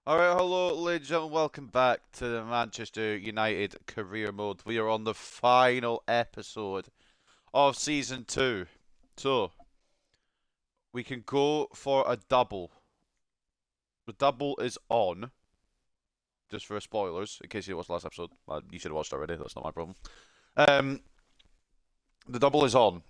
Alright, hello ladies and gentlemen, welcome back to the Manchester United career mode. We are on the final episode of season 2. So, we can go for a double. The double is on, just for spoilers, in case you didn't watch the last episode. Well, you should have watched already, that's not my problem. Um, the double is on.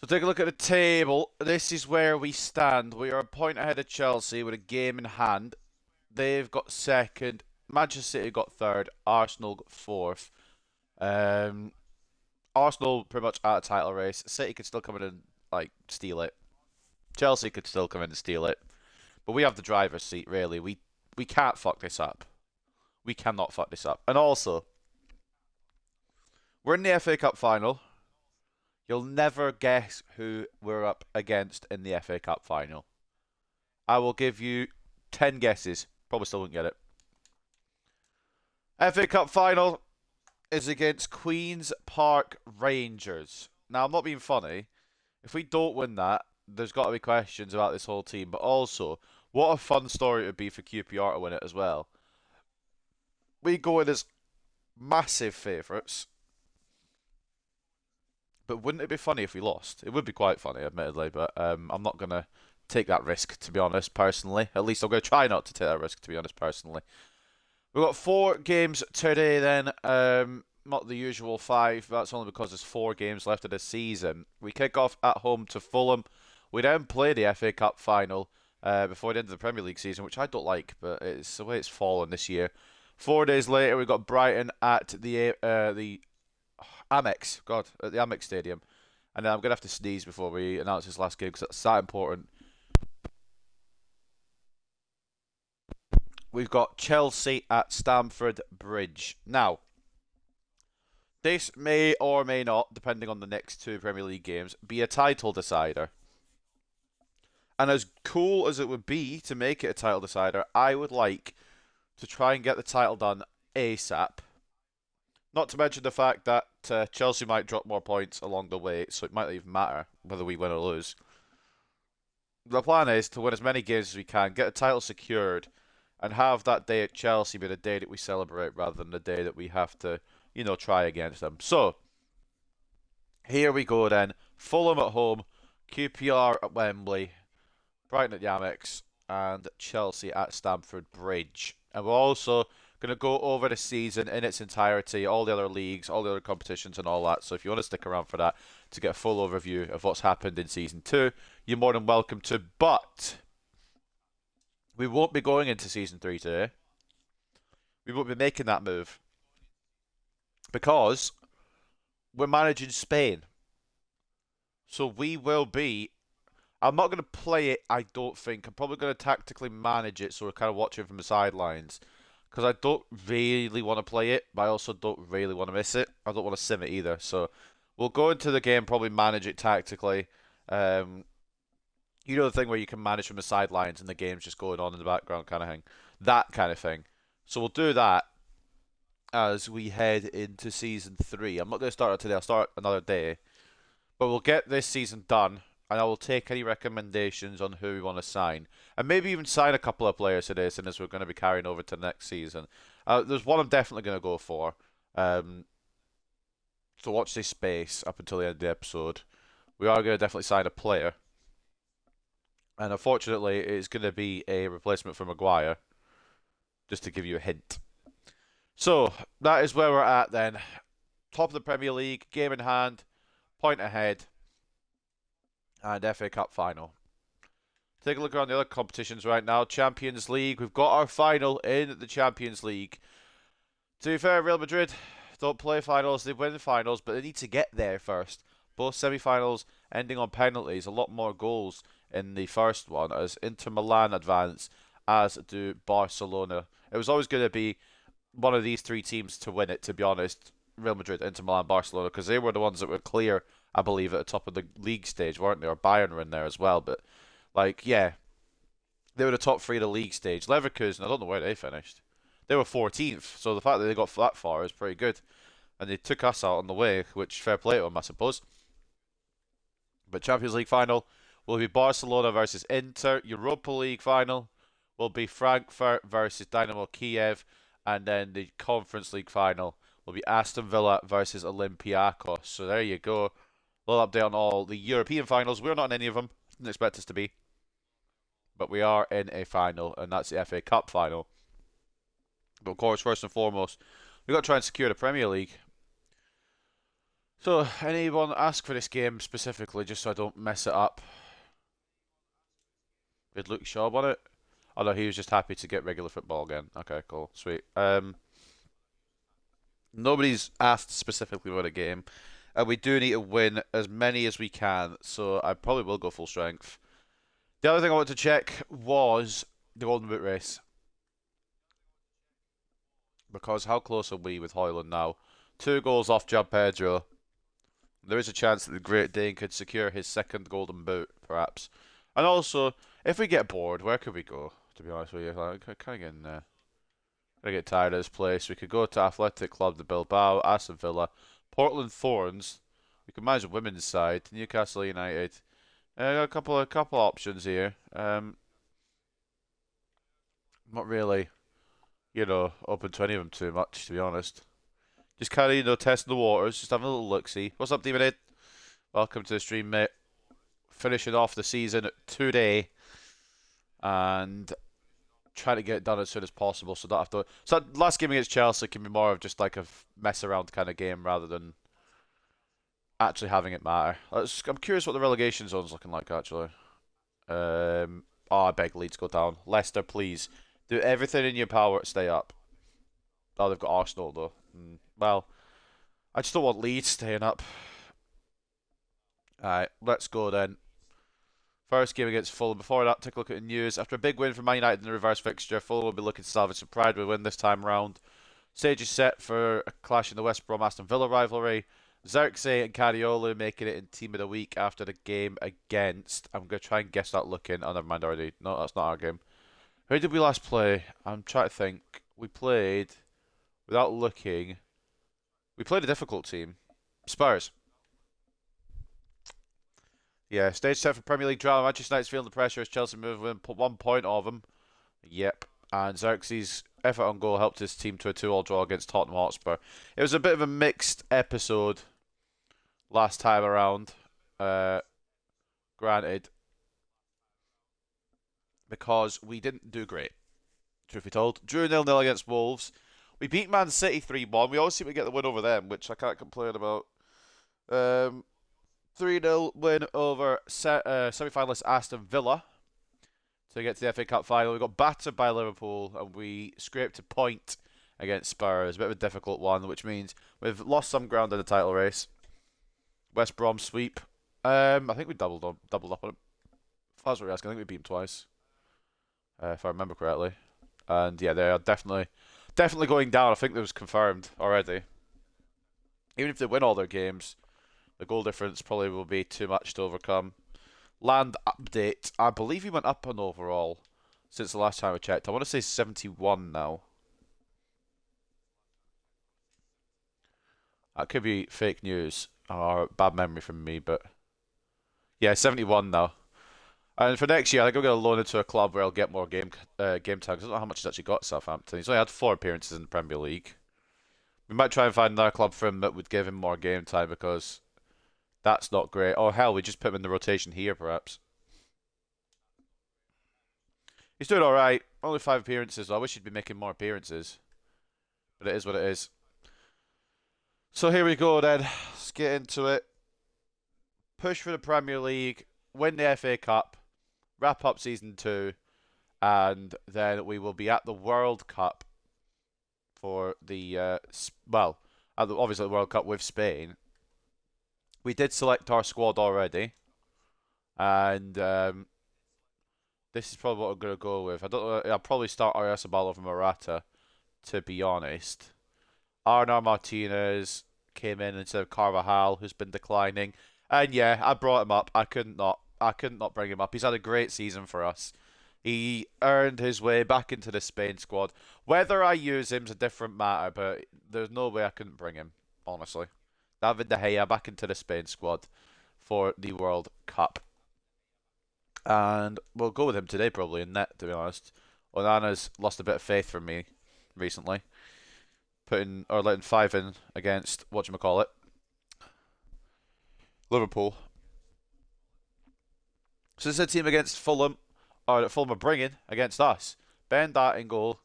So take a look at the table. This is where we stand. We are a point ahead of Chelsea with a game in hand. They've got second. Manchester City got third. Arsenal got fourth. Arsenal pretty much out of title race. City could still come in and steal it. Chelsea could still come in and steal it. But we have the driver's seat. Really, we can't fuck this up. We cannot fuck this up. And also, we're in the FA Cup final. You'll never guess who we're up against in the FA Cup final. I will give you 10 guesses. Probably still won't get it. FA Cup final is against Queen's Park Rangers. Now, I'm not being funny. If we don't win that, there's got to be questions about this whole team. But also, what a fun story it would be for QPR to win it as well. We go in as massive favourites. But wouldn't it be funny if we lost? It would be quite funny, admittedly. But I'm not going to take that risk, to be honest, personally. At least I'm going to try not to take that risk, to be honest, personally. We've got 4 games today then. Not the usual 5. That's only because there's 4 games left of the season. We kick off at home to Fulham. We then play the FA Cup final before the end of the Premier League season, which I don't like, but it's the way it's fallen this year. 4 days later, we've got Brighton at the Amex. God, at the Amex Stadium. And then I'm going to have to sneeze before we announce this last game because that's that important. We've got Chelsea at Stamford Bridge. Now, this may or may not, depending on the next 2 Premier League games, be a title decider. And as cool as it would be to make it a title decider, I would like to try and get the title done ASAP. Not to mention the fact that Chelsea might drop more points along the way, so it might not even matter whether we win or lose. The plan is to win as many games as we can, get the title secured, and have that day at Chelsea be the day that we celebrate rather than the day that we have to, try against them. So, here we go then. Fulham at home, QPR at Wembley, Brighton at the Amex, and Chelsea at Stamford Bridge. And we're also going to go over the season in its entirety, all the other leagues, all the other competitions and all that. So if you want to stick around for that to get a full overview of what's happened in Season 2, you're more than welcome to. But we won't be going into Season 3 today. We won't be making that move. Because we're managing Spain. So we will be... I'm not going to play it, I don't think. I'm probably going to tactically manage it so we're kind of watching from the sidelines. Because I don't really want to play it, but I also don't really want to miss it. I don't want to sim it either. So we'll go into the game, probably manage it tactically. You know the thing where you can manage from the sidelines and the game's just going on in the background kind of thing. That kind of thing. So we'll do that as we head into Season 3. I'm not going to start it today, I'll start another day. But we'll get this season done, and I will take any recommendations on who we want to sign. And maybe even sign a couple of players today, since we're going to be carrying over to the next season. There's one I'm definitely going to go for. So watch this space up until the end of the episode. We are going to definitely sign a player. And unfortunately, it's going to be a replacement for Maguire. Just to give you a hint. So, that is where we're at then. Top of the Premier League, game in hand, point ahead, and FA Cup final. Take a look around the other competitions right now. Champions League, we've got our final in the Champions League. To be fair, Real Madrid don't play finals, they win finals, but they need to get there first. Both semi-finals ending on penalties, a lot more goals in the first one, as Inter Milan advance, as do Barcelona. It was always going to be one of these 3 teams to win it, to be honest. Real Madrid, Inter Milan, Barcelona, because they were the ones that were clear, I believe, at the top of the league stage, weren't they? Or Bayern were in there as well, but, yeah, they were the top 3 of the league stage. Leverkusen, I don't know where they finished. They were 14th, so the fact that they got that far is pretty good. And they took us out on the way, which fair play to them, I suppose. But Champions League final will be Barcelona versus Inter. Europa League final will be Frankfurt versus Dynamo Kiev, and then the Conference League final will be Aston Villa versus Olympiacos. So there you go. A little update on all the European finals. We're not in any of them. Didn't expect us to be, but we are in a final, and that's the FA Cup final. But of course, first and foremost, we've got to try and secure the Premier League. So, anyone ask for this game specifically, just so I don't mess it up? Did Luke Shaw want it? Oh no, he was just happy to get regular football again. Okay, cool, sweet. Nobody's asked specifically about a game, and we do need to win as many as we can. So I probably will go full strength. The other thing I wanted to check was the Golden Boot race, because how close are we with Højlund now? 2 goals off João Pedro. There is a chance that the Great Dane could secure his second Golden Boot, perhaps. And also, if we get bored, where could we go? To be honest with you, like, kind of getting, I get tired of this place. We could go to Athletic Club de Bilbao, Aston Villa, Portland Thorns. We could manage the women's side, Newcastle United. Got a couple options here. Not really, open to any of them too much, to be honest. Just kind of, testing the waters, just having a little look-see. What's up, Demon Ed? Welcome to the stream, mate. Finishing off the season today, and trying to get it done as soon as possible, so don't have to. So last game against Chelsea can be more of just like a mess around kind of game rather than actually having it matter. I'm curious what the relegation zone's looking like actually. I beg Leeds go down. Leicester, please do everything in your power to stay up. Oh, they've got Arsenal though. Well, I just don't want Leeds staying up. Alright, let's go then. First game against Fulham. Before that, take a look at the news. After a big win for Man United in the reverse fixture, Fulham will be looking to salvage some pride with a win this time round. Stage is set for a clash in the West Brom Aston Villa rivalry. Xerxes and Cariolo making it in Team of the Week after the game against. I'm going to try and guess that looking. Oh, never mind already. No, that's not our game. Who did we last play? I'm trying to think. We played, without looking, we played a difficult team. Spurs. Yeah, stage set for Premier League drama. Manchester United's feeling the pressure as Chelsea move within 1 point of them. Yep. And Xerxes' effort on goal helped his team to a 2-2 draw against Tottenham Hotspur. It was a bit of a mixed episode last time around. Granted. Because we didn't do great, truth be told. Drew 0-0 against Wolves. We beat Man City 3-1. We always seem to get the win over them, which I can't complain about. 3-0 win over semi-finalist Aston Villa to get to the FA Cup final. We got battered by Liverpool and we scraped a point against Spurs. A bit of a difficult one, which means we've lost some ground in the title race. West Brom sweep. I think we doubled up on it. If that's what you're asking, I think we beat them twice, if I remember correctly. And yeah, they are definitely going down. I think that was confirmed already. Even if they win all their games, the goal difference probably will be too much to overcome. Land update. I believe he went up on overall since the last time I checked. I want to say 71 now. That could be fake news or bad memory from me, but yeah, 71 now. And for next year, I think I'm going to loan it to a club where I'll get more game time. Because I don't know how much he's actually got at Southampton. He's only had 4 appearances in the Premier League. We might try and find another club for him that would give him more game time because that's not great. Or hell, we just put him in the rotation here, perhaps. He's doing alright. Only 5 appearances. I wish he'd be making more appearances. But it is what it is. So here we go then. Let's get into it. Push for the Premier League. Win the FA Cup. Wrap up Season 2. And then we will be at the World Cup for the, obviously the World Cup with Spain. We did select our squad already. And this is probably what I'm going to go with. I don't know. I'll probably start Oyarzabal over Morata, to be honest. Arnar Martinez came in instead of Carvajal, who's been declining. And yeah, I brought him up. I couldn't not bring him up. He's had a great season for us. He earned his way back into the Spain squad. Whether I use him's a different matter, but there's no way I couldn't bring him, honestly. David De Gea back into the Spain squad for the World Cup. And we'll go with him today, probably, in net, to be honest. Onana's lost a bit of faith from me recently, letting 5 in against whatchamacallit, Liverpool. So this is a team against Fulham, or that Fulham are bringing against us. Ben Dart in goal,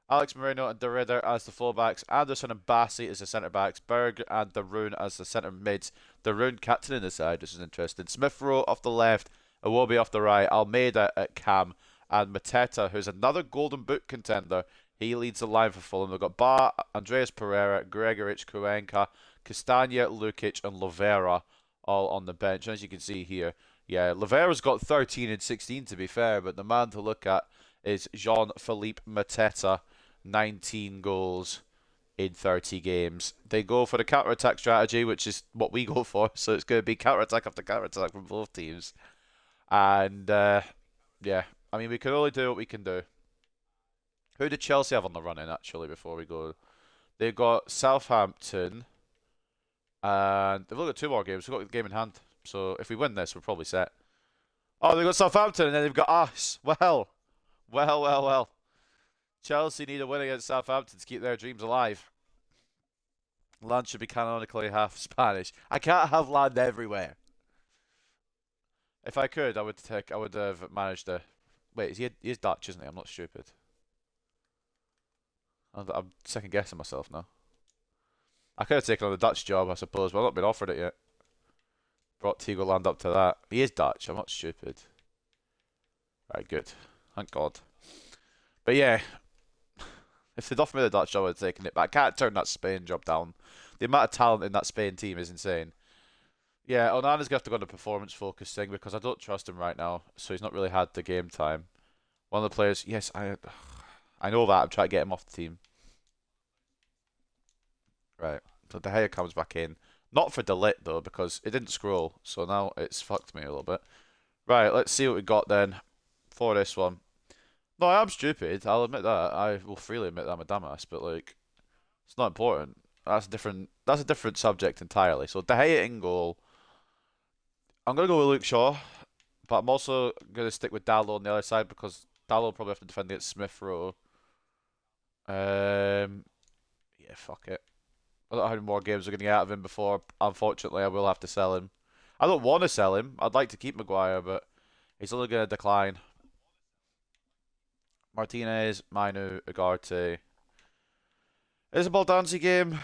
Alex Moreno and De Ridder as the fullbacks, Anderson and Bassi as the centre backs, Berg and De Roon as the centre mids. De Roon captaining the side, which is interesting. Smith Rowe off the left, Iwobi off the right, Almeida at cam, and Mateta, who's another Golden Boot contender. He leads the line for Fulham. They've got Ba, Andreas Pereira, Gregoric, Cuenca, Castagna, Lukic, and Lovera all on the bench. As you can see here, yeah, Lovera's got 13 and 16 to be fair, but the man to look at is Jean-Philippe Mateta, 19 goals in 30 games. They go for the counter-attack strategy, which is what we go for, so it's going to be counter-attack after counter-attack from both teams. And, yeah, I mean, we can only do what we can do. Who did Chelsea have on the run-in, actually, before we go? They've got Southampton, and they've only got 2 more games. We've got the game in hand, so if we win this, we're probably set. Oh, they've got Southampton, and then they've got us. Well. Chelsea need a win against Southampton to keep their dreams alive. Land should be canonically half Spanish. I can't have land everywhere. If I could, I would have managed to. Wait, he is Dutch, isn't he? I'm not stupid. I'm second guessing myself now. I could have taken on the Dutch job, I suppose, but I've not been offered it yet. Brought Tigoland up to that. He is Dutch. I'm not stupid. Right, good. Thank God. But yeah, if they'd offered me the Dutch job, I would have taken it. But I can't turn that Spain job down. The amount of talent in that Spain team is insane. Yeah, Onana's going to have to go on the performance-focused thing because I don't trust him right now. So he's not really had the game time. One of the players, yes, I know that. I'm trying to get him off the team. Right, so De Gea comes back in. Not for delete, though, because it didn't scroll. So now it's fucked me a little bit. Right, let's see what we got then for this one. No, I am stupid. I'll admit that. I will freely admit that I'm a dumbass, but like, it's not important. That's a different subject entirely. So De Gea in goal. I'm gonna go with Luke Shaw, but I'm also gonna stick with Dallo on the other side because Dallo will probably have to defend against Smith Rowe. Yeah, fuck it. I don't know how many more games we're gonna get out of him before. Unfortunately, I will have to sell him. I don't want to sell him. I'd like to keep Maguire, but he's only gonna decline. Martinez, Mainu, Ugarte. Is it a Baldanzi game?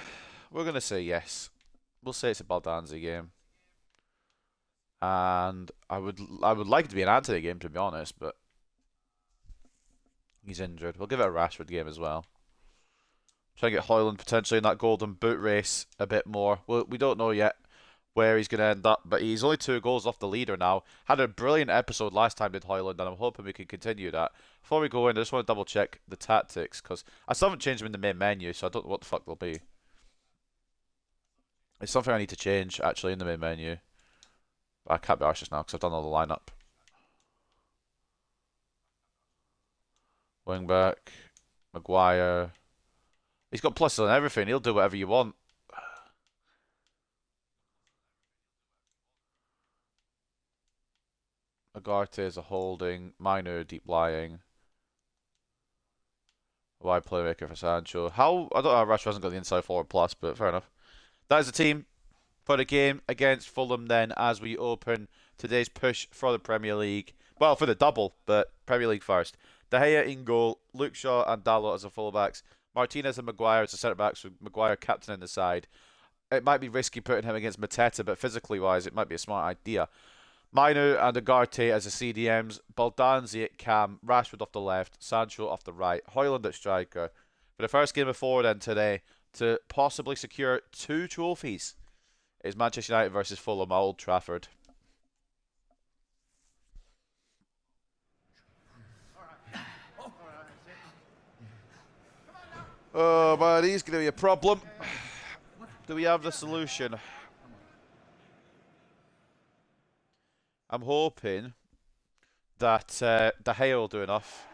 We're going to say yes. We'll say it's a Baldanzi game. And I would like it to be an Anthony game, to be honest, but he's injured. We'll give it a Rashford game as well. Try and get Højlund potentially in that golden boot race a bit more. Well, we don't know yet where he's going to end up, but he's only 2 goals off the leader now. Had a brilliant episode last time, did Højlund, and I'm hoping we can continue that. Before we go in, I just want to double check the tactics, because I still haven't changed them in the main menu, so I don't know what the fuck they'll be. It's something I need to change, actually, in the main menu. But I can't be arsed just now, because I've done all the lineup. Wing back, Maguire. He's got pluses on everything, he'll do whatever you want. Ugarte is a holding, Mainu deep lying. Wide playmaker for Sancho. I don't know how Rashford hasn't got the inside forward plus, but fair enough. That is the team for the game against Fulham then as we open today's push for the Premier League. Well, for the double, but Premier League first. De Gea in goal, Luke Shaw and Dalot as the fullbacks. Martinez and Maguire as the centre-backs, with Maguire captain in the side. It might be risky putting him against Mateta, but physically wise, it might be a smart idea. Mainu and Ugarte as the CDMs, Baldanzi at cam, Rashford off the left, Sancho off the right, Højlund at striker. For the first game of 4 then today, to possibly secure 2 trophies, is Manchester United versus Fulham at Old Trafford. Oh man, he's going to be a problem. Do we have the solution? I'm hoping that De Gea will do enough.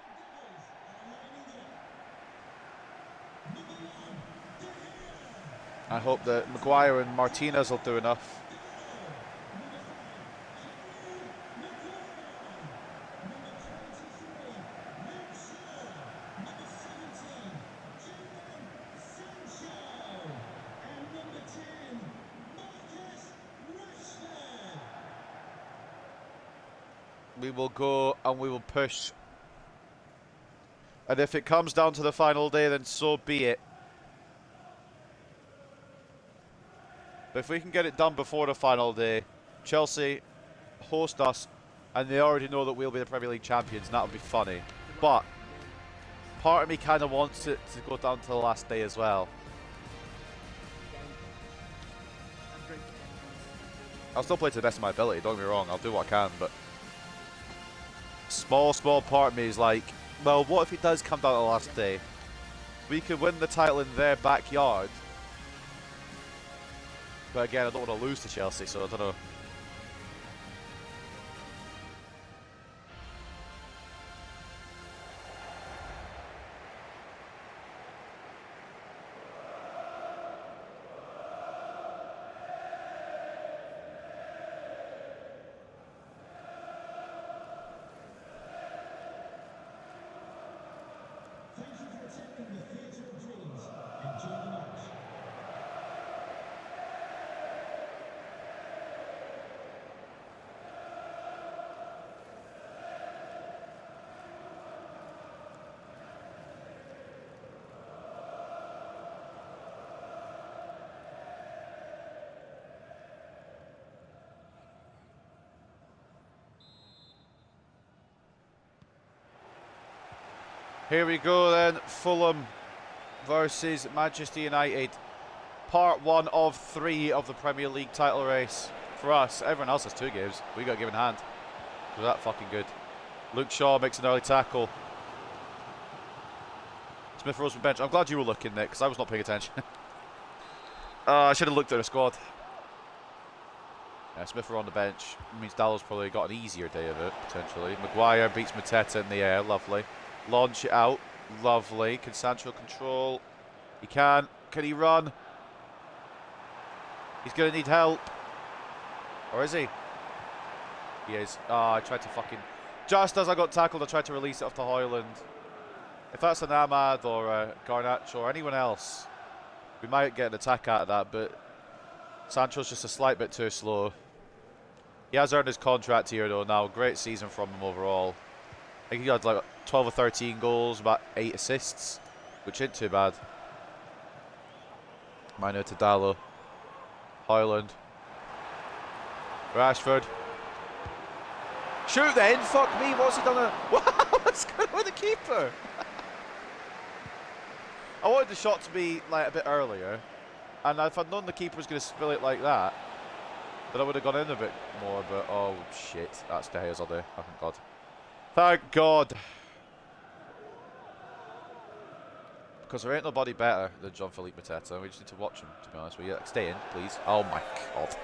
I hope that Maguire and Martinez will do enough. We will go and we will push. And if it comes down to the final day, then so be it. But if we can get it done before the final day, Chelsea host us, and they already know that we'll be the Premier League champions, and that would be funny. But part of me kind of wants it to go down to the last day as well. I'll still play to the best of my ability, don't get me wrong, I'll do what I can, but small part of me is like, well, what if it does come down to the last day? We could win the title in their backyard. But again, I don't want to lose to Chelsea, so I don't know. Here we go then, Fulham versus Manchester United. Part 1 of 3 of the Premier League title race. For us, everyone else has 2 games. We got given hand. Was that fucking good? Luke Shaw makes an early tackle. Smith Rowe's from bench. I'm glad you were looking, Nick, because I was not paying attention. I should have looked at the squad. Yeah, Smith Rowe on the bench. It means Dallow's probably got an easier day of it, potentially. Maguire beats Mateta in the air. Lovely. Launch it out. Lovely. Can Sancho control? He can. Can he run? He's going to need help. Or is he? He is. Ah, I tried to fucking... Just as I got tackled, I tried to release it off to Højlund. If that's an Ahmad or a Garnacho or anyone else, we might get an attack out of that, but Sancho's just a slight bit too slow. He has earned his contract here, though, now. Great season from him overall. I think he had like 12 or 13 goals, about 8 assists, which ain't too bad. Minor to Dallow. Højlund. Rashford. Shoot then! Fuck me, what's he done? What's going on with the keeper? I wanted the shot to be like a bit earlier, and if I'd known the keeper was going to spill it like that, then I would have gone in a bit more, but oh shit, that's De Gea's all day. Oh thank God. Thank God. Because there ain't nobody better than Jean-Philippe Mateta. We just need to watch him, to be honest with you. Stay in, please. Oh my God.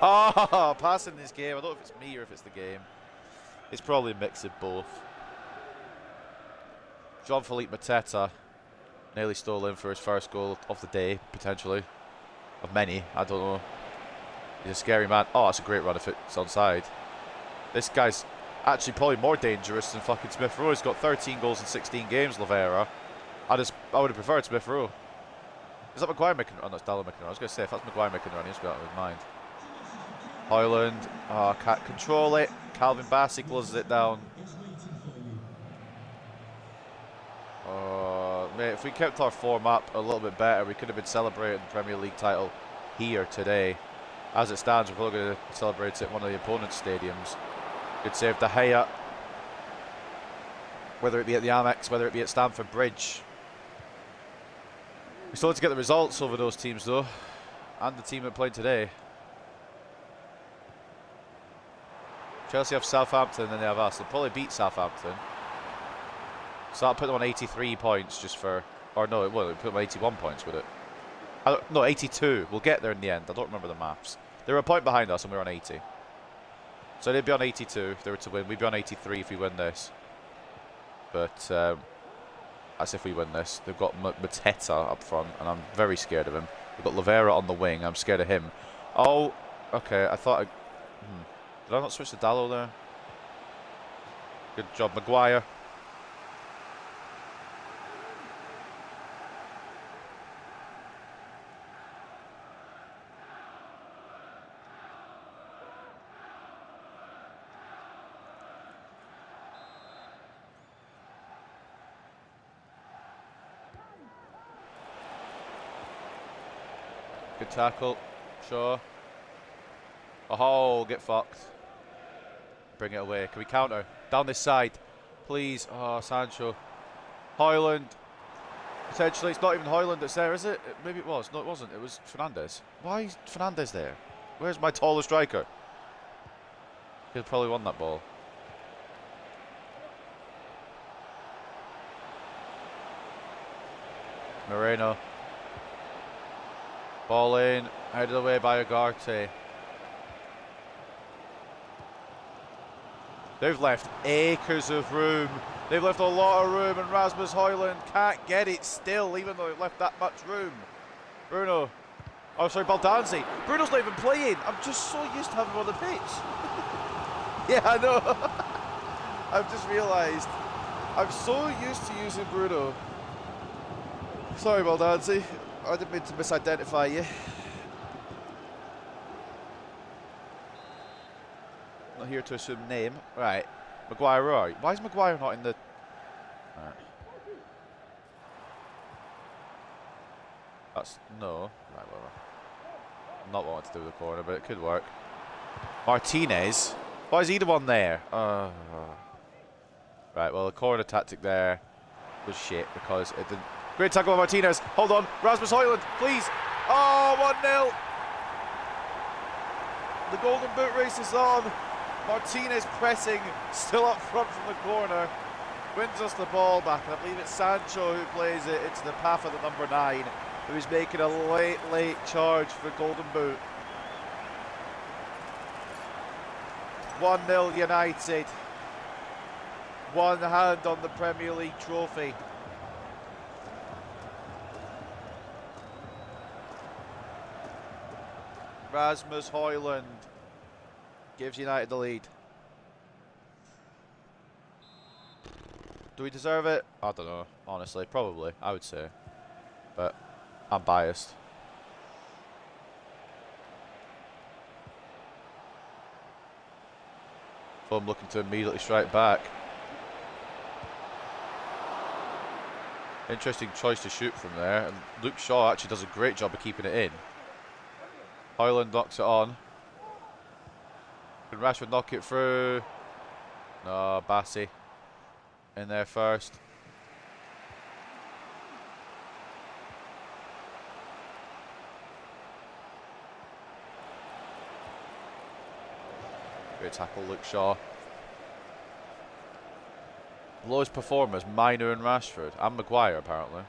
Oh, passing this game. I don't know if it's me or if it's the game. It's probably a mix of both. Jean-Philippe Mateta nearly stole in for his first goal of the day, potentially. Of many, I don't know. He's a scary man. Oh, that's a great run if it's onside. This guy's actually probably more dangerous than fucking Smith Rowe. He's got 13 goals in 16 games, Lavera. I would have preferred Smith Rowe. Is that Maguire making a run? Oh, that's Dallow making a run. I was going to say, if that's Maguire making a run, he's got it in mind. Højlund. Oh, can't control it. Calvin Bassey closes it down. Mate, if we kept our form up a little bit better, we could have been celebrating the Premier League title here today. As it stands, we're probably going to celebrate it at one of the opponent's stadiums. Good save, De Gea. Whether it be at the Amex, whether it be at Stamford Bridge. We still need to get the results over those teams, though. And the team that played today. Chelsea have Southampton and then they have us. They'll probably beat Southampton. So I'll put them on 83 points just for... Or no, it won't. We'll put them on 81 points with it. No, 82. We'll get there in the end. I don't remember the maths. They were a point behind us and we're on 80. So they'd be on 82 if they were to win. We'd be on 83 if we win this. But that's if we win this. They've got Mateta up front and I'm very scared of him. We've got Lavera on the wing. I'm scared of him. Oh, okay. I thought... Did I not switch to Dallow there? Good job, Maguire. Good tackle. Sure. Oh, get fucked. Bring it away. Can we counter? Down this side. Please. Oh, Sancho. Højlund. Potentially, it's not even Højlund that's there, is it? Maybe it was. No, it wasn't. It was Fernandes. Why is Fernandes there? Where's my taller striker? He'd probably won that ball. Moreno. Ball in. Out of the way by Ugarte. They've left acres of room. They've left a lot of room, and Rasmus Højlund can't get it still, even though they've left that much room. Bruno. Oh, sorry, Baldanzi. Bruno's not even playing. I'm just so used to having him on the pitch. Yeah, I know. I've just realised. I'm so used to using Bruno. Sorry, Baldanzi. I didn't mean to misidentify you. Not here to assume name. Right. Maguire, right. Why is Maguire not in the... Right. That's... No. Right, whatever. Not what I want to do with the corner, but it could work. Martinez. Why is he the one there? Right, well, the corner tactic there was shit because it didn't... Great tackle by Martinez. Hold on. Rasmus Højlund, please. Oh, 1-0. The golden boot race is on. Martinez pressing, still up front from the corner. Wins us the ball back. And I believe it's Sancho who plays it into the path of the number 9, who is making a late charge for golden boot. 1-0 United. One hand on the Premier League trophy. Rasmus Højlund gives United the lead. Do we deserve it? I don't know, honestly. Probably, I would say. But I'm biased. So I'm looking to immediately strike back. Interesting choice to shoot from there. And Luke Shaw actually does a great job of keeping it in. Højlund knocks it on. Can Rashford knock it through? No, Bassi in there first. Great tackle, Luke Shaw. Lowest performers, Miner and Rashford. And Maguire, apparently.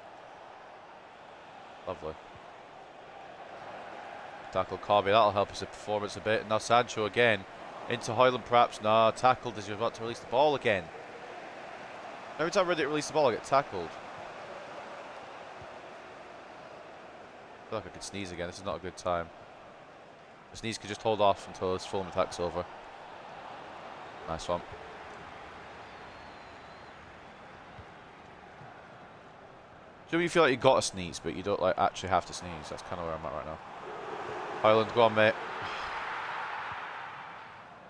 Lovely. Tackle Kobe, that'll help us in performance a bit. Now Sancho again. Into Højlund perhaps. No, tackled as you're about to release the ball again. Every time Reddit release the ball, I get tackled. I feel like I could sneeze again. This is not a good time. The sneeze could just hold off until this full attack's over. Nice one. Do you feel like you got to sneeze, but you don't like actually have to sneeze? That's kind of where I'm at right now. Højlund, go on, mate.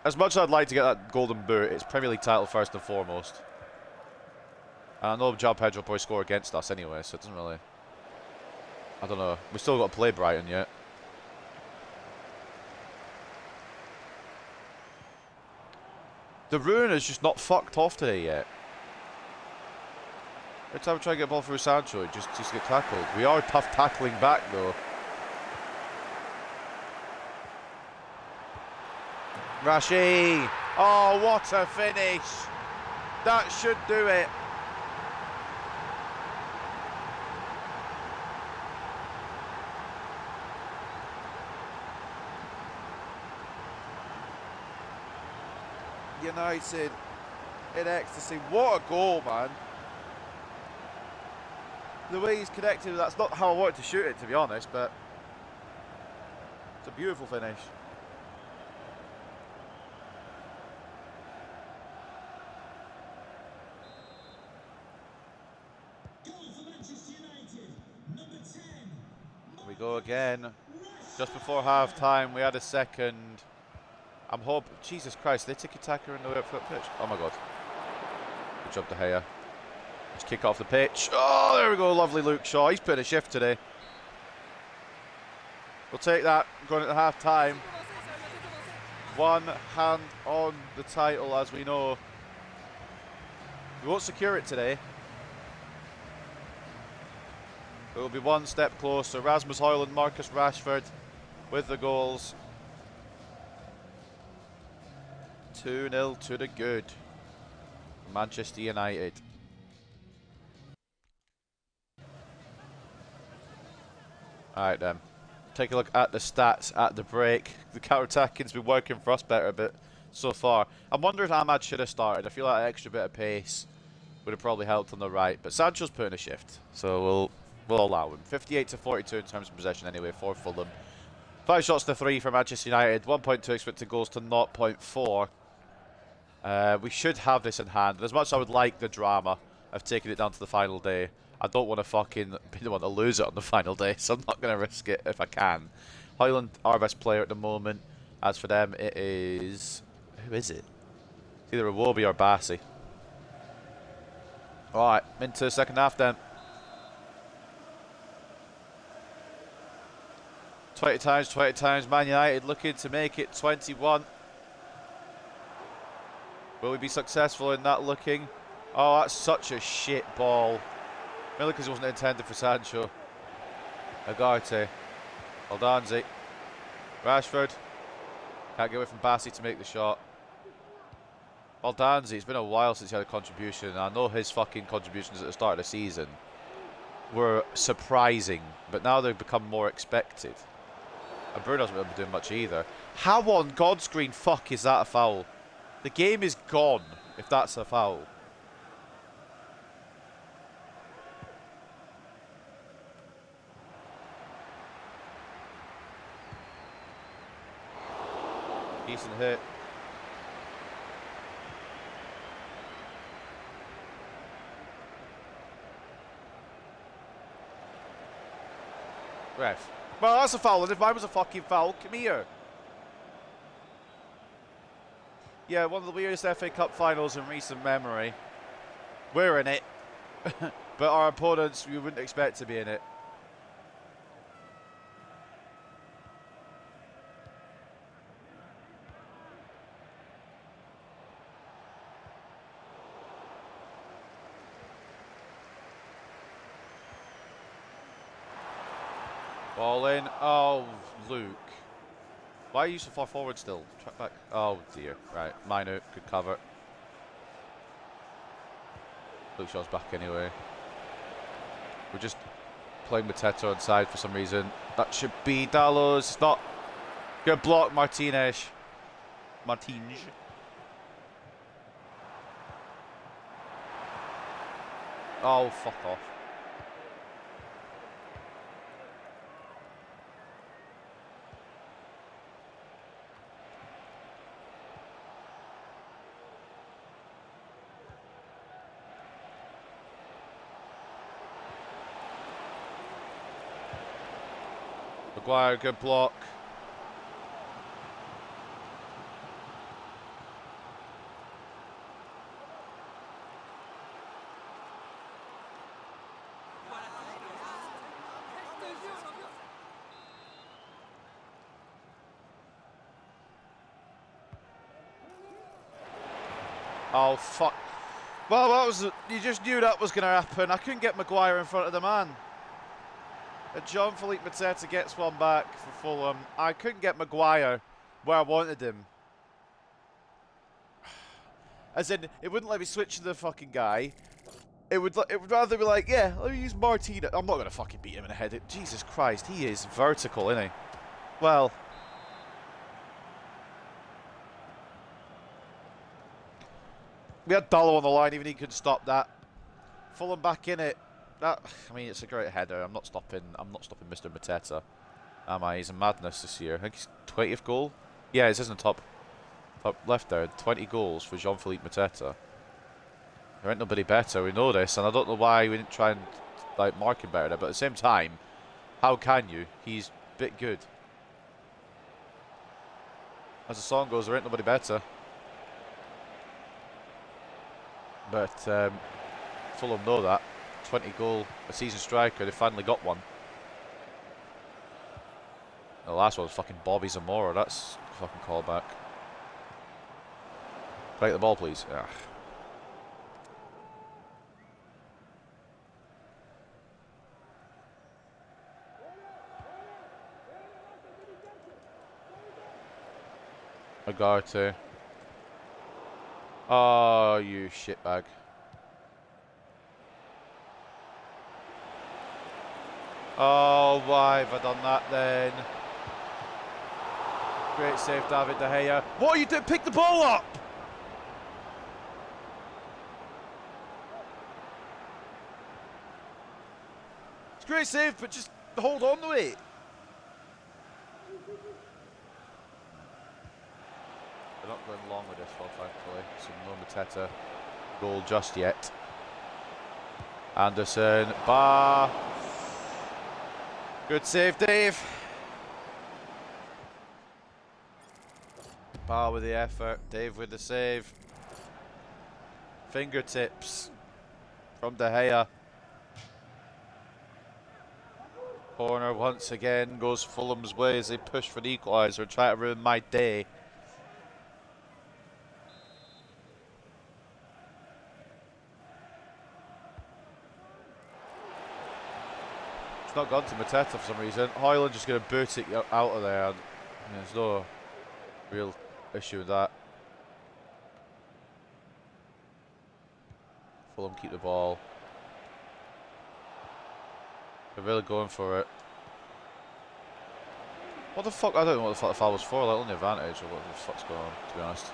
As much as I'd like to get that golden boot, it's Premier League title first and foremost. And I know João Pedro will probably score against us anyway, so it doesn't really... I don't know. We've still got to play Brighton yet. De Bruyne is just not fucked off today yet. Every time we try to get a ball through Sancho, he just get tackled. We are tough tackling back though. Rashi! Oh, what a finish! That should do it. United in ecstasy. What a goal, man. The way he's connected, that's not how I wanted to shoot it, to be honest, but it's a beautiful finish. We go again. Just before half time, we had a second. I'm hoping. Jesus Christ, they take attacker in the way up foot pitch. Oh my god. Good job, De Gea. Just kick off the pitch. Oh, there we go. Lovely Luke Shaw. He's put a shift today. We'll take that going into half time. One hand on the title, as we know. We won't secure it today. It will be one step closer. Rasmus Højlund, Marcus Rashford with the goals. 2-0 to the good. Manchester United. Alright then. Take a look at the stats at the break. The counter-attacking's been working for us better a bit so far. I'm wondering how Ahmad should have started. I feel like an extra bit of pace would have probably helped on the right. But Sancho's putting a shift, so we'll allow him. 58 to 42 in terms of possession anyway for Fulham. 5 shots to 3 for Manchester United. 1.2 expected goals to 0.4. We should have this in hand. And as much as I would like the drama of taking it down to the final day, I don't want to fucking be the one to lose it on the final day, so I'm not going to risk it if I can. Højlund, our best player at the moment. As for them, it is... Who is it? It's either Iwobi or Bassi. Alright, into the second half then. 20 times, Man United looking to make it 21. Will we be successful in that looking? Oh, that's such a shit ball. Mainly because it wasn't intended for Sancho. Agarte. Aldanzi. Rashford. Can't get away from Bassi to make the shot. Aldanzi, it's been a while since he had a contribution. And I know his fucking contributions at the start of the season were surprising, but now they've become more expected. And Bruno hasn't been doing much either. How on God's green fuck is that a foul? The game is gone if that's a foul. Decent hit. Ref. Well, that's a foul, and if mine was a fucking foul, come here. Yeah, one of the weirdest FA Cup finals in recent memory. We're in it. But our opponents, we wouldn't expect to be in it. Ball in. Oh, Luke. Why are you so far forward still? Track back. Oh, dear. Right. Minute. Good cover. Luke Shaw's back anyway. We're just playing with Teto on side for some reason. That should be Dallos. It's not. Good block, Martinez. Martinez. Oh, fuck off. Maguire, good block. Oh, fuck. Well, that was... You just knew that was going to happen. I couldn't get Maguire in front of the man. Jean-Philippe Mateta gets one back for Fulham. I couldn't get Maguire where I wanted him. As in, it wouldn't let me switch to the fucking guy. It would rather be like, yeah, let me use Martina. I'm not going to fucking beat him in the head. Jesus Christ, he is vertical, isn't he? Well... We had Dallo on the line, even he couldn't stop that. Fulham back in it. That, I mean, it's a great header. I'm not stopping Mr. Mateta, am I? He's a madness this year. I think he's 20th goal. Yeah, it says in the top left there. 20 goals for Jean-Philippe Mateta. There ain't nobody better. We know this, and I don't know why we didn't try and like mark him better there. But at the same time, how can you? He's a bit good. As the song goes, there ain't nobody better. But Fulham know that. 20 goal a season striker, they finally got one. The last one was fucking Bobby Zamora. That's a fucking callback. Take the ball, please. Ugh. Agarte. Oh, you shitbag. Oh, why have I done that then? Great save, David De Gea. What are you doing? Pick the ball up! It's a great save, but just hold on to it. We're not going long with this one, thankfully. So no Mateta goal just yet. Anderson, Bar. Good save, Dave. Bar with the effort, Dave with the save. Fingertips from De Gea. Corner once again goes Fulham's way as they push for the equaliser and try to ruin my day. It's not gone to Mateta for some reason. Højlund just going to boot it out of there. And there's no real issue with that. Fulham keep the ball. They're really going for it. What the fuck? I don't know what the fuck the foul was for. Like, only advantage or what the fuck's going on, to be honest.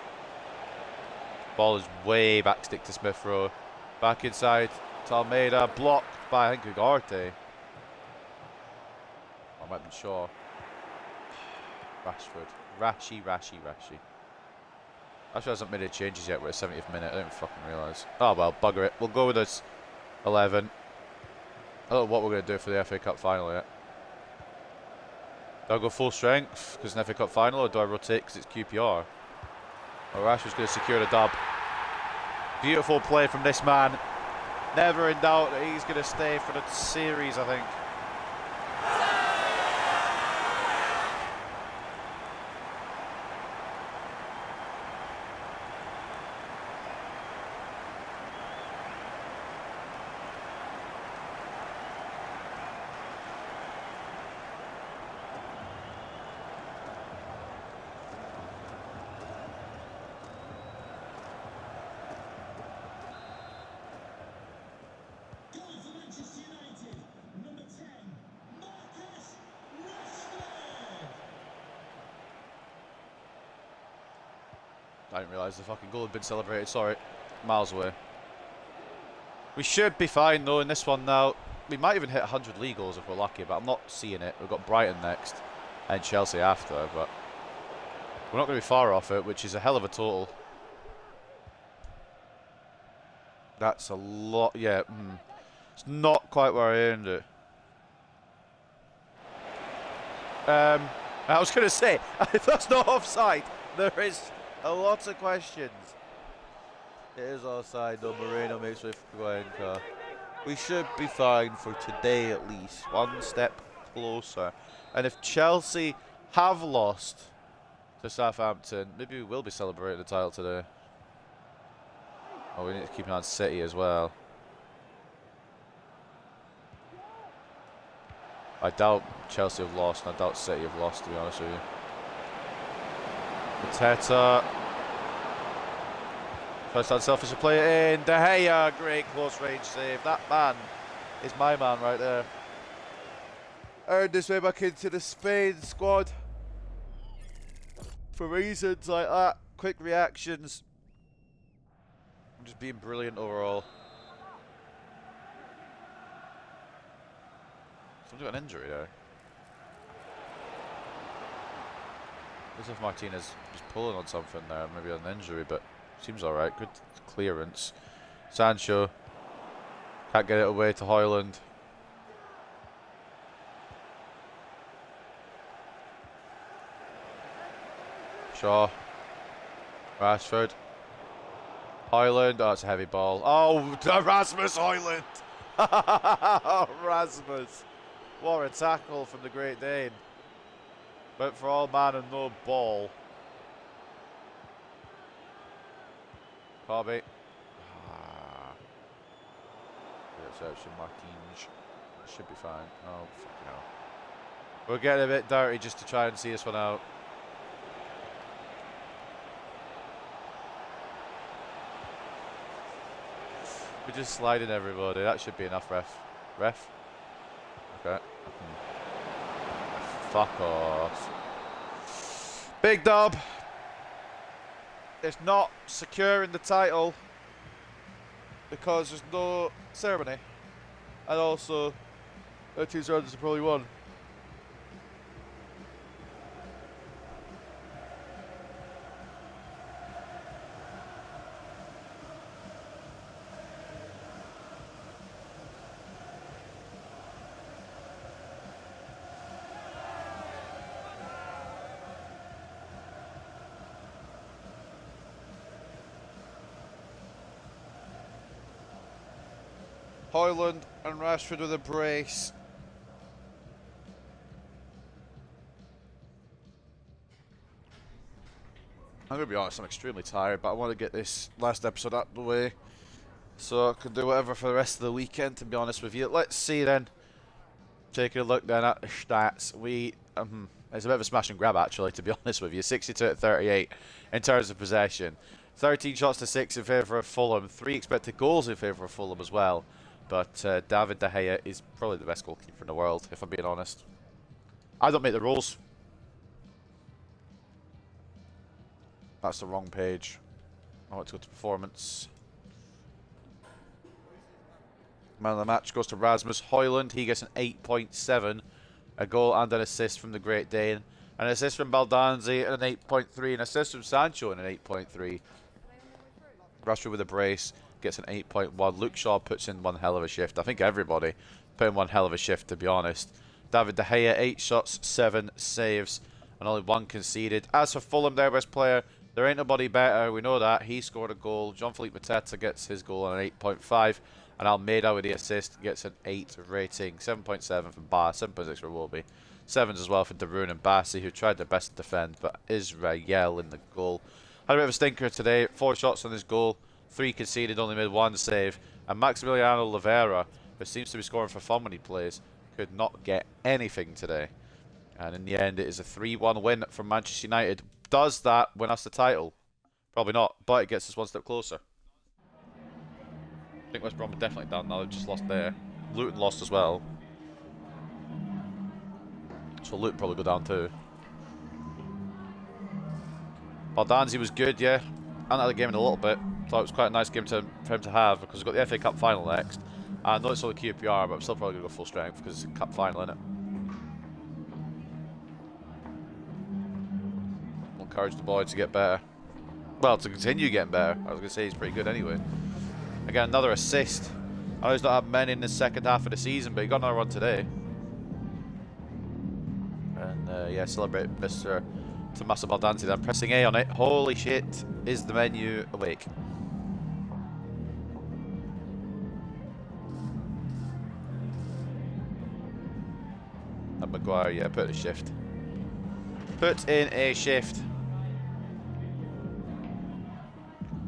Ball is way back stick to Smith Rowe. Back inside to Almeida. Blocked by, I think, Ugarte. I might be sure. Rashford. Rashi. Rashford hasn't made any changes yet. We're at 70th minute. I didn't fucking realise. Oh well, bugger it. We'll go with this 11. I don't know what we're going to do for the FA Cup final yet. Do I go full strength because it's an FA Cup final, or do I rotate because it's QPR? Oh, Rashford's going to secure the dub. Beautiful play from this man. Never in doubt that he's going to stay for the series, I think. I didn't realise the fucking goal had been celebrated. Sorry, miles away. We should be fine though in this one now. We might even hit 100 league goals if we're lucky, but I'm not seeing it. We've got Brighton next and Chelsea after, but we're not going to be far off it, which is a hell of a total. That's a lot, yeah. It's not quite where I earned it. I was going to say, if that's not offside, there is a lot of questions. It is offside though. Moreno makes with Guayanca. We should be fine for today at least. One step closer. And if Chelsea have lost to Southampton, maybe we will be celebrating the title today. Oh, we need to keep an eye on City as well. I doubt Chelsea have lost, and I doubt City have lost, to be honest with you. Mateta. First unselfish to play it in. De Gea, great close range save. That man is my man right there. Earned his way back into the Spain squad. For reasons like that. Quick reactions. Just being brilliant overall. Someone's got an injury there. Looks like Martinez is pulling on something there, maybe on an injury, but seems alright. Good clearance. Sancho can't get it away to Højlund. Shaw. Rashford. Højlund. Oh, it's a heavy ball. Oh, Rasmus Højlund. Rasmus. What a tackle from the Great Dane. But for all man and no ball. Bobby. Interception, Martins. Should be fine. Oh, fucking hell. We're getting a bit dirty just to try and see this one out. We're just sliding everybody. That should be enough, ref. Ref? Okay. Fuck off. Big dub. It's not securing the title because there's no ceremony. And also, 13 rounds have probably won. Hoyland and Rashford with a brace. I'm going to be honest, I'm extremely tired, but I want to get this last episode out of the way so I can do whatever for the rest of the weekend, to be honest with you. Let's see then. Taking a look then at the stats. It's a bit of a smash and grab, actually, to be honest with you. 62-38 in terms of possession. 13 shots to 6 in favour of Fulham. 3 expected goals in favour of Fulham as well. But David De Gea is probably the best goalkeeper in the world, if I'm being honest. I don't make the rules. That's the wrong page. I want to go to performance. Man of the match goes to Rasmus Højlund. He gets an 8.7. A goal and an assist from the Great Dane. An assist from Baldanzi and an 8.3. An assist from Sancho and an 8.3. Rashford with a brace gets an 8.1. Luke Shaw puts in one hell of a shift. I think everybody put in one hell of a shift, to be honest. David De Gea, 8 shots, 7 saves, and only 1 conceded. As for Fulham, their best player, there ain't nobody better. We know that. He scored a goal. Jean-Philippe Mateta gets his goal on an 8.5. And Almeida with the assist gets an 8 rating. 7.7 for Bass, 7.6 for Wolby. 7s as well for De Bruyne and Bassi, who tried their best to defend, but Israel in the goal. Had a bit of a stinker today. 4 shots on his goal. 3 conceded, only made 1 save. And Maximiliano Oliveira, who seems to be scoring for fun when he plays, could not get anything today. And in the end, it is a 3-1 win for Manchester United. Does that win us the title? Probably not, but it gets us one step closer. I think West Brom are definitely down now. They've just lost there. Luton lost as well. So Luton probably go down too. Baldanzi was good, yeah. I had the game in a little bit. Thought it was quite a nice game for him to have because we've got the FA Cup final next. I know it's only QPR, but I'm still probably going to go full strength because it's a cup final, isn't it? We'll encourage the boy to get better. Well, to continue getting better. I was going to say he's pretty good anyway. Again, another assist. I know he's not had many in the second half of the season, but he got another one today. And yeah, celebrate Mr. Tommaso Baldanzi then. Pressing A on it. Holy shit, is the menu awake? And Maguire, yeah, put in a shift. Put in a shift.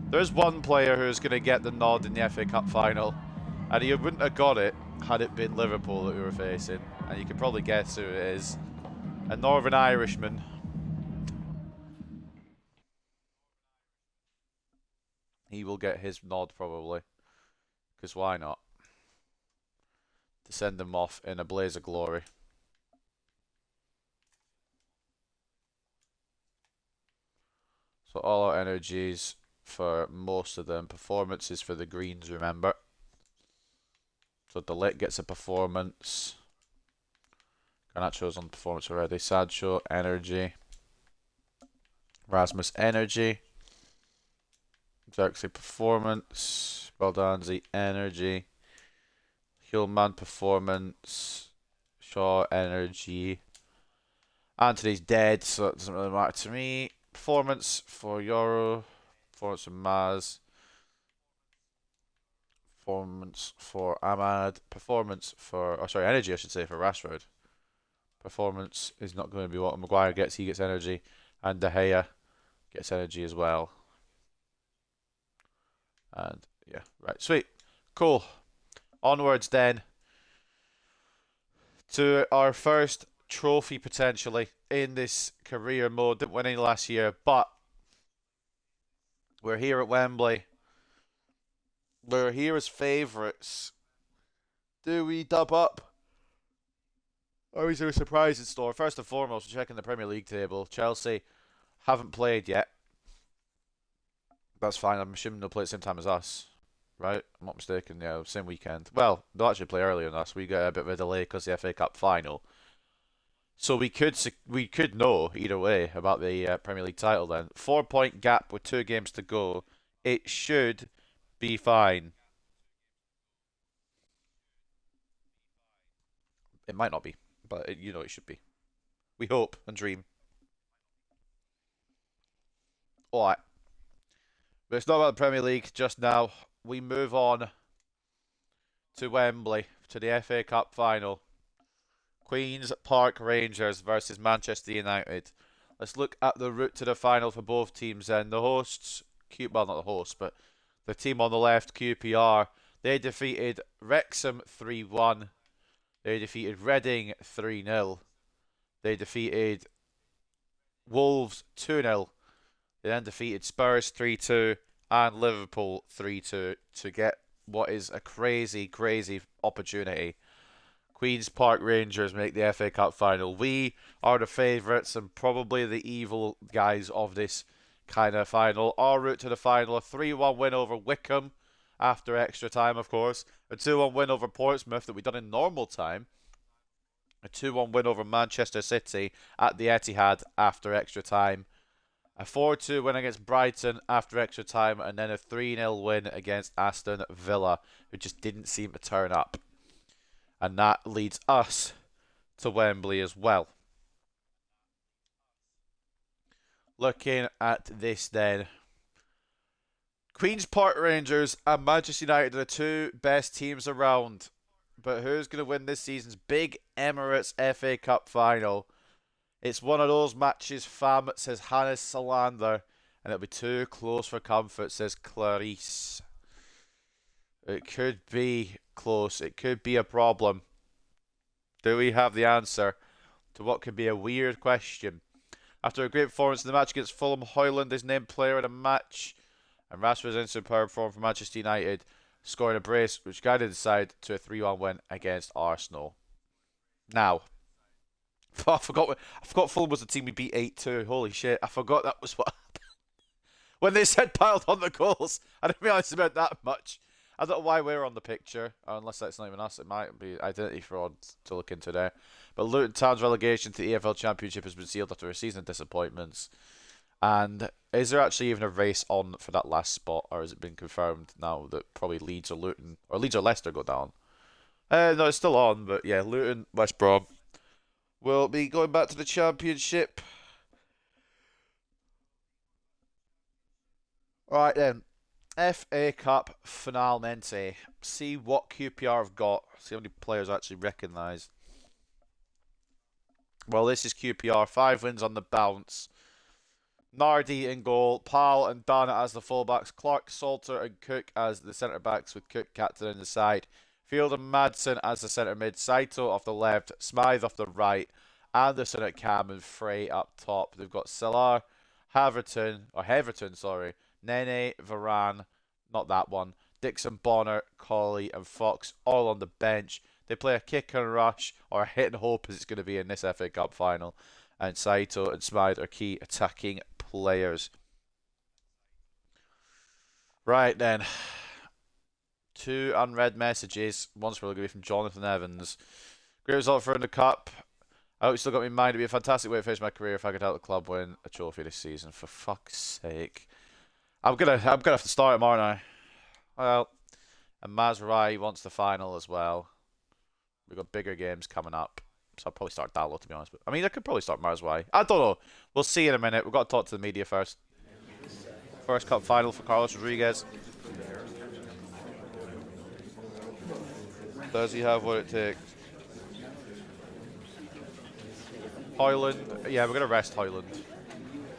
There's one player who's going to get the nod in the FA Cup final, and he wouldn't have got it had it been Liverpool that we were facing. And you can probably guess who it is. A Northern Irishman. He will get his nod probably. Because why not? To send him off in a blaze of glory. So all our energies for most of them. Performances for the Greens, remember. So Delict gets a performance. Garnacho's on performance already. Sancho, energy. Rasmus, energy. Xerxes, performance. Baldanzi, energy. Hillman, performance. Shaw, energy. Anthony's dead, so it doesn't really matter to me. Performance for Euro. Performance for Maz. Performance for Ahmad. Performance for... Oh, sorry, energy, I should say, for Rashford. performance is not going to be what Maguire gets. He gets energy, and De Gea gets energy as well. And yeah, right, sweet, cool. Onwards then to our first trophy potentially in this career mode. Didn't win any last year, but we're here at Wembley. We're here as favourites. Do we dub up? Or is there a surprise in store? First and foremost, we're checking the Premier League table. Chelsea haven't played yet. That's fine. I'm assuming they'll play at the same time as us. Right? I'm not mistaken. Yeah, same weekend. Well, they'll actually play earlier than us. We got a bit of a delay because of the FA Cup final. So we could know either way about the Premier League title then. 4-point gap with 2 games to go. It should be fine. It might not be, but it should be. We hope and dream. Alright. But it's not about the Premier League just now. We move on to Wembley, to the FA Cup final. Queen's Park Rangers versus Manchester United. Let's look at the route to the final for both teams then. The hosts, well, not the hosts, but the team on the left, QPR, they defeated Wrexham 3-1. They defeated Reading 3-0. They defeated Wolves 2-0. They then defeated Spurs 3-2 and Liverpool 3-2 to get what is a crazy, crazy opportunity. Queen's Park Rangers make the FA Cup final. We are the favourites and probably the evil guys of this kind of final. Our route to the final, a 3-1 win over Wickham after extra time, of course. A 2-1 win over Portsmouth that we've done in normal time. A 2-1 win over Manchester City at the Etihad after extra time. A 4-2 win against Brighton after extra time, and then a 3-0 win against Aston Villa, who just didn't seem to turn up. And that leads us to Wembley as well. Looking at this then. Queen's Park Rangers and Manchester United are the 2 best teams around. But who's going to win this season's big Emirates FA Cup final? It's one of those matches, fam, says Hannes Salander. And it'll be too close for comfort, says Clarice. It could be close. It could be a problem. Do we have the answer to what could be a weird question? After a great performance in the match against Fulham, Højlund is named player of the match. And Rashford's in superb form for Manchester United, scoring a brace which guided the side to a 3-1 win against Arsenal. Now, I forgot Fulham was the team we beat 8-2. Holy shit, I forgot that was what happened. When they said piled on the goals, I didn't realise about that much. I don't know why we're on the picture, unless that's not even us. It might be identity fraud to look into there. But Luton Town's relegation to the EFL Championship has been sealed after a season of disappointments. And is there actually even a race on for that last spot, or has it been confirmed now that probably Leeds or Luton, or Leeds or Leicester go down? No, it's still on, but yeah, Luton, West Brom will be going back to the Championship. Alright then. FA Cup finalmente. See what QPR have got. See how many players I actually recognise. Well, this is QPR. 5 wins on the bounce. Nardi in goal. Powell and Dunn as the fullbacks. Clark, Salter and Cook as the centre-backs, with Cook captain in the side. Field and Madsen as the centre mid. Saito off the left. Smythe off the right. Anderson at cam and Frey up top. They've got Salah, Heverton, sorry. Nene, Varane, not that one. Dixon, Bonner, Colley and Fox all on the bench. They play a kick and rush, or a hit and hope as it's going to be in this FA Cup final. And Saito and Smythe are key attacking players. Right then. 2 unread messages. One's probably going to be from Jonathan Evans. Great result for in the cup. I hope you still got me in mind. It'd be a fantastic way to finish my career if I could help the club win a trophy this season. For fuck's sake. I'm gonna have to start him, aren't I? Well, and Mazraoui wants the final as well. We've got bigger games coming up. So I'll probably start Dallo, to be honest. But I mean, I could probably start Mazraoui. I don't know. We'll see in a minute. We've got to talk to the media first. First cup final for Carlos Rodriguez. Does he have what it takes? Hoyland. Yeah, we're going to rest Hoyland.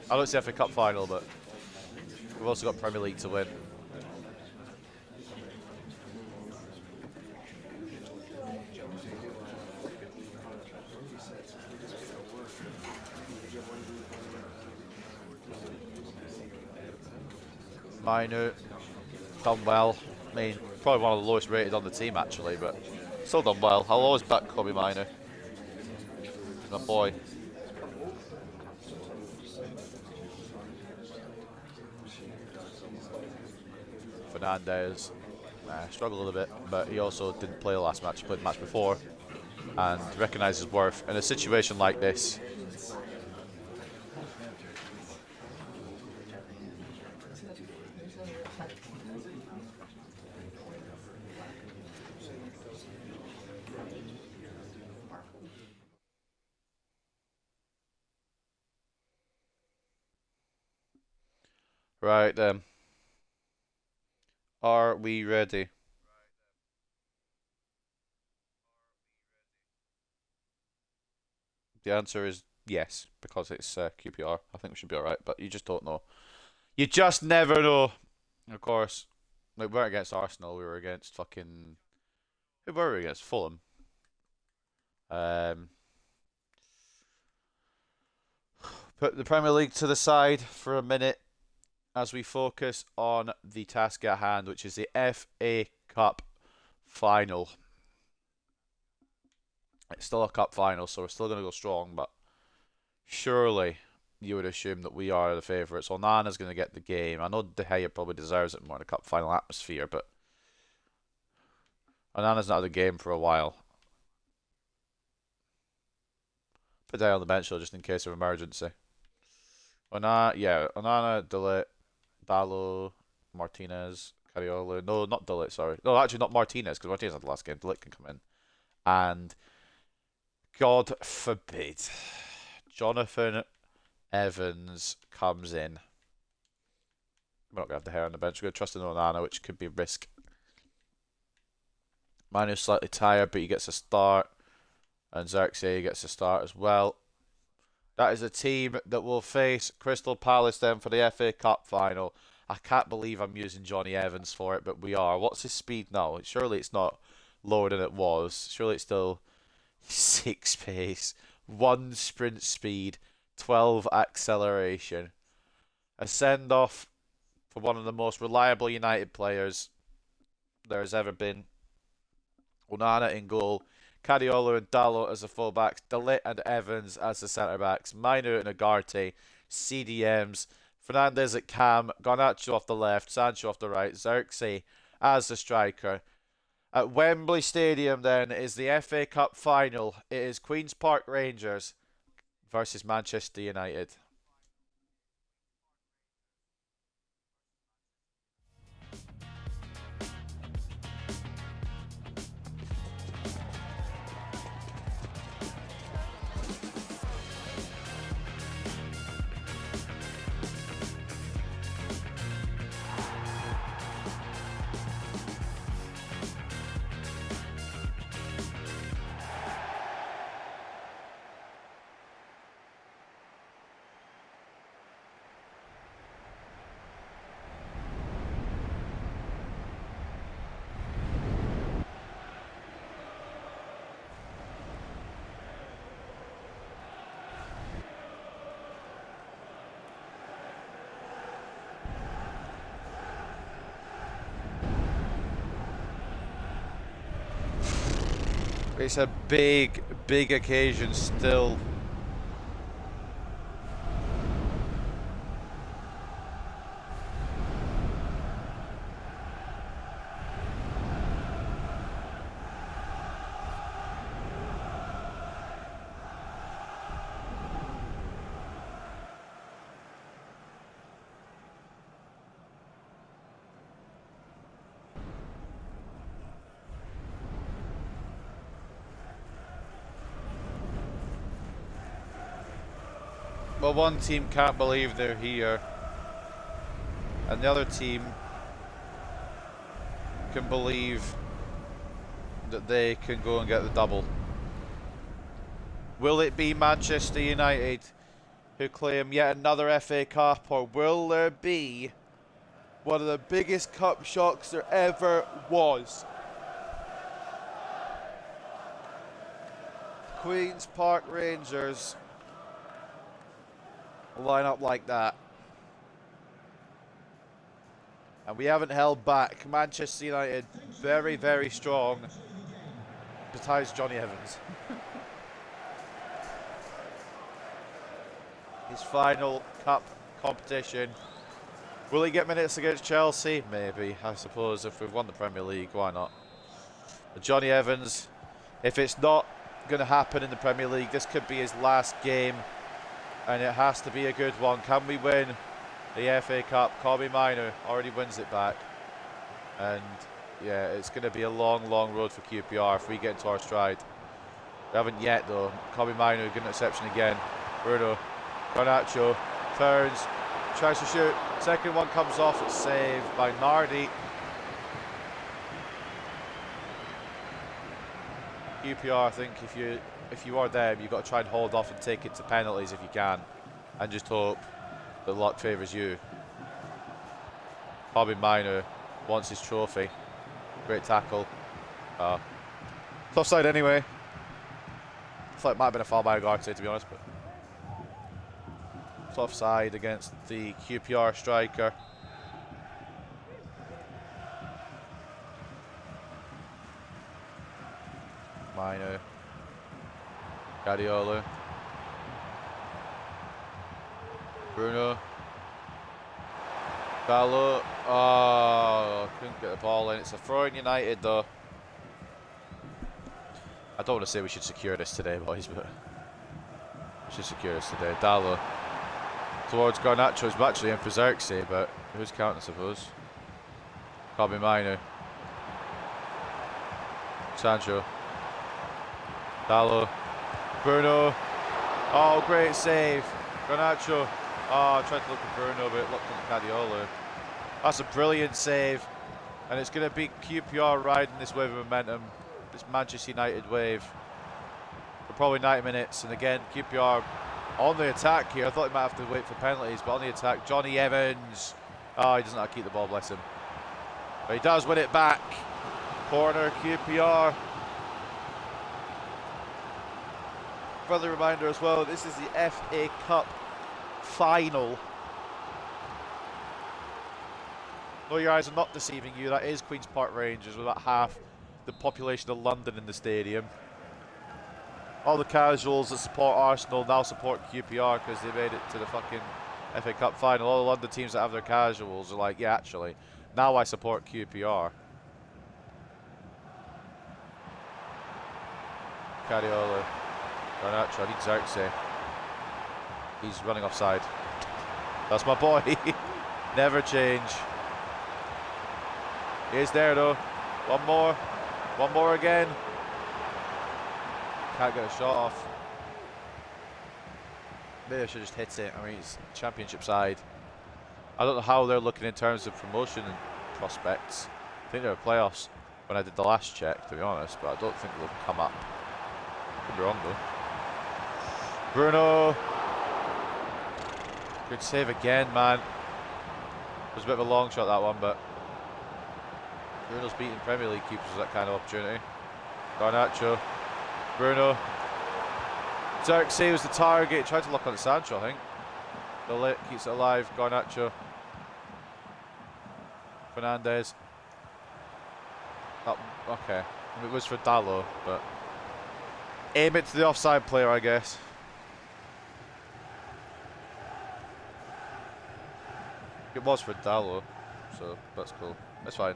I don't see FA Cup final, but we've also got Premier League to win. Minu, done well. I mean, probably one of the lowest rated on the team actually, but still done well. I'll always back Kobe Minu. My boy. Fernandez struggled a little bit, but he also didn't play the last match. He played the match before and recognised his worth in a situation like this. Right then. Are we ready? The answer is yes, because it's QPR. I think we should be alright, but you just don't know. You just never know. Of course, we weren't against Arsenal, we were against fucking... Who were we against? Fulham. Put the Premier League to the side for a minute as we focus on the task at hand, which is the FA Cup final. It's still a cup final, so we're still going to go strong, but surely you would assume that we are the favourites. Onana's going to get the game. I know De Gea probably deserves it more in a cup final atmosphere, but Onana's not had the game for a while. Put De Gea on the bench though, just in case of emergency. Onana, De Ligt, Dalot, Martinez, Cariolo. No, not De Ligt, sorry. No, actually not Martinez, because Martinez had the last game. De Ligt can come in. And God forbid, Jonathan Evans comes in. We're not going to have De Gea on the bench. We're going to trust in Onana, which could be a risk. Manu's slightly tired, but he gets a start. And Xerxes gets a start as well. That is a team that will face Crystal Palace then for the FA Cup final. I can't believe I'm using Johnny Evans for it, but we are. What's his speed now? Surely it's not lower than it was. Surely it's still 6 pace, 1 sprint speed, 12 acceleration. A send-off for one of the most reliable United players there has ever been. Onana in goal. Cariolo and Dalot as the fullbacks, De Ligt and Evans as the centre-backs, Minu and Agarte, CDMs, Fernandez at cam, Garnacho off the left, Sancho off the right, Xerxes as the striker. At Wembley Stadium then is the FA Cup final. It is Queen's Park Rangers versus Manchester United. It's a big, big occasion still. Well, one team can't believe they're here, and the other team can believe that they can go and get the double. Will it be Manchester United who claim yet another FA Cup, or will there be one of the biggest cup shocks there ever was? Queen's Park Rangers line up like that. And we haven't held back. Manchester United very, very strong. Besides Johnny Evans. His final cup competition. Will he get minutes against Chelsea? Maybe, I suppose. If we've won the Premier League, why not? But Johnny Evans, if it's not going to happen in the Premier League, this could be his last game. And it has to be a good one. Can we win the FA Cup? Kobbie Mainoo already wins it back. And yeah, it's going to be a long, long road for QPR if we get into our stride. We haven't yet though. Kobbie Mainoo, good interception again. Bruno, Garnacho, turns, tries to shoot. Second one comes off, it's saved by Nardi. QPR, I think if you are them, you've got to try and hold off and take it to penalties if you can, and just hope that luck favours you. Kobbie Mainoo wants his trophy. Great tackle. It's offside anyway. I thought it might have been a foul by Ugarte, to be honest, but it's offside against the QPR striker. Mainoo. Guardiola. Bruno. Gallo. Oh, couldn't get the ball in. It's a throw in United though. I don't want to say we should secure this today, boys, but we should secure this today. Dallo towards Garnacho. He's actually in for Xerxes, but who's counting, I suppose? Kobbie Mainoo. Sancho. Dallo. Bruno. Oh, great save. Garnacho. Oh, I tried to look at Bruno, but it looked at Guardiola. That's a brilliant save. And it's going to be QPR riding this wave of momentum. This Manchester United wave. For probably 90 minutes. And again, QPR on the attack here. I thought he might have to wait for penalties, but on the attack, Johnny Evans. Oh, he doesn't have to keep the ball, bless him. But he does win it back. Corner, QPR. Further reminder as well, this is the FA Cup final. No, your eyes are not deceiving you. That is Queen's Park Rangers with about half the population of London in the stadium. All the casuals that support Arsenal now support QPR because they made it to the fucking FA Cup final. All the London teams that have their casuals are like, yeah, actually, now I support QPR. Guardiola. Garnacho, I need Xerxes. He's running offside. That's my boy. Never change. He is there though. One more. One more again. Can't get a shot off. Maybe I should just hit it. I mean, it's championship side. I don't know how they're looking in terms of promotion and prospects. I think they were playoffs when I did the last check, to be honest, but I don't think they'll come up. Could be wrong though. Bruno. Good save again, man. It was a bit of a long shot, that one, but Bruno's beating Premier League keepers with that kind of opportunity. Garnacho. Bruno. Xerxes was the target. Tried to lock on Sancho, I think. Billet keeps it alive. Garnacho. Fernandez. Oh, okay. It was for Dallo, but aim it to the offside player, I guess. It was for Dallo, so that's cool. That's fine.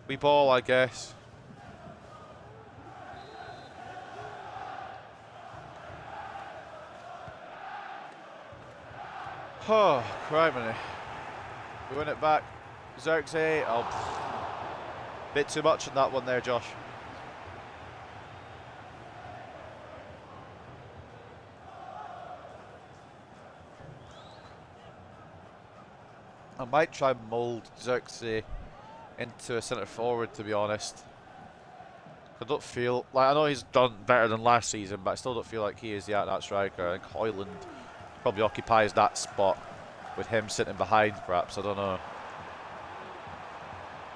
We ball, I guess. Oh, criminy. We win it back. Xerxes. Oh, bit too much on that one there, Josh. I might try and mould Xerxes into a centre forward, to be honest. I don't feel like, I know he's done better than last season, but I still don't feel like he is the out-and-out striker. I think Hoyland probably occupies that spot with him sitting behind, perhaps. I don't know.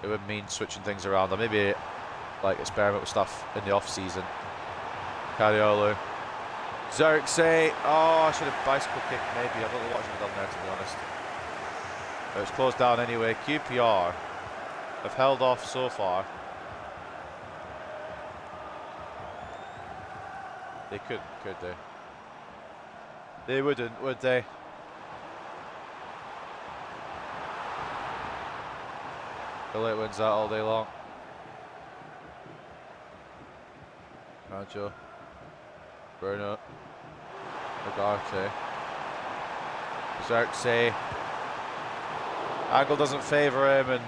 It would mean switching things around, or maybe like experiment with stuff in the off-season. Cariolo. Xerxes. Oh, I should have bicycle kicked maybe. I don't know what I should have done there, to be honest. But it's closed down anyway. QPR have held off so far. They couldn't, could they? They wouldn't, would they? Billet wins that all day long. Nacho. Bruno. Agarte. Xerxes. Angle doesn't favour him, and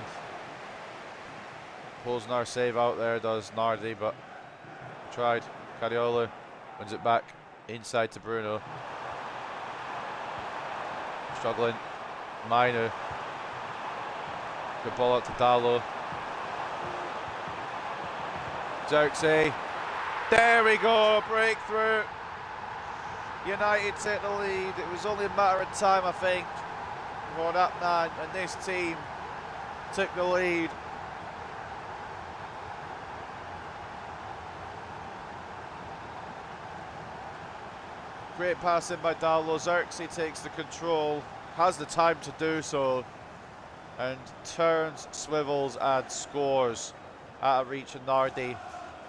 pulls another save out there, does Nardi, but tried. Cariolo wins it back inside to Bruno. Struggling. Mainu. Good ball out to Dallo. Xerxes. There we go, breakthrough. United take the lead. It was only a matter of time, I think, before that man and this team took the lead. Great passing by Dallo. Xerxes takes the control, has the time to do so, and turns, swivels, and scores out of reach of Nardi,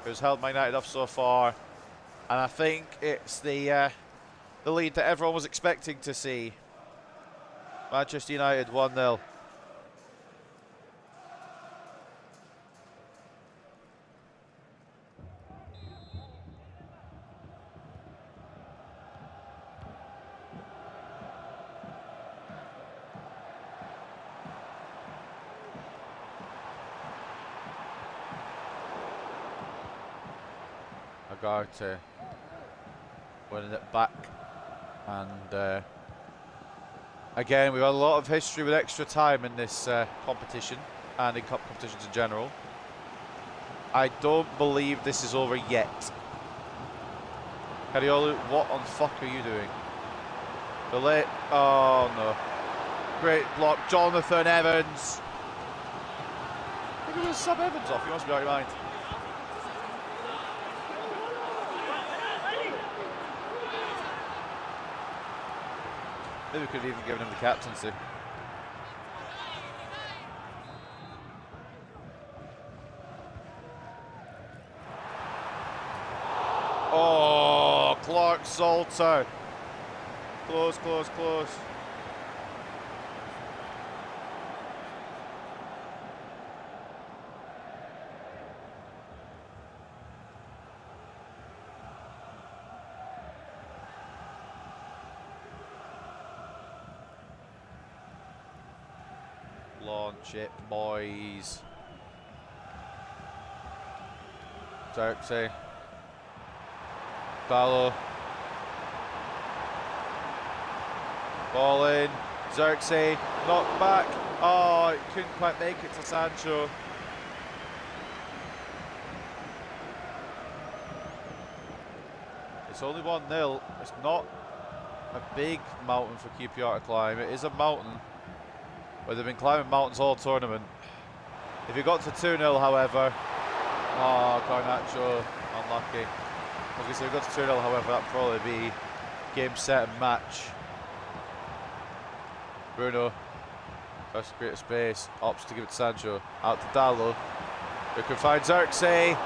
who's held Man United off so far. And I think it's the lead that everyone was expecting to see. Manchester United 1-0. Agarte winning it back, and again we've had a lot of history with extra time in this competition and in cup competitions in general. I don't believe this is over yet. Cariolo, what on fuck are you doing? Billet, oh no. Great block, Jonathan Evans. I think he was sub Evans off, he must be out of your mind. Maybe we could have even given him the captaincy. Oh, Clark Salter. Close, close, close. Launch it, boys. Xerxes. Dallo. Ball in. Xerxes. Knocked back. Oh, it couldn't quite make it to Sancho. It's only 1-0. It's not a big mountain for QPR to climb. It is a mountain. But they've been climbing mountains all tournament. If you got to 2-0, however, oh, Garnacho, unlucky. I was going to say, if you got to 2-0, however, that'd probably be game, set, and match. Bruno, tries to create a space, opts to give it to Sancho, out to Dallo, who can find Xerxes.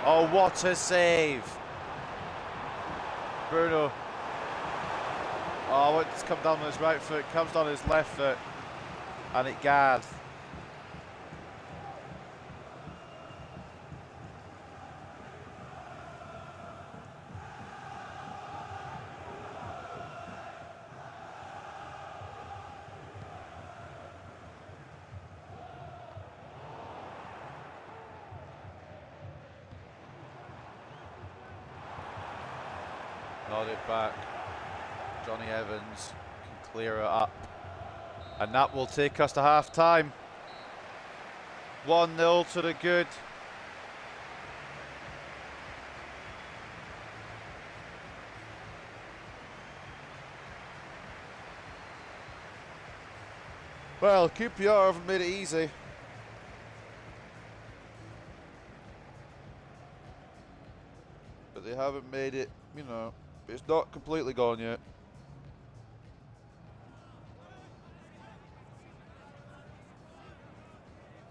Oh, what a save! Bruno. Oh, it's come down on his right foot, comes down on his left foot. And it gathers. Nodded back. Johnny Evans can clear it up. And that will take us to half time. 1-0 to the good. Well, QPR haven't made it easy. But they haven't made it, you know, it's not completely gone yet.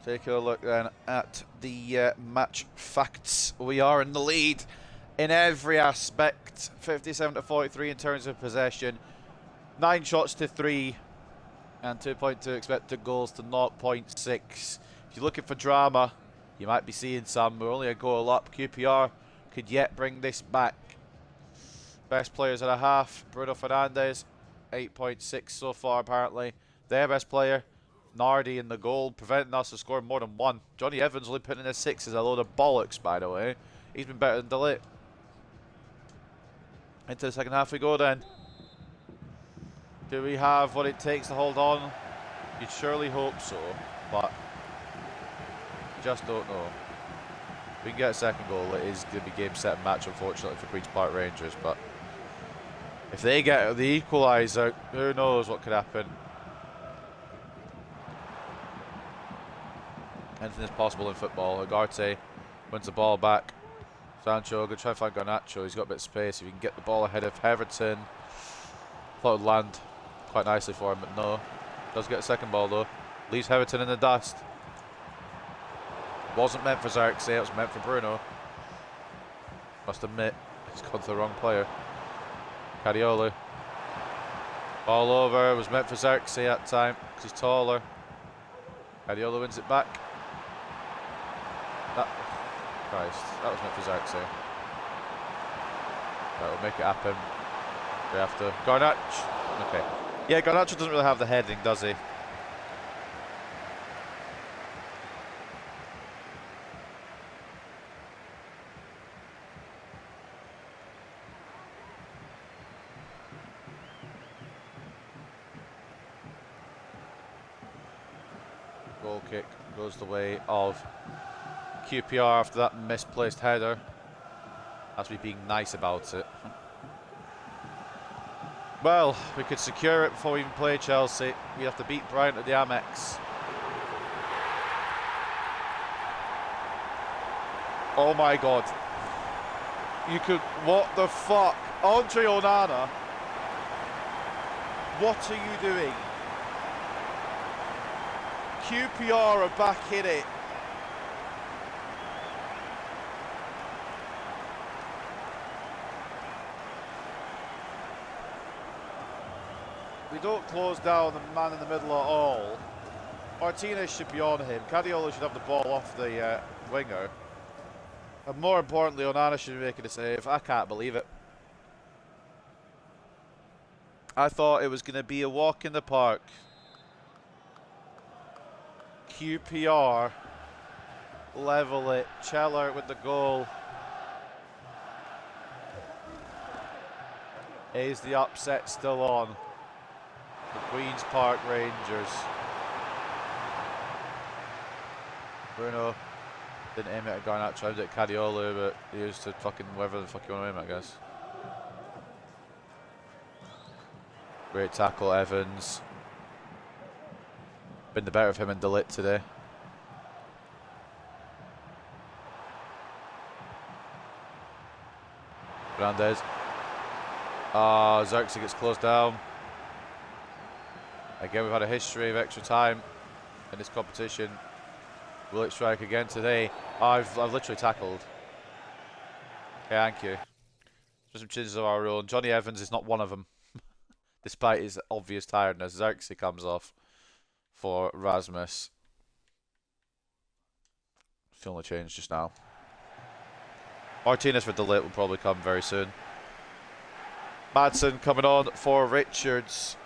Taking a look then at the match facts. We are in the lead in every aspect. 57 to 43 in terms of possession. 9 shots to 3. And 2.2 expected goals to 0.6. If you're looking for drama, you might be seeing some. We're only a goal up. QPR could yet bring this back. Best players at a half. Bruno Fernandes, 8.6 so far apparently. Their best player, Nardi in the goal, preventing us from scoring more than one. Johnny Evans only putting in a 6 is a load of bollocks, by the way. He's been better than De Ligt. Into the second half we go then. Do we have what it takes to hold on? You'd surely hope so, but you just don't know. If we can get a second goal, it is going to be game, set and match, unfortunately, for Queen's Park Rangers. But if they get the equaliser, who knows what could happen. Anything is possible in football. Ugarte wins the ball back. Sancho, going to try and find Garnacho. He's got a bit of space. If he can get the ball ahead of Everton, thought it would land quite nicely for him, but no. Does get a second ball though. Leaves Everton in the dust. Wasn't meant for Xerxes, it was meant for Bruno. Must admit, he's gone to the wrong player. Cadiolo. Ball over, it was meant for Xerxes that time, because he's taller. Cadiolo wins it back. Christ, that was meant for Xerxes. That will make it happen. We have to. Garnacho. Okay. Yeah, Garnacho doesn't really have the heading, does he? Goal kick goes the way of QPR after that misplaced header. That's me being nice about it. Well, we could secure it before we even play Chelsea. We have to beat Brighton at the Amex. Oh my god. You could... What the fuck? Andre Onana. What are you doing? QPR are back in it. We don't close down the man in the middle at all. Martinez should be on him. Cadiolo should have the ball off the winger. And more importantly, Onana should be making a save. I can't believe it. I thought it was going to be a walk in the park. QPR level it. Cheller with the goal. Is the upset still on? The Queen's Park Rangers. Bruno didn't aim it at Garnacho, aimed it at Cadiolo, but he used to fucking wherever the fuck you want to aim at, I guess. Great tackle, Evans. Been the better of him and De Ligt today. Fernandes. Xerxes gets closed down. Again, we've had a history of extra time in this competition. Will it strike again today? I've literally tackled. Okay, thank you. Some changes of our own. Johnny Evans is not one of them, despite his obvious tiredness. Xerxes comes off for Rasmus. It's the only change just now. Martinez for De Ligt will probably come very soon. Madsen coming on for Richards.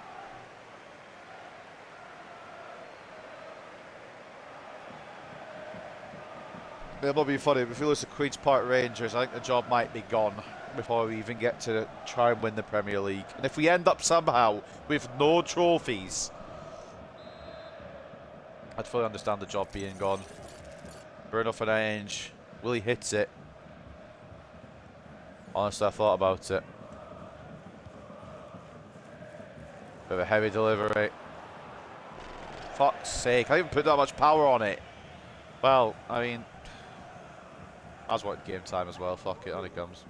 It will be funny, if we lose to Queen's Park Rangers, I think the job might be gone before we even get to try and win the Premier League. And if we end up somehow with no trophies, I'd fully understand the job being gone. Bruno Fernandes, will he hit it? Honestly, I thought about it. Bit of a heavy delivery. Fuck's sake. I didn't even put that much power on it. Well, I mean, I was wanting game time as well. Fuck it, on it comes.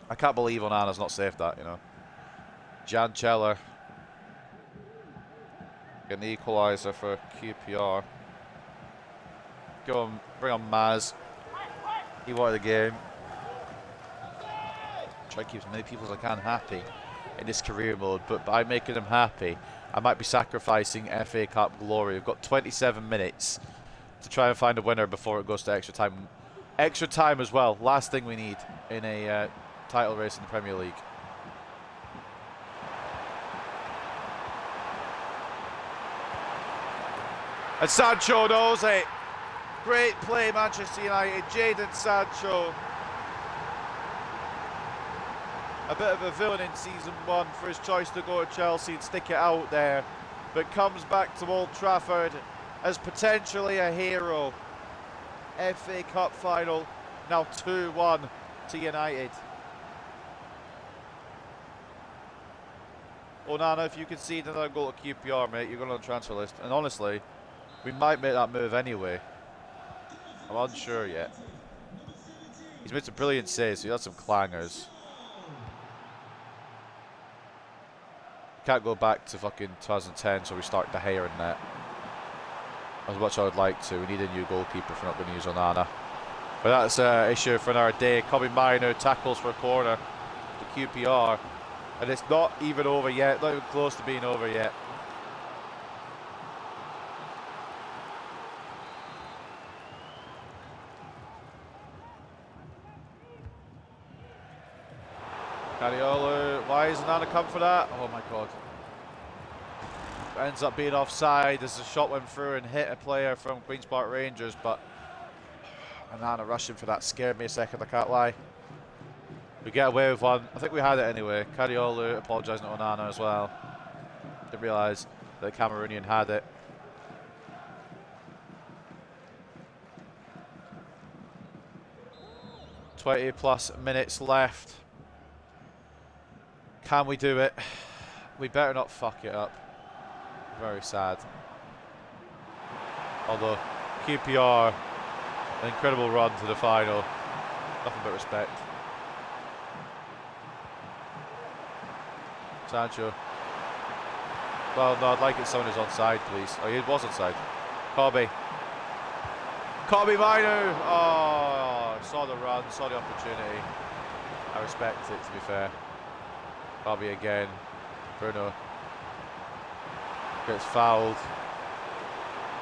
I can't believe Onana's not saved that, you know. Jan Cheller getting the equaliser for QPR. Go on, bring on Maz. He wanted the game. Try to keep as many people as I can happy in this career mode, but by making them happy, I might be sacrificing FA Cup glory. We've got 27 minutes to try and find a winner before it goes to extra time. Extra time as well. Last thing we need in a title race in the Premier League. And Sancho knows it. Great play, Manchester United. Jadon Sancho. A bit of a villain in season 1 for his choice to go to Chelsea and stick it out there, but comes back to Old Trafford as potentially a hero. FA Cup final, now 2-1 to United. Onana, if you concede another goal to QPR, mate, you're going on the transfer list. And honestly, we might make that move anyway. I'm unsure yet. He's made some brilliant saves, so he had some clangers. Can't go back to fucking 2010, so we start De Gea in net. As much as I would like to. We need a new goalkeeper if we're not going to use Onana. But that's an issue for another day. Kobe Mino tackles for a corner to QPR. And it's not even over yet. Not even close to being over yet. Cariolo, why is Onana come for that? Oh my god. Ends up being offside as the shot went through and hit a player from Queen's Park Rangers, but Onana rushing for that scared me a second, I can't lie. We get away with one. I think we had it anyway. Cariolo apologising to Onana as well. Didn't realise that the Cameroonian had it. +20 minutes left. Can we do it? We better not fuck it up. Very sad. Although QPR, an incredible run to the final. Nothing but respect. Sancho. Well, no, I'd like it someone who's onside, please. Oh, he was onside. Kobe. Kobe Mino. Oh, saw the run, saw the opportunity. I respect it, to be fair. Kobe again. Bruno gets fouled.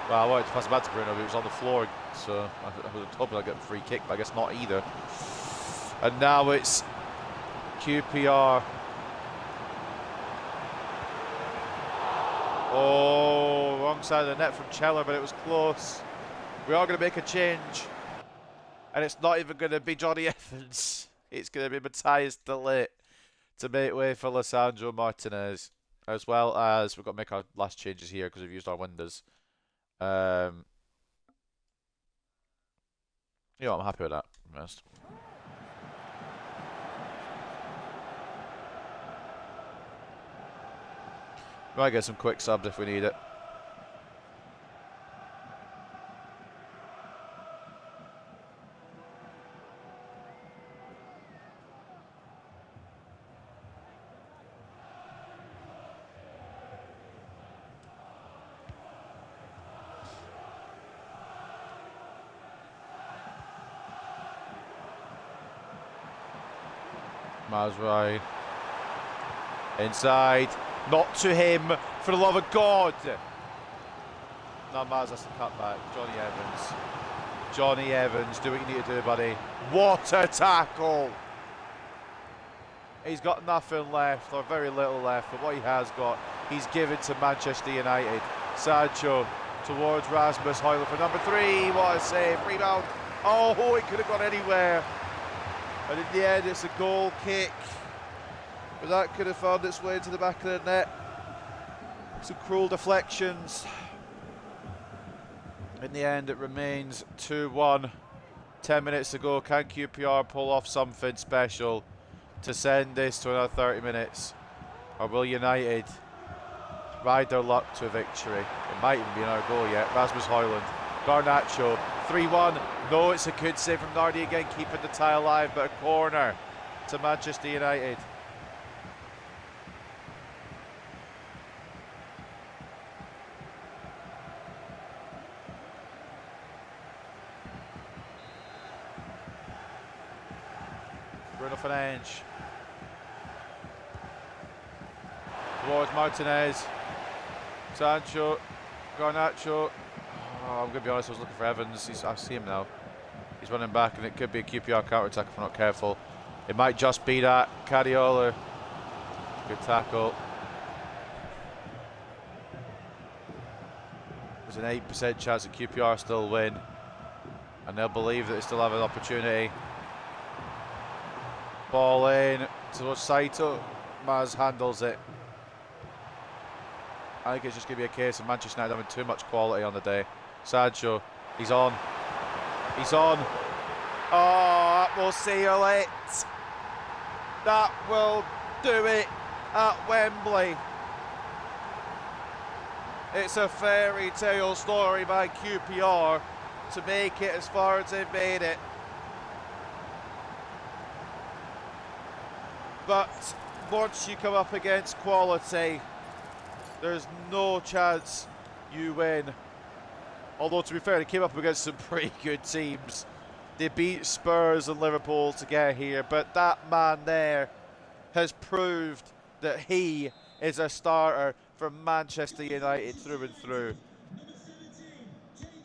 Well, I wanted to pass it back to Bruno, but he was on the floor, so I was hoping I'd get a free kick, but I guess not either. And now it's QPR. Oh, wrong side of the net from Cheller, but it was close. We are going to make a change. And it's not even going to be Johnny Evans. It's going to be Matthias de Ligt to make way for Lisandro Martinez. As well as we've got to make our last changes here because we've used our windows. You know, I'm happy with that. Honest. Might get some quick subs if we need it. Mazraoui. Inside. Not to him, for the love of God. No, Maz has to cut back. Johnny Evans. Johnny Evans, do what you need to do, buddy. What a tackle. He's got nothing left, or very little left, but what he has got, he's given to Manchester United. Sancho towards Rasmus Højlund for number 3. What a save. Rebound. Oh, it could have gone anywhere. And in the end, it's a goal kick. But that could have found its way into the back of the net. Some cruel deflections. In the end, it remains 2-1. 10 minutes to go. Can QPR pull off something special to send this to another 30 minutes? Or will United ride their luck to a victory. It might even be another goal yet. Rasmus Højlund, Garnacho, 3-1. No, it's a good save from Nardi again, keeping the tie alive, but a corner to Manchester United. Bruno Fernandes towards Martinez, Sancho, Garnacho. Oh, I'm going to be honest, I was looking for Evans. I see him now. He's running back, and it could be a QPR counter-attack if we're not careful. It might just be that. Cadiola. Good tackle. There's an 8% chance that QPR still win, and they'll believe that they still have an opportunity. Ball in towards Saito. Maz handles it. I think it's just going to be a case of Manchester United having too much quality on the day. Sancho, he's on. He's on. Oh, that will seal it. That will do it at Wembley. It's a fairy tale story by QPR to make it as far as they've made it. But once you come up against quality, there's no chance you win. Although, to be fair, they came up against some pretty good teams. They beat Spurs and Liverpool to get here, but that man there has proved that he is a starter for Manchester United through and through.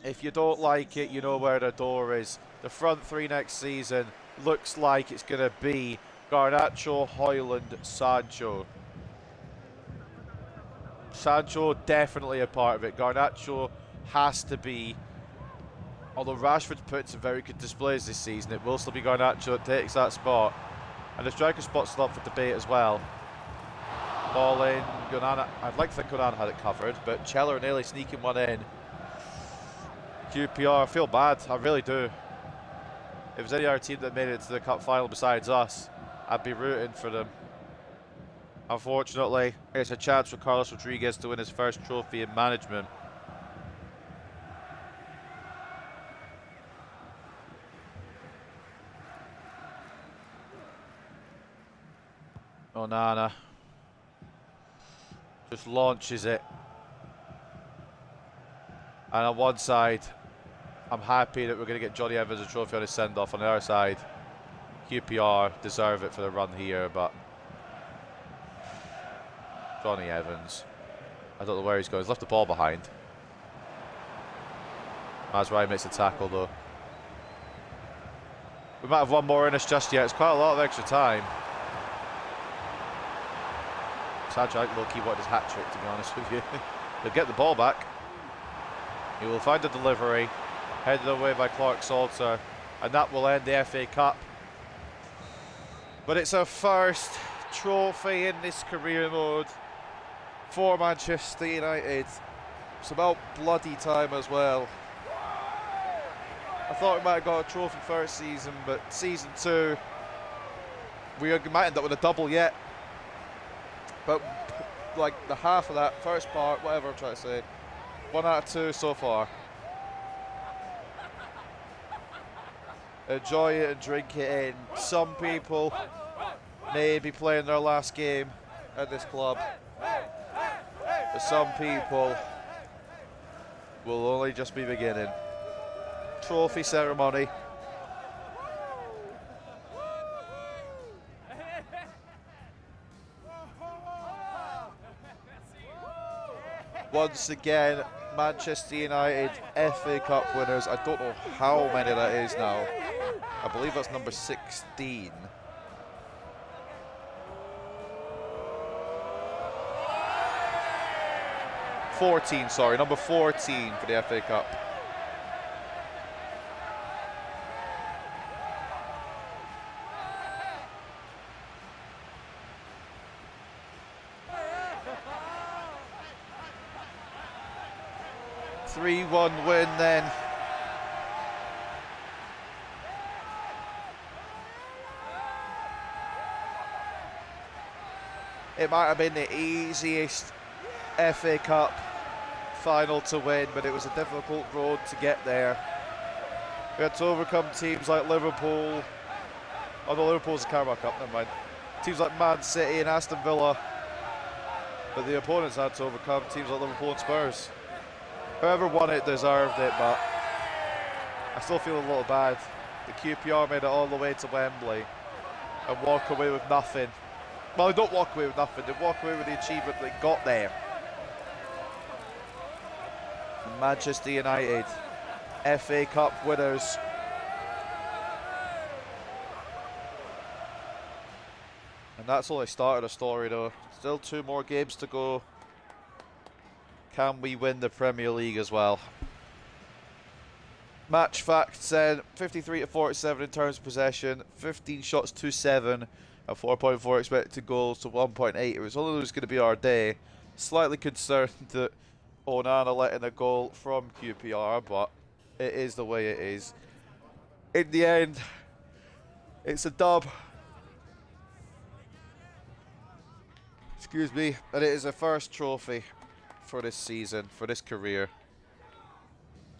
If you don't like it, you know where the door is. The front three next season looks like it's going to be Garnacho, Højlund, Sancho. Sancho definitely a part of it. Garnacho has to be. Although Rashford's put some very good displays this season, it will still be Garnacho that takes that spot. And the striker spot's still up for debate as well. Ball in, Gonana. I'd like to think Gonana had it covered, but Cheller nearly sneaking one in. QPR, I feel bad, I really do. If there's any other team that made it to the cup final besides us, I'd be rooting for them. Unfortunately, it's a chance for Carlos Rodriguez to win his first trophy in management. Onana just launches it. And on one side, I'm happy that we're going to get Johnny Evans a trophy on his send-off. On the other side, QPR deserve it for the run here, but Johnny Evans, I don't know where he's going. He's left the ball behind. Mazraoui makes the tackle though. We might have one more in us just yet. It's quite a lot of extra time. Sancho low-key wanted his hat-trick, to be honest with you. He'll get the ball back. He will find a delivery, headed away by Clark Salter, and that will end the FA Cup. But it's our first trophy in this career mode for Manchester United. It's about bloody time as well. I thought we might have got a trophy first season, but season 2, we might end up with a double yet. But like the half of that first part, whatever I'm trying to say, 1 out of 2 so far. Enjoy it and drink it in. Some people may be playing their last game at this club, but some people will only just be beginning. Trophy ceremony. Once again, Manchester United FA Cup winners. I don't know how many that is now. I believe that's number 16. Number 14 for the FA Cup. Three-1 win then. It might have been the easiest FA Cup final to win, but it was a difficult road to get there. We had to overcome teams like Liverpool. Oh no, Liverpool's the Carabao Cup, never mind. Teams like Man City and Aston Villa. But the opponents had to overcome teams like Liverpool and Spurs. Whoever won it deserved it, but I still feel a little bad. The QPR made it all the way to Wembley and walk away with nothing. Well, they don't walk away with nothing, they walk away with the achievement they got there. Manchester United, FA Cup winners. And that's only started a story though. Still 2 more games to go. Can we win the Premier League as well? Match facts then, 53 to 47 in terms of possession, 15 shots to 7, and 4.4 expected goals to 1.8. It was only going to be our day. Slightly concerned that Onana letting a goal from QPR, but it is the way it is. In the end, it's a dub. Excuse me, and it is a first trophy for this season, for this career.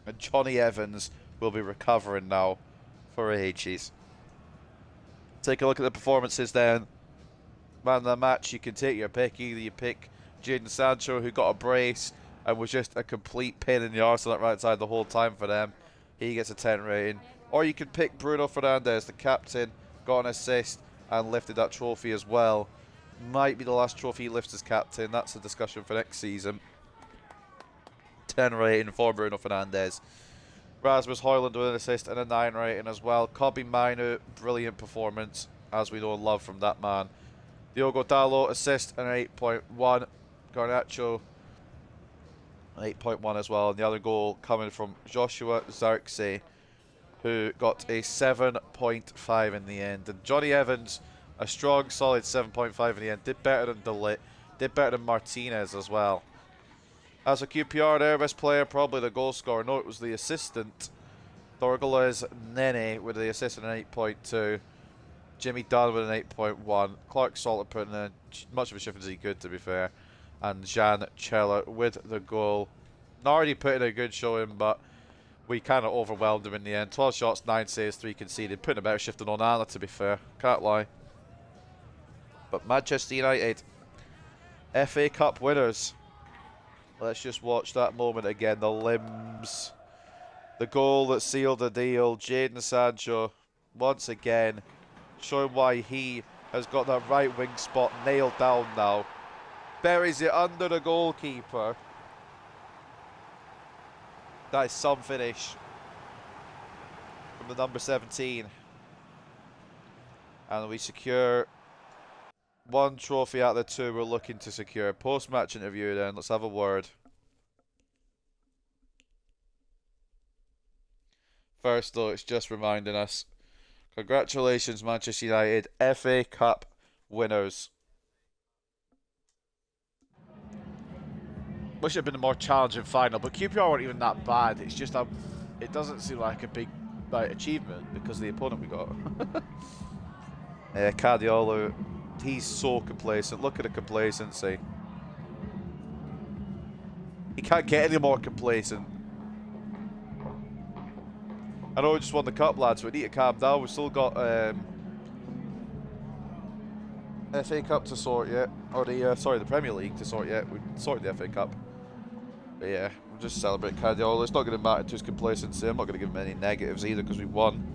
And Johnny Evans will be recovering now for ages. Take a look at the performances then. Man of the match, you can take your pick. Either you pick Jadon Sancho, who got a brace and was just a complete pain in the arse on that right side the whole time for them. He gets a 10 rating. Or you can pick Bruno Fernandes, the captain, got an assist and lifted that trophy as well. Might be the last trophy he lifts as captain. That's a discussion for next season. 10 rating for Bruno Fernandes. Rasmus Højlund with an assist and a 9 rating as well. Kobbie Mainoo, brilliant performance, as we know and love from that man. Diogo Dalot, assist and an 8.1. Garnacho, an 8.1 as well. And the other goal coming from Joshua Zirkzee, who got a 7.5 in the end. And Johnny Evans, a strong, solid 7.5 in the end. Did better than De Ligt, did better than Martinez as well. As a QPR, their best player, probably the goal scorer. No, it was the assistant. Thorgales Nene with the assist and an 8.2. Jimmy Dunn with an 8.1. Clark Salter putting in much of a shift as he could, to be fair. And Jan Cheller with the goal. Nardi put in a good showing, but we kind of overwhelmed him in the end. 12 shots, 9 saves, 3 conceded. Putting a better shift than Onana, to be fair. Can't lie. But Manchester United, FA Cup winners. Let's just watch that moment again. The limbs. The goal that sealed the deal. Jadon Sancho, once again, showing why he has got that right wing spot nailed down now. Buries it under the goalkeeper. That is some finish from the number 17. And we secure 1 trophy out of the 2 we're looking to secure. Post-match interview then. Let's have a word. First though, it's just reminding us. Congratulations, Manchester United, FA Cup winners. Wish it had been a more challenging final, but QPR weren't even that bad. It's just it doesn't seem like a big achievement because of the opponent we got. Cadiolo, he's so complacent. Look at the complacency. He can't get any more complacent. I know we just won the cup, lads. We need to calm down. We've still got FA Cup to sort yet, or the Premier League to sort yet. We sorted the FA Cup. But yeah, we'll just celebrate Cardiola. It's not going to matter to his complacency. I'm not going to give him any negatives either because we won.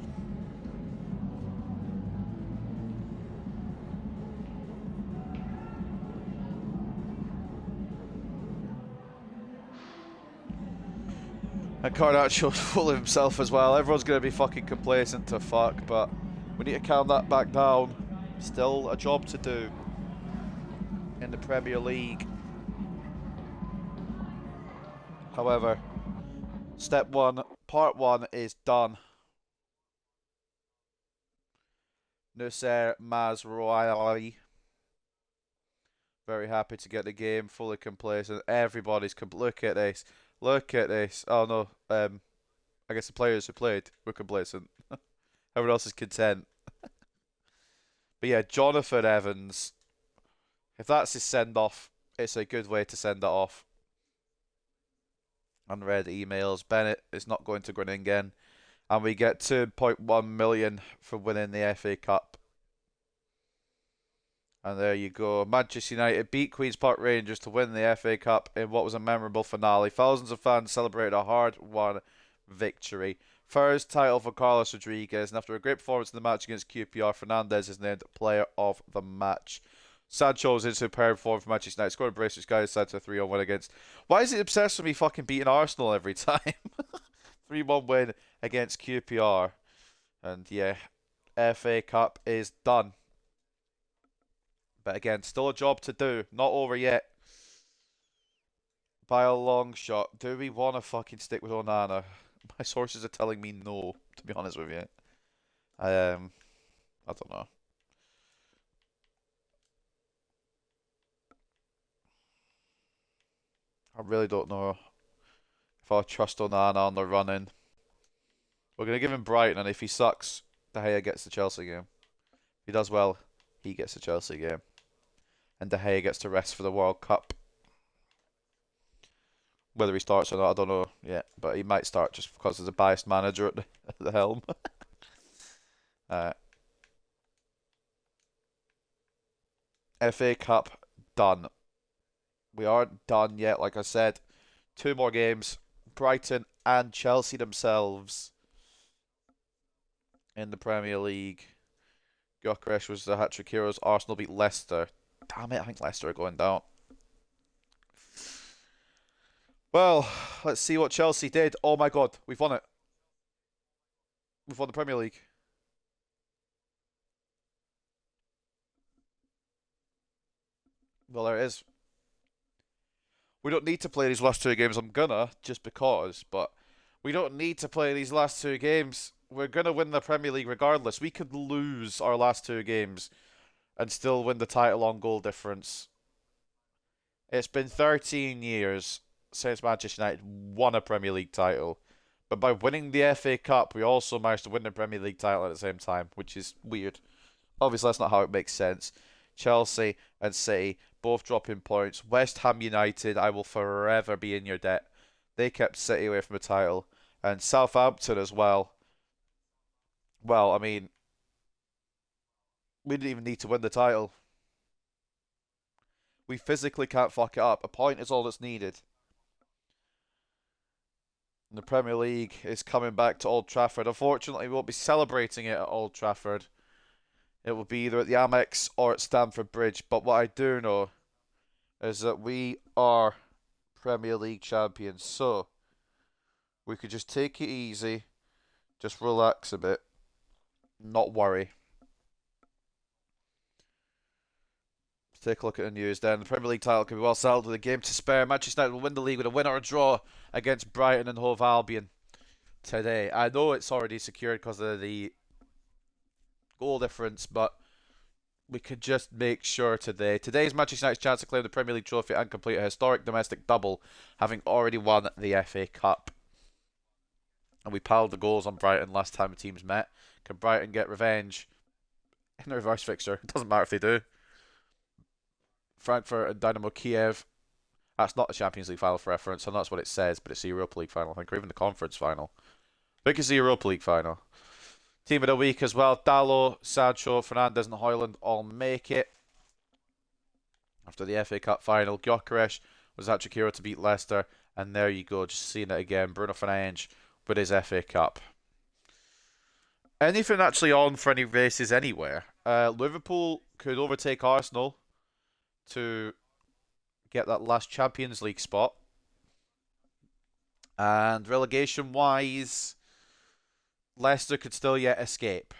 And Garnacho's full of himself as well. Everyone's going to be fucking complacent to fuck, but we need to calm that back down. Still a job to do in the Premier League. However, step 1, part 1 is done. Nusser Mazraoui. Very happy to get the game, fully complacent. Everybody's look at this. Look at this. Oh no, I guess the players who played were complacent. Everyone else is content. But yeah, Jonathan Evans, if that's his send-off, It's a good way to send it off. Unread emails. Bennett is not going to Groningen. And we get 2.1 million for winning the FA Cup. And there you go. Manchester United beat Queen's Park Rangers to win the FA Cup in what was a memorable finale. Thousands of fans celebrated a hard-won victory. First title for Carlos Rodriguez, and after a great performance in the match against QPR, Fernandes is named player of the match. Sancho was in superb form for Manchester United. Scored a brace which guys sent to a 3-1 win against. Why is it obsessed with me fucking beating Arsenal every time? 3-1 win against QPR. And yeah, FA Cup is done. But again, still a job to do. Not over yet. By a long shot. Do we want to fucking stick with Onana? My sources are telling me no, to be honest with you. I don't know. I really don't know if I trust Onana on the run-in. We're going to give him Brighton, and if he sucks, De Gea gets the Chelsea game. If he does well, he gets the Chelsea game. And De Gea gets to rest for the World Cup. Whether he starts or not, I don't know yet. But he might start just because there's a biased manager at the helm. FA Cup, done. We aren't done yet, like I said. 2 more games. Brighton and Chelsea themselves in the Premier League. Gyökeres was the hat-trick heroes. Arsenal beat Leicester. Damn it, I think Leicester are going down. Well, let's see what Chelsea did. Oh my god, we've won it. We've won the Premier League. Well, there it is. We don't need to play these last 2 games. I'm gonna, just because, but we don't need to play these last 2 games. We're gonna win the Premier League regardless. We could lose our last 2 games and still win the title on goal difference. It's been 13 years since Manchester United won a Premier League title. But by winning the FA Cup, we also managed to win the Premier League title at the same time, which is weird. Obviously, that's not how it makes sense. Chelsea and City both dropping points. West Ham United, I will forever be in your debt. They kept City away from the title. And Southampton as well. Well, I mean, we didn't even need to win the title. We physically can't fuck it up. A point is all that's needed. And the Premier League is coming back to Old Trafford. Unfortunately, we won't be celebrating it at Old Trafford. It will be either at the Amex or at Stamford Bridge. But what I do know is that we are Premier League champions. So, we could just take it easy. Just relax a bit. Not worry. Let's take a look at the news then. The Premier League title can be well settled with a game to spare. Manchester United will win the league with a win or a draw against Brighton and Hove Albion today. I know it's already secured because of the goal difference, but we could just make sure today. Today's Manchester United's chance to claim the Premier League trophy and complete a historic domestic double, having already won the FA Cup. And we piled the goals on Brighton last time the teams met. Can Brighton get revenge in the reverse fixture? It doesn't matter if they do. Frankfurt and Dynamo Kiev. That's not the Champions League final for reference, and that's what it says, but it's the Europa League final, I think, or even the Conference final. I think it's the Europa League final. Team of the week as well. Dalot, Sancho, Fernandes and Højlund all make it. After the FA Cup final, Gyökeres was hat-trick hero to beat Leicester, and there you go, just seeing it again. Bruno Fernandes with his FA Cup. Anything actually on for any races anywhere? Liverpool could overtake Arsenal to get that last Champions League spot. And relegation-wise, Leicester could still yet escape.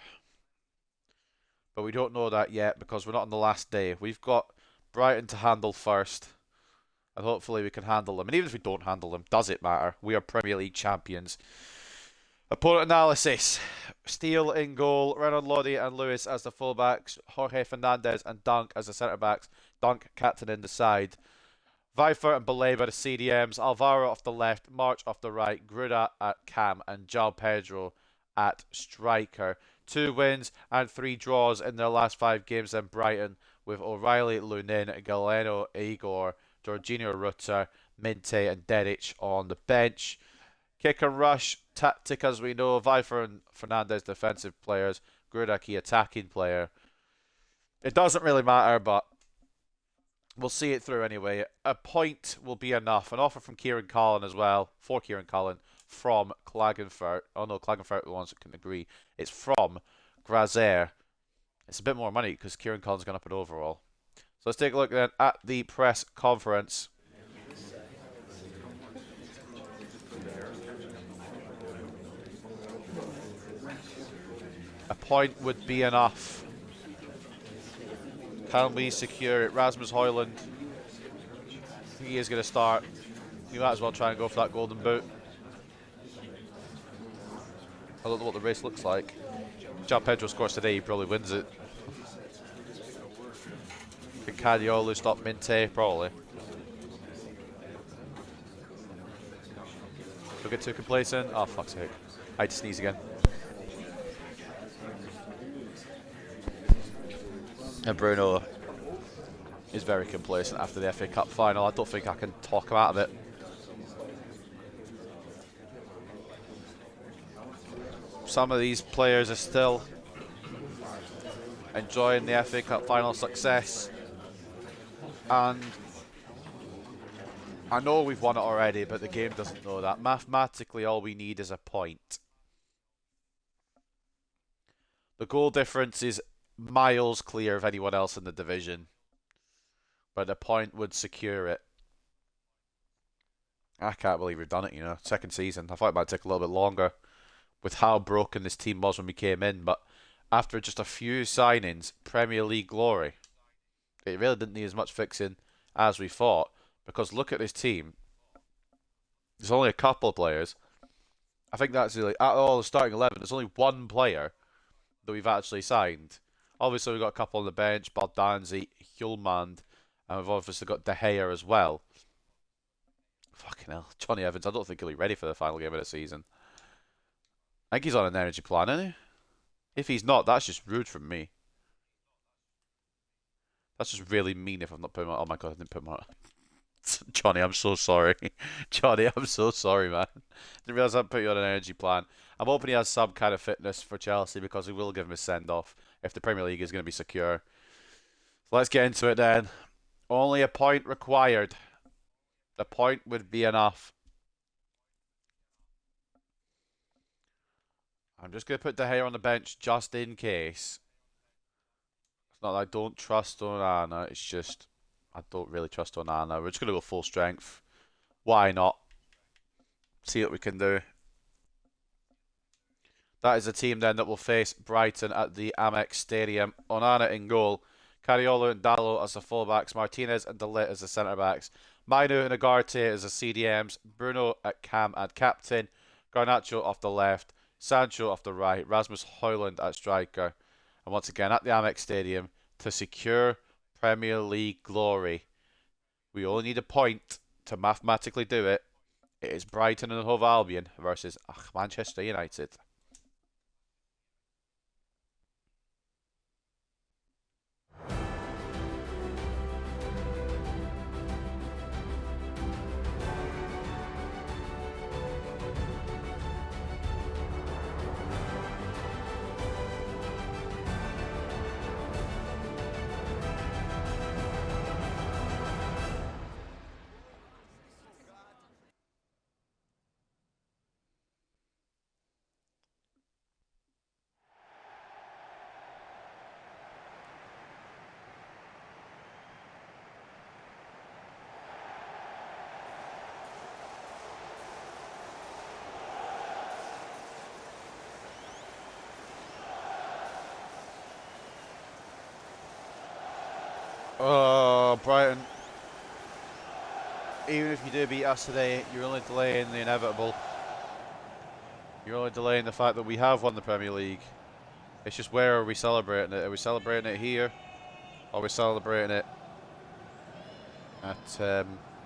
But we don't know that yet because we're not on the last day. We've got Brighton to handle first. And hopefully we can handle them. And even if we don't handle them, does it matter? We are Premier League champions. Opponent analysis. Steele in goal. Renan Lodi and Lewis as the fullbacks. Jorge Fernandez and Dunk as the centre-backs. Dunk captaining the side. Vijver and Baleba the CDMs. Alvaro off the left. March off the right. Gruda at cam. And João Pedro at striker. 2 wins and 3 draws in their last 5 games in Brighton, with O'Reilly, Lunin, Galeno, Igor, Jorginho, Rutter, Minte and Dedic on the bench. Kick and rush, tactic as we know, Viper and Fernandez defensive players, Grudaki attacking player. It doesn't really matter, but we'll see it through anyway. A point will be enough. An offer from Kieran Cullen as well, for Kieran Cullen, from Klagenfurt. Oh no, Klagenfurt are the ones that can agree. It's from Grazer. It's a bit more money because Kieran Cullen's gone up an overall. So let's take a look then at the press conference. A point would be enough. Can we secure it? Rasmus Højlund. He is going to start. You might as well try and go for that golden boot. I don't know what the race looks like. João Pedro scores today, he probably wins it. Can Cadiolo stop Minte? Probably. Don't get too complacent. Oh, fuck's sake. I had to sneeze again. And Bruno is very complacent after the FA Cup final. I don't think I can talk him out of it. Some of these players are still enjoying the FA Cup final success. And I know we've won it already, but the game doesn't know that. Mathematically, all we need is a point. The goal difference is miles clear of anyone else in the division, but a point would secure it. I can't believe we've done it, you know. Second season. I thought it might take a little bit longer with how broken this team was when we came in, but after just a few signings, Premier League glory. It really didn't need as much fixing as we thought, because look at this team. There's only a couple of players. I think that's really, out of all the starting 11, there's only one player that we've actually signed. Obviously, we've got a couple on the bench, Baldanzi, Hjulmand, and we've obviously got De Gea as well. Fucking hell. Johnny Evans, I don't think he'll be ready for the final game of the season. I think he's on an energy plan, isn't he? If he's not, that's just rude from me. That's just really mean if I'm not putting him on. Oh my god, I didn't put him on. Johnny, I'm so sorry. Johnny, I'm so sorry, man. Didn't realise I'd put you on an energy plan. I'm hoping he has some kind of fitness for Chelsea because we will give him a send-off if the Premier League is going to be secure. So let's get into it then. Only a point required. The point would be enough. I'm just going to put De Gea on the bench just in case. It's not that I don't trust Onana, it's just I don't really trust Onana. We're just going to go full strength. Why not? See what we can do. That is a team then that will face Brighton at the Amex Stadium. Onana in goal. Cariolo and Dallo as the fullbacks. Martinez and De Ligt as the centre-backs. Mainu and Agarte as the CDMs. Bruno at cam and captain. Garnacho off the left. Sancho off the right. Rasmus Højlund at striker. And once again at the Amex Stadium to secure Premier League glory. We only need a point to mathematically do it. It is Brighton and Hove Albion versus Manchester United. Oh, Brighton. Even if you do beat us today, you're only delaying the inevitable. You're only delaying the fact that we have won the Premier League. It's just where are we celebrating it? Are we celebrating it here? Or are we celebrating it at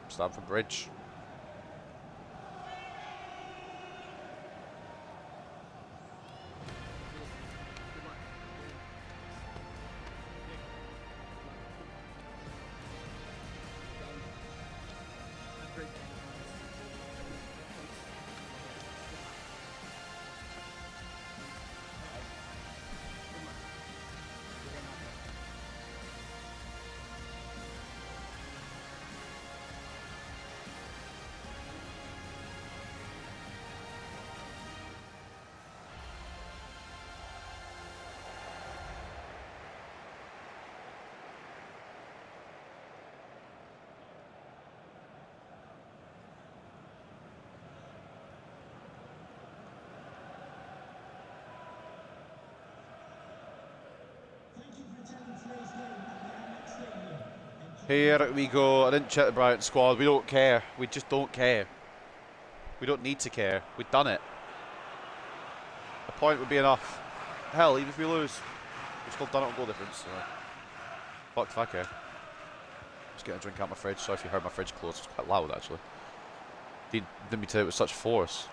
Stamford Bridge? Here we go. I didn't check the Brighton squad. We don't care. We just don't care. We don't need to care. We've done it. A point would be enough. Hell, even if we lose, we've still done it on goal difference. So. Fuck if I care. Just getting a drink out my fridge. Sorry if you heard my fridge close. It's quite loud, actually. Didn't mean to do it with such force.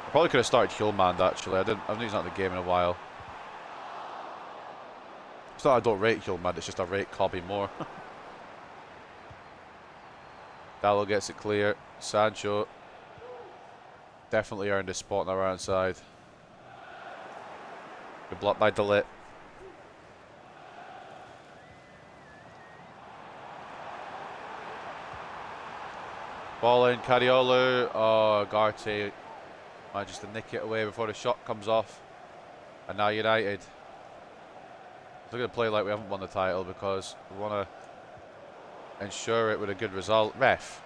I probably could have started Hjulmand, actually. I've not used that in the game in a while. It's not I don't rate Hjulmand, it's just I rate Cobby more. Dallo gets it clear. Sancho definitely earned his spot on the right side. Good block by De Ligt. Ball in, Cariolo. Oh, Garte manages to nick it away before the shot comes off. And now United. We're going to play like we haven't won the title because we want to ensure it with a good result. Ref.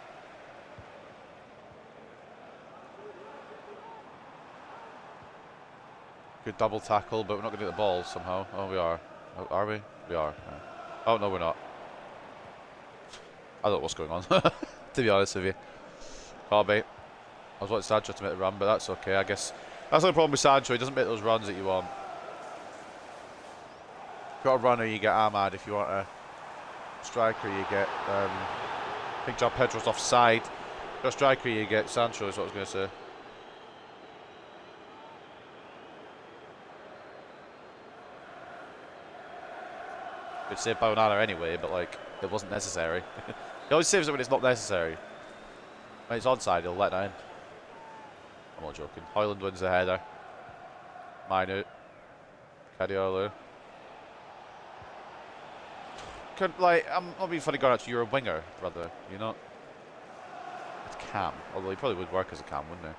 Good double tackle, but we're not going to get the ball somehow. Oh, we are. Are we? We are. Oh, no, we're not. I don't know what's going on, to be honest with you. Cobby. I was wanting Sancho to make the run, but that's okay. I guess that's the problem with Sancho. He doesn't make those runs that you want. If you've got a runner, you get Ahmad. If you want a striker, you get... I think John Pedro's offside. If you've got a striker, you get Sancho, is what I was going to say. Could save Baonana anyway, but like, it wasn't necessary. He always saves it when it's not necessary. When it's onside, he'll let that in. I'm not joking. Højlund wins the header. Minute. Cariolo. I'm not being funny, Garnacho, you're a winger, brother. You're not. It's Cam. Although he probably would work as a Cam, wouldn't he?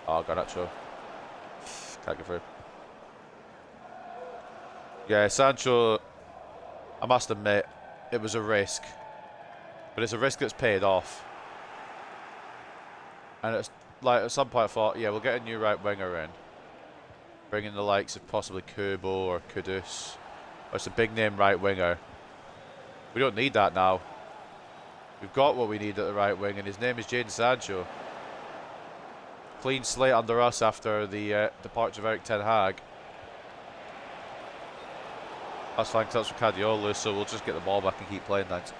Oh, Garnacho. Can't get through. Yeah, Sancho, I must admit, it was a risk. But it's a risk that's paid off. And it's like, at some point I thought, yeah, we'll get a new right winger in. Bring in the likes of possibly Kubo or Kudus. Or it's a big name right winger. We don't need that now. We've got what we need at the right wing, and his name is Jadon Sancho. Clean slate under us after the departure of Erik Ten Hag. That's fine, because that's for Cadiolo, so we'll just get the ball back and keep playing, thanks.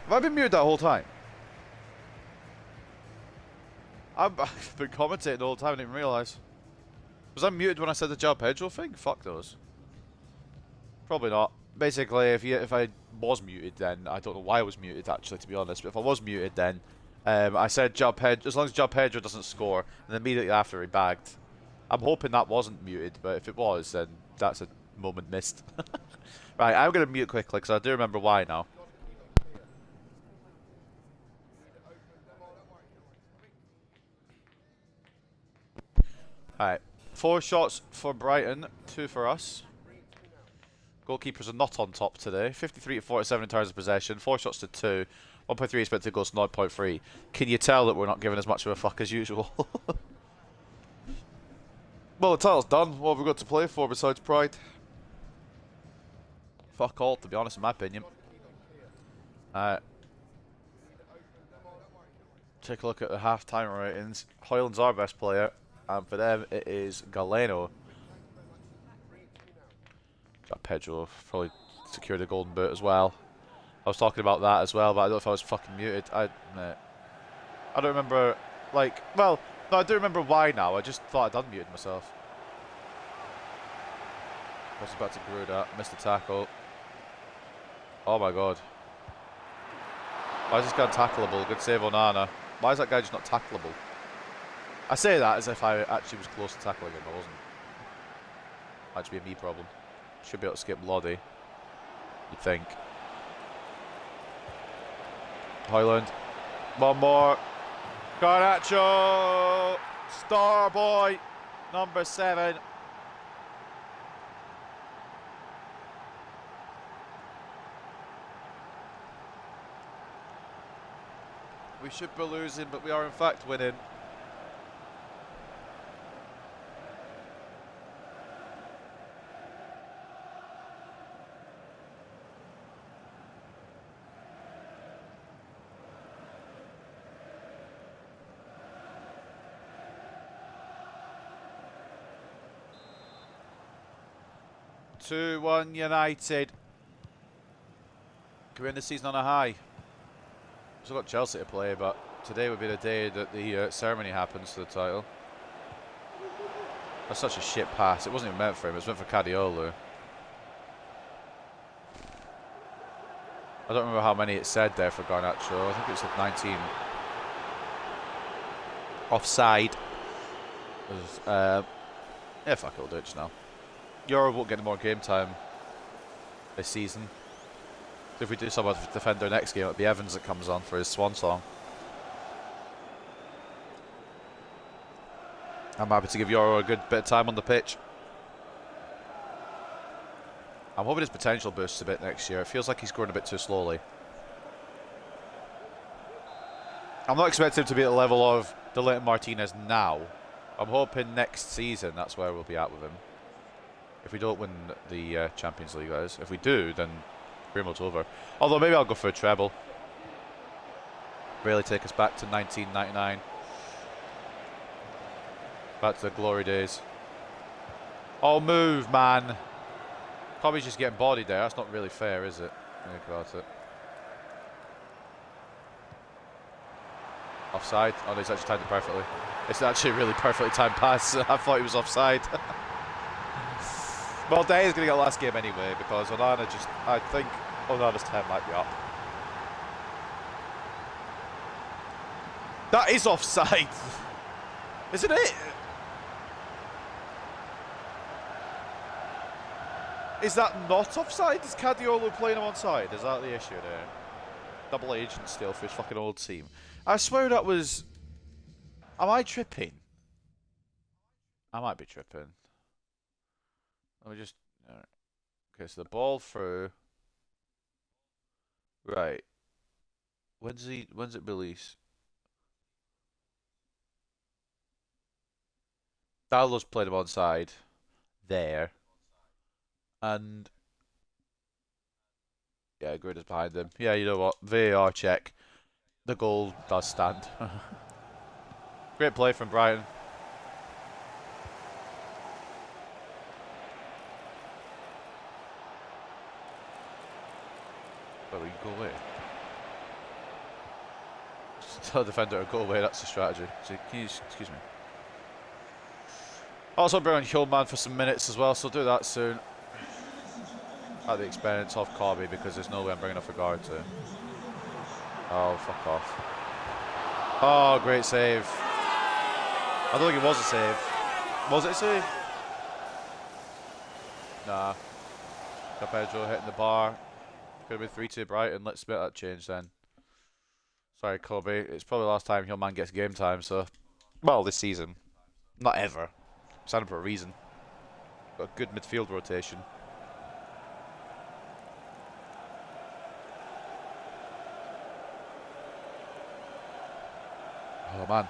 Have I been muted that whole time? I've been commentating the whole time, I didn't even realise. Was I muted when I said the Joe Pedro thing? Fuck those. Probably not. Basically, if I was muted, then I don't know why I was muted actually, to be honest. But if I was muted, then I said Joe Pedro, as long as Joe Pedro doesn't score, and immediately after he bagged. I'm hoping that wasn't muted, but if it was, then that's a moment missed. Right, I'm gonna mute quickly because I do remember why now. Alright, 4 shots for Brighton, 2 for us. Goalkeepers are not on top today. 53 to 47 in terms of possession, 4 shots to 2, 1.3 expected goals, 0.3. Can you tell that we're not giving as much of a fuck as usual? Well, the title's done. What have we got to play for besides pride? Fuck all, to be honest, in my opinion. Alright. Take a look at the half-time ratings. Hoyland's our best player, and for them it is Galeno. Pedro probably secured a golden boot as well. I was talking about that as well, but I don't know if I was fucking muted. I don't remember, like, well, no, I do remember why now. I just thought I'd unmuted myself. I was about to grow that, missed the tackle. Oh my god. Why is this guy tackleable? Good save on Onana. Why is that guy just not tackleable? I say that as if I actually was close to tackling him, I wasn't. Might just be a me problem. Should be able to skip Lodi, you'd think. Hoyland. One more. Garnacho! Star boy! Number 7. We should be losing, but we are in fact winning. Two, 1 United. Can we end the season on a high? We've still got Chelsea to play, but today would be the day that the ceremony happens to the title. That's such a shit pass. It wasn't even meant for him. It was meant for Cadiolo. I don't remember how many it said there for Garnacho. I think it said 19. Offside. Yeah, fuck it, we'll do it just now. Euro won't get any more game time this season. So if we do someone to defend our next game, it'll be Evans that comes on for his swan song. I'm happy to give Euro a good bit of time on the pitch. I'm hoping his potential boosts a bit next year. It feels like he's growing a bit too slowly. I'm not expecting him to be at the level of Leighton Martinez now. I'm hoping next season that's where we'll be at with him. If we don't win the Champions League, guys. If we do, then pretty much over. Although maybe I'll go for a treble. Really take us back to 1999. Back to the glory days. Oh, move, man. Tommy's just getting bodied there. That's not really fair, is it? Think about it. Offside. Oh, no, he's actually timed it perfectly. It's actually a really perfectly timed pass. I thought he was offside. Well, Day is going to get the last game anyway because Onana just, I think Onana's 10 might be up. That is offside, isn't it? Is that not offside? Is Cadiolo playing him onside? Is that the issue there? Double agent still for his fucking old team. I swear that was... Am I tripping? I might be tripping. Let me just... Right. Okay, so the ball through. Right. When's it released? Dallo's played him onside there. And yeah, Grid is behind him. Yeah, you know what? VAR check. The goal does stand. Great play from Brighton. But we can go away. Just tell the defender to go away, that's the strategy. So, can you excuse me? Also bring on Hillman for some minutes as well, so do that soon. At the expense of Corby, because there's no way I'm bringing off a guard to. Oh, fuck off. Oh, great save. I don't think it was a save. Was it a save? Nah. Capedro hitting the bar. Could have been 3-2 Brighton. Let's make that change then. Sorry, Kobe. It's probably the last time Hillman gets game time, so. Well, this season. Not ever. Signed him for a reason. Got a good midfield rotation. Oh man.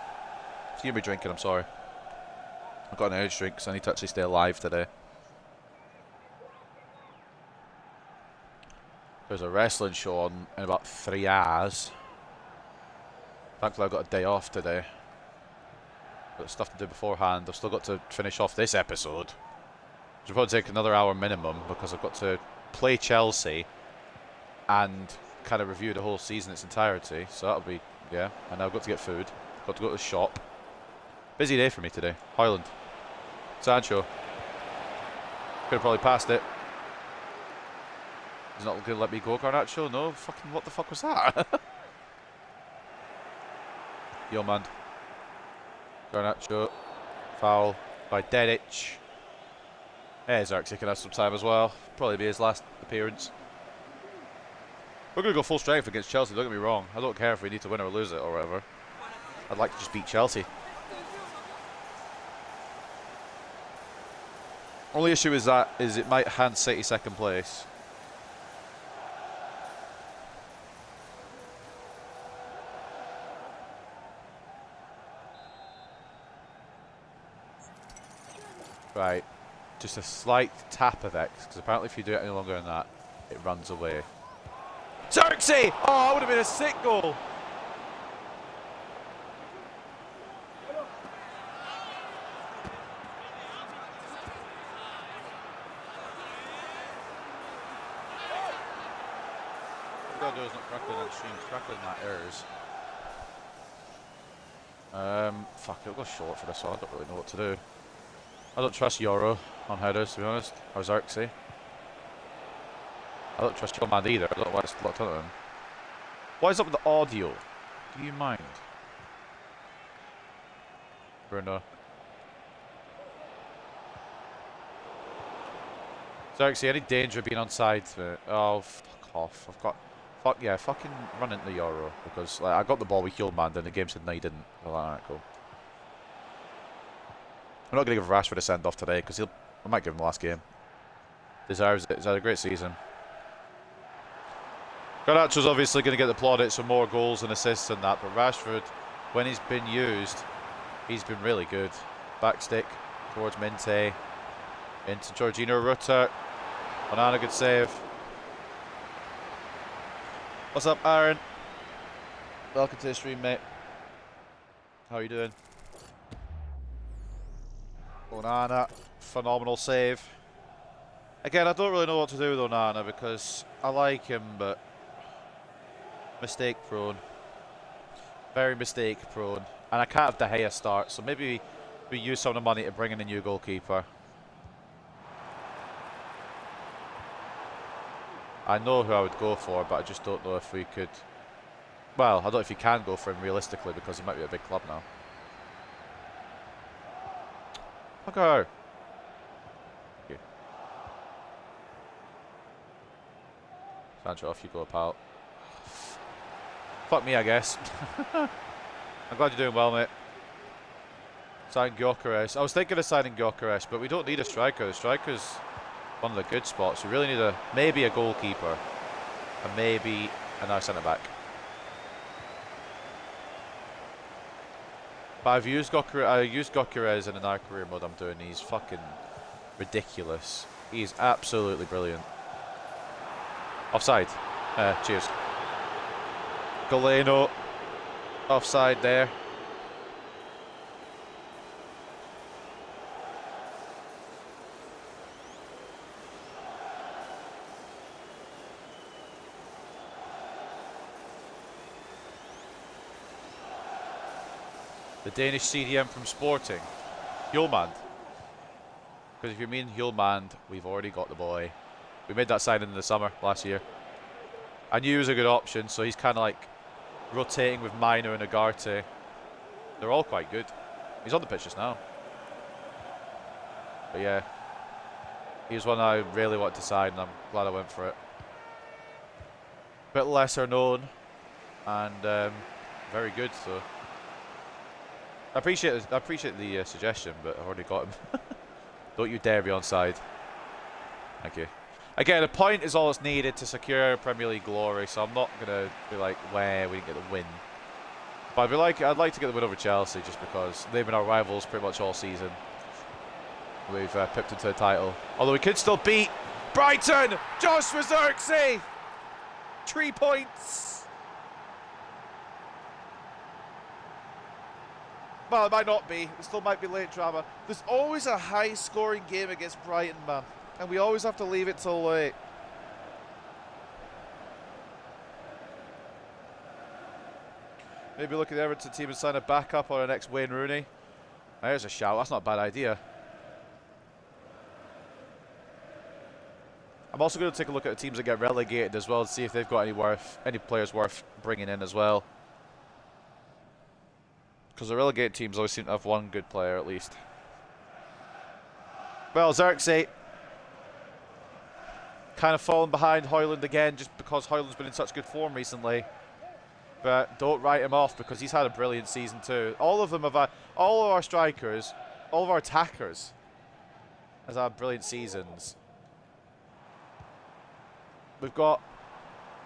Excuse me drinking, I'm sorry. I've got an energy drink, so I need to actually stay alive today. There's a wrestling show on in about 3 hours. Thankfully, I've got a day off today. Got stuff to do beforehand. I've still got to finish off this episode, which will probably take another hour minimum because I've got to play Chelsea and kind of review the whole season in its entirety. So that'll be, yeah. And I've got to get food. Got to go to the shop. Busy day for me today. Hoyland. Sancho. Could have probably passed it. He's not going to let me go, Garnacho? No? Fucking what the fuck was that? Yo, man. Garnacho. Foul by Dedic. Hey, Xerxes can have some time as well. Probably be his last appearance. We're going to go full strength against Chelsea, don't get me wrong. I don't care if we need to win or lose it or whatever. I'd like to just beat Chelsea. Only issue is that it might hand City second place. Right, just a slight tap effect, because apparently if you do it any longer than that, it runs away. Xerxes! Oh, that would have been a sick goal! What is not crackling on streams, crackling that errors. Fuck, it'll go short for this one, I don't really know what to do. I don't trust Euro on headers, to be honest. Or Xerxes. I don't trust your man either. I don't know why it's locked onto him. What is up with the audio? Do you mind? Bruno. Xerxes, any danger of being onside? Oh, fuck off. I've got... Fuck yeah, fucking run into the Euro. Because like, I got the ball with Hillman, then the game said no, you didn't. Well, alright, cool. I'm not going to give Rashford a send-off today, because I might give him the last game. Deserves it. He's had a great season. Garnacho's obviously going to get the plaudits for more goals and assists and that, but Rashford, when he's been used, he's been really good. Backstick towards Minte. Into Jorginho Rutter. Onana, good save. What's up, Aaron? Welcome to the stream, mate. How are you doing? Onana, phenomenal save. Again, I don't really know what to do with Onana because I like him, but mistake prone. Very mistake prone. And I can't have De Gea start, so maybe we use some of the money to bring in a new goalkeeper. I know who I would go for, but I just don't know if we could... Well, I don't know if you can go for him realistically because he might be a big club now. Okay. Okay. Sancho, off you go, pal. Fuck me, I guess. I'm glad you're doing well, mate. Sign Gyökeres. I was thinking of signing Gyökeres, but we don't need a striker. The striker's one of the good spots. We really need maybe a goalkeeper and maybe And now centre back. But I've used Gokurez in an our career mode I'm doing. He's fucking ridiculous. He's absolutely brilliant. Offside. Cheers. Galeno. Offside there. The Danish CDM from Sporting. Hjulmand. Because if you mean Hjulmand, we've already got the boy. We made that signing in the summer last year. I knew he was a good option, so he's kind of like rotating with Minor and Agarte. They're all quite good. He's on the pitch just now. But yeah, he was one I really wanted to sign, and I'm glad I went for it. Bit lesser known, and very good, so... I appreciate the suggestion, but I've already got him. Don't you dare be onside. Thank you. Again, a point is all that's needed to secure Premier League glory, so I'm not gonna be like, "Where we didn't get the win." But I'd like to get the win over Chelsea, just because they've been our rivals pretty much all season. We've pipped into the title, although we could still beat Brighton. Joshua Zirkzee, 3 points. Well, it might not be. It still might be late drama. There's always a high-scoring game against Brighton, man. And we always have to leave it till late. Maybe look at the Everton team and sign a backup on our next Wayne Rooney. There's a shout. That's not a bad idea. I'm also going to take a look at the teams that get relegated as well and see if they've got any players worth bringing in as well. Because the relegated teams always seem to have one good player at least. Well, Zirkzee kind of fallen behind Højlund again just because Højlund's been in such good form recently. But don't write him off because he's had a brilliant season too. All of them have had, all of our strikers, all of our attackers has had brilliant seasons. We've got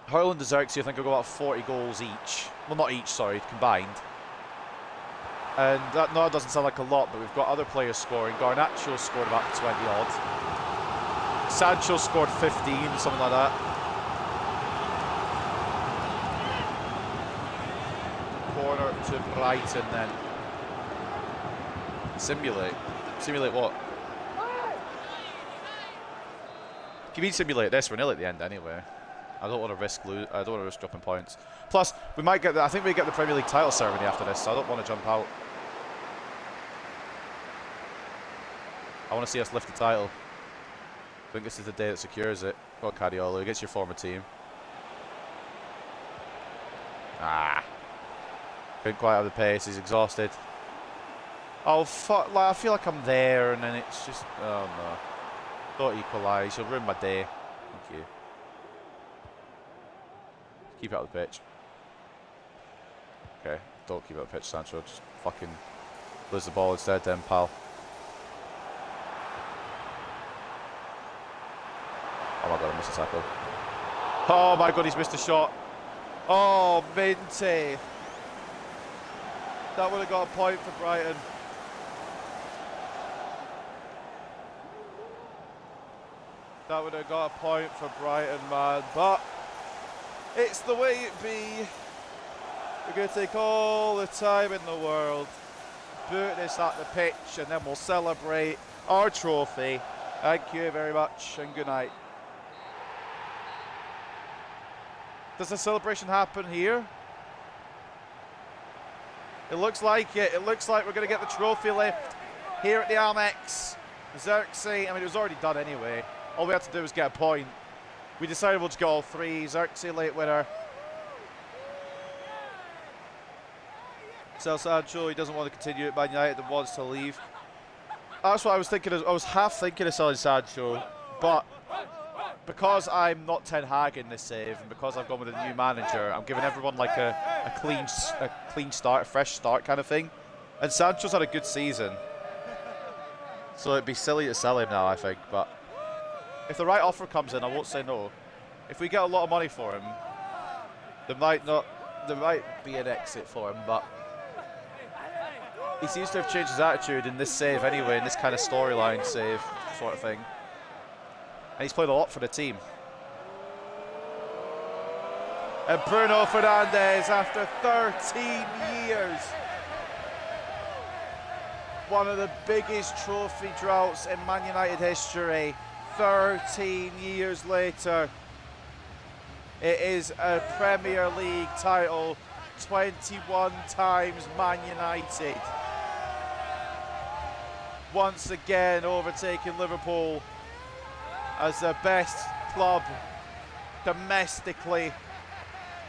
Højlund and Zirkzee, I think, have got about 40 goals each. Well, not each, sorry, combined. And that doesn't sound like a lot, but we've got other players scoring. Garnacho scored about 20 odd. Sancho scored 15, something like that. Corner to Brighton then. Simulate. Simulate what? You mean simulate this? We're nil at the end anyway. I don't want to risk dropping points. Plus, we might get I think we get the Premier League title ceremony after this, so I don't want to jump out. I want to see us lift the title. I think this is the day that secures it. Go on, Cadiolo, against your former team. Ah. Couldn't quite have the pace, he's exhausted. Oh, fuck, like, I feel like I'm there, and then it's just, oh no. Don't equalise, you'll ruin my day. Thank you. Keep it out of the pitch. Okay, don't keep it out of the pitch, Sancho. Just fucking lose the ball instead then, pal. Oh my god, I missed a tackle. Oh my god, he's missed a shot. Oh, Minty. That would have got a point for Brighton. That would have got a point for Brighton, man. But it's the way it be. We're going to take all the time in the world, boot this at the pitch, and then we'll celebrate our trophy. Thank you very much, and good night. Does the celebration happen here? It looks like it. It looks like we're going to get the trophy lift here at the Amex. Zirkzee, I mean, it was already done anyway. All we had to do was get a point. We decided we'll just get all three. Zirkzee, late winner. Sell Sancho, he doesn't want to continue at Man United and wants to leave. That's what I was thinking. I was half thinking of selling Sancho, but because I'm not Ten Hag in this save, and because I've gone with a new manager, I'm giving everyone like a clean start, a fresh start kind of thing. And Sancho's had a good season, so it'd be silly to sell him now, I think. But if the right offer comes in, I won't say no. If we get a lot of money for him, There might be an exit for him, but he seems to have changed his attitude in this save anyway, in this kind of storyline save sort of thing. And he's played a lot for the team. And Bruno Fernandes, after 13 years, one of the biggest trophy droughts in Man United history, 13 years later, it is a Premier League title, 21 times Man United. Once again overtaking Liverpool as the best club domestically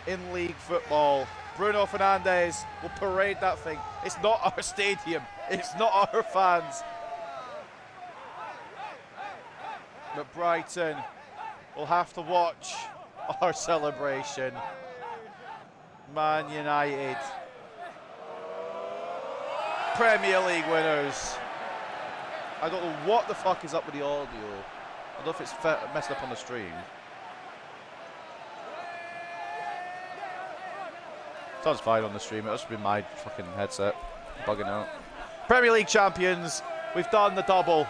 in league football. Bruno Fernandes will parade that thing. It's not our stadium, it's not our fans. But Brighton will have to watch our celebration. Man United, Premier League winners. I don't know what the fuck is up with the audio. I don't know if it's messed up on the stream. Sounds fine on the stream. It must be my fucking headset bugging out. Premier League champions. We've done the double.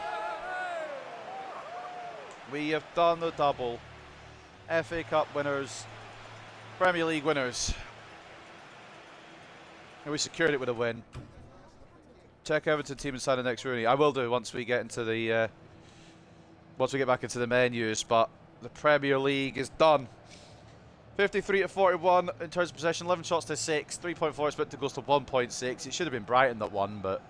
We have done the double. FA Cup winners. Premier League winners. And we secured it with a win. Check Everton team and sign the next Rooney. I will do once we get into the once we get back into the menus. But the Premier League is done. 53 to 41 in terms of possession, 11 shots to 6, 3.4 expected goals to 1.6. It should have been Brighton that won, but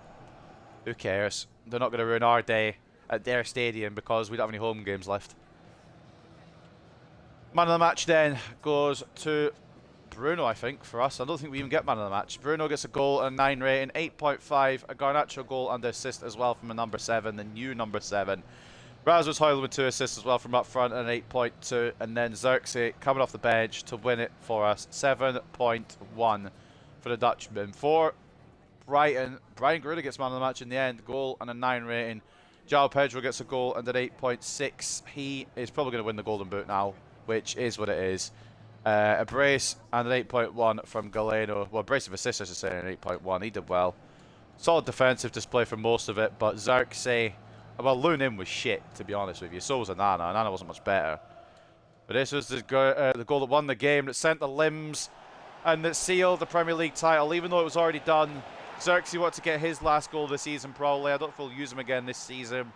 who cares? They're not going to ruin our day at their stadium because we don't have any home games left. Man of the match then goes to Bruno, I think, for us. I don't think we even get man of the match. Bruno gets a goal and a 9 rating, 8.5, a Garnacho goal and assist as well from a number 7, the new number 7. Rasmus Højlund with 2 assists as well from up front and an 8.2, and then Xerxes coming off the bench to win it for us, 7.1 for the Dutchman. For Brighton, Brian Gruder gets man of the match in the end, goal and a 9 rating. João Pedro gets a goal and an 8.6. He is probably going to win the Golden Boot now, which is what it is. A brace and an 8.1 from Galeno. Well, a brace of assists, I should say, an 8.1. He did well. Solid defensive display for most of it, but Xerxes, well, Lunin was shit, to be honest with you. So was Anana. Anana wasn't much better. But this was the goal that won the game, that sent the limbs, and that sealed the Premier League title, even though it was already done. Xerxes wanted to get his last goal of the season, probably. I don't know if we'll use him again this season.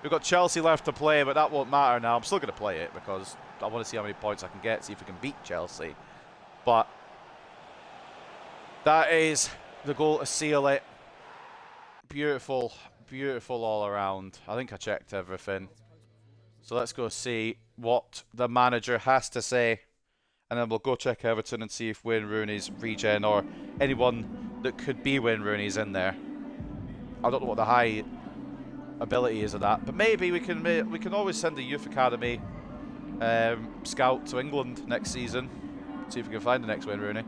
We've got Chelsea left to play, but that won't matter now. I'm still going to play it because I want to see how many points I can get, see if we can beat Chelsea. But that is the goal to seal it. Beautiful, beautiful all around. I think I checked everything. So let's go see what the manager has to say. And then we'll go check Everton and see if Wayne Rooney's regen or anyone that could be Wayne Rooney's in there. I don't know what the high ability is of that, but maybe we can always send a youth academy scout to England next season. See if we can find the next Wayne Rooney.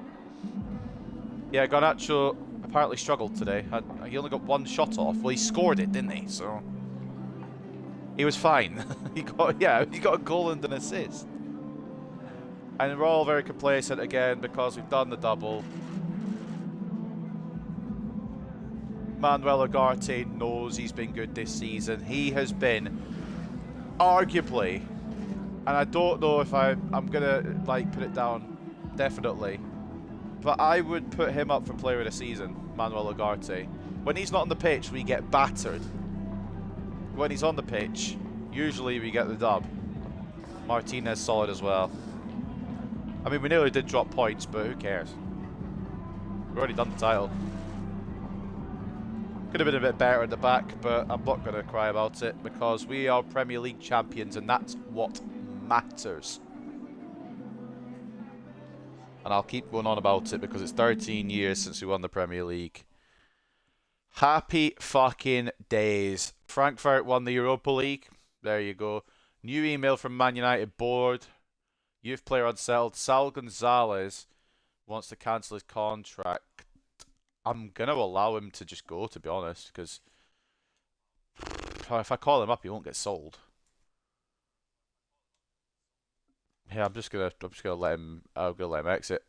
Yeah, Garnacho apparently struggled today. He only got 1 shot off. Well, he scored it, didn't he? So he was fine. he got a goal and an assist. And we're all very complacent again because we've done the double. Manuel Ugarte knows he's been good this season. He has been arguably, and I don't know if I'm gonna put it down definitely, but I would put him up for player of the season, Manuel Ugarte. When he's not on the pitch, we get battered. When he's on the pitch, usually we get the dub. Martinez solid as well. I mean, we nearly did drop points, but who cares? We've already done the title. Could have been a bit better at the back, but I'm not going to cry about it because we are Premier League champions and that's what matters. And I'll keep going on about it because it's 13 years since we won the Premier League. Happy fucking days. Frankfurt won the Europa League. There you go. New email from Man United board. Youth player unsettled. Sal Gonzalez wants to cancel his contract. I'm going to allow him to just go, to be honest, because if I call him up, he won't get sold. Yeah, I'm just gonna let him. I'm gonna let him exit.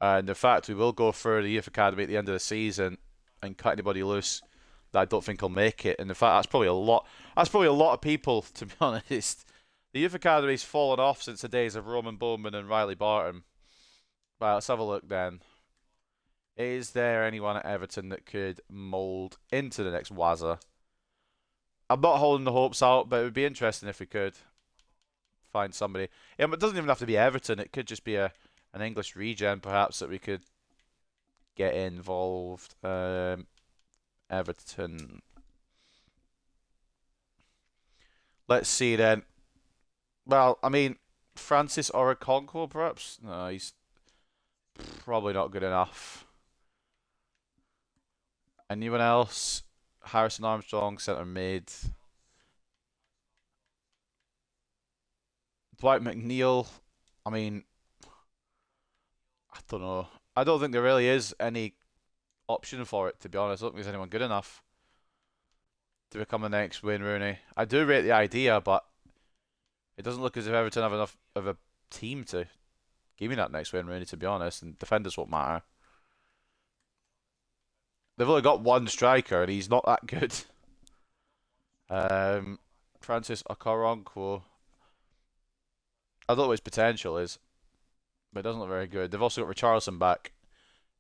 And in fact, we will go for the youth academy at the end of the season and cut anybody loose that I don't think will make it. And in fact, that's probably a lot. That's probably a lot of people, to be honest. The youth academy's fallen off since the days of Roman Bowman and Riley Barton. Right, let's have a look then. Is there anyone at Everton that could mould into the next Wazza? I'm not holding the hopes out, but it would be interesting if we could find somebody. Yeah, but it doesn't even have to be Everton. It could just be an English regen, perhaps, that we could get involved. Everton. Let's see then. Well, I mean, Francis Oraconquo, perhaps? No, he's probably not good enough. Anyone else? Harrison Armstrong, centre mid. Dwight McNeil. I mean, I don't know. I don't think there really is any option for it, to be honest. I don't think there's anyone good enough to become the next Wayne Rooney. I do rate the idea, but it doesn't look as if Everton have enough of a team to give me that next Wayne Rooney, to be honest, and defenders won't matter. They've only got one striker, and he's not that good. Francis Okoronkwo. I don't know what his potential is, but it doesn't look very good. They've also got Richarlison back,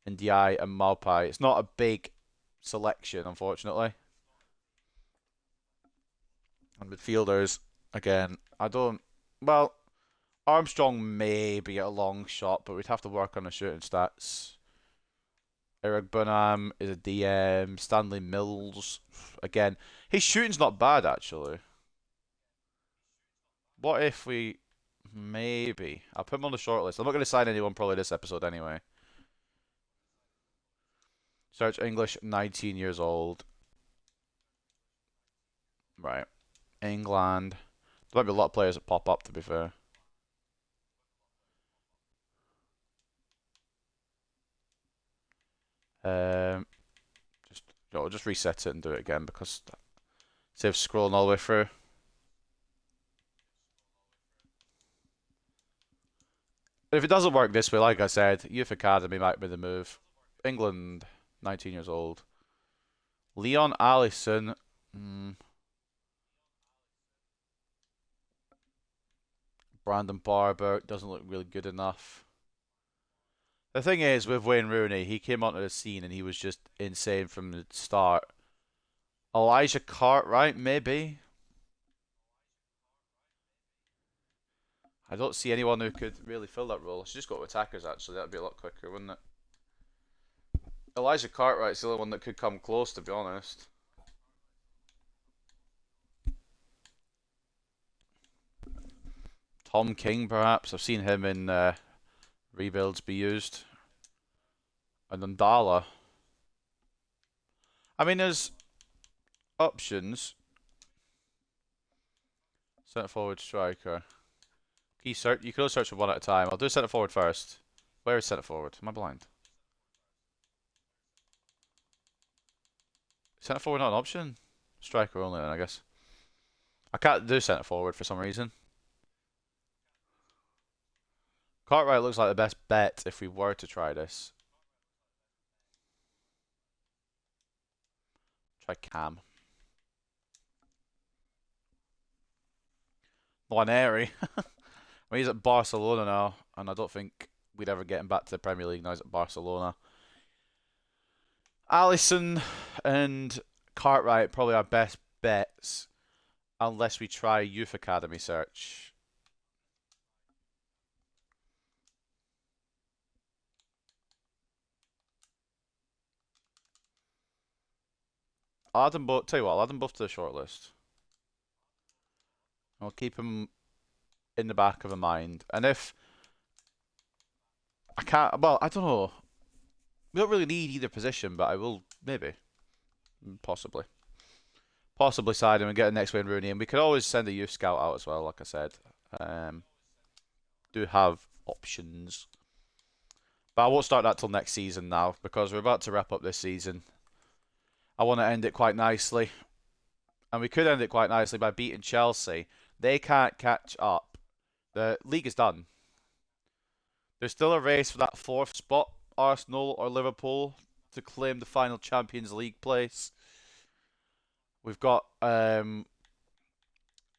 and Di and Malpai. It's not a big selection, unfortunately. And midfielders, again, I don't. Well, Armstrong may be a long shot, but we'd have to work on the shooting stats. Eric Bunham is a DM. Stanley Mills, again, his shooting's not bad actually. What if we maybe? I'll put him on the shortlist. I'm not going to sign anyone probably this episode anyway. Search English, 19 years old. Right. England. There might be a lot of players that pop up, to be fair. Just just reset it and do it again because save scrolling all the way through. If it doesn't work this way, like I said, Youth Academy might be the move. England, 19 years old. Leon Allison. Brandon Barber doesn't look really good enough. The thing is, with Wayne Rooney, he came onto the scene and he was just insane from the start. Elijah Cartwright, maybe? I don't see anyone who could really fill that role. I should just go to attackers, actually. That'd be a lot quicker, wouldn't it? Elijah Cartwright's the only one that could come close, to be honest. Tom King, perhaps. I've seen him in rebuilds be used. And Ndala. I mean, there's options. Centre forward striker. You can only search for one at a time. I'll do centre forward first. Where is centre forward? Am I blind? Centre forward not an option? Striker only then, I guess. I can't do centre forward for some reason. Cartwright looks like the best bet if we were to try this. Try Cam. Nwaneri. I mean, he's at Barcelona now, and I don't think we'd ever get him back to the Premier League now he's at Barcelona. Allison and Cartwright probably our best bets, unless we try Youth Academy search. I'll add them both. Tell you what, I'll add them both to the shortlist. I'll keep them in the back of my mind. And if I can't, well, I don't know. We don't really need either position, but I will maybe, possibly side him and get a next Wayne Rooney. And we could always send a youth scout out as well. Like I said, do have options, but I won't start that till next season now because we're about to wrap up this season. I want to end it quite nicely, and we could end it quite nicely by beating Chelsea. They can't catch up The league is done. There's still a race for that fourth spot, Arsenal or Liverpool, to claim the final Champions League place. We've got the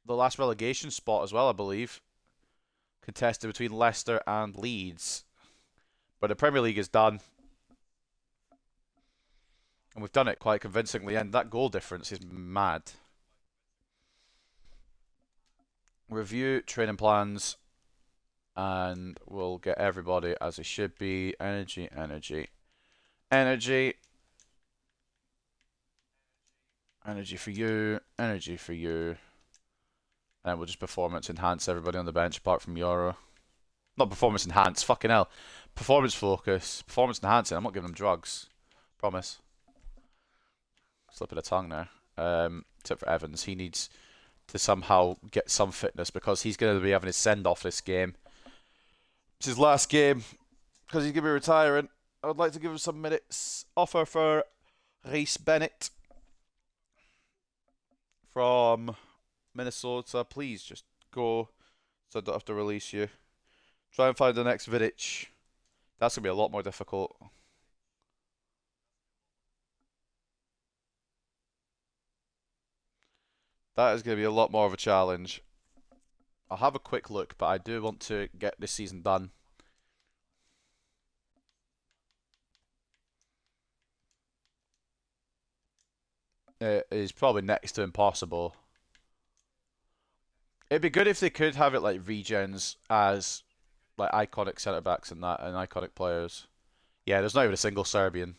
last relegation spot as well, I believe, contested between Leicester and Leeds. But the Premier League is done. And we've done it quite convincingly, and that goal difference is mad. Review training plans, and we'll get everybody as it should be. Energy, energy, energy. Energy for you, energy for you. And we'll just performance enhance everybody on the bench apart from Euro. Not performance enhance, fucking hell. Performance focus, performance enhancing. I'm not giving them drugs. Promise. Slip of the tongue there. Except for Evans. He needs to somehow get some fitness because he's going to be having his send off this game. It's his last game because he's going to be retiring. I would like to give him some minutes. Offer for Reece Bennett from Minnesota. Please just go so I don't have to release you. Try and find the next Vidic. That's going to be a lot more difficult. That is going to be a lot more of a challenge. I'll have a quick look, but I do want to get this season done. It is probably next to impossible. It'd be good if they could have it like regens as like iconic centre backs and that, and iconic players. Yeah, there's not even a single Serbian.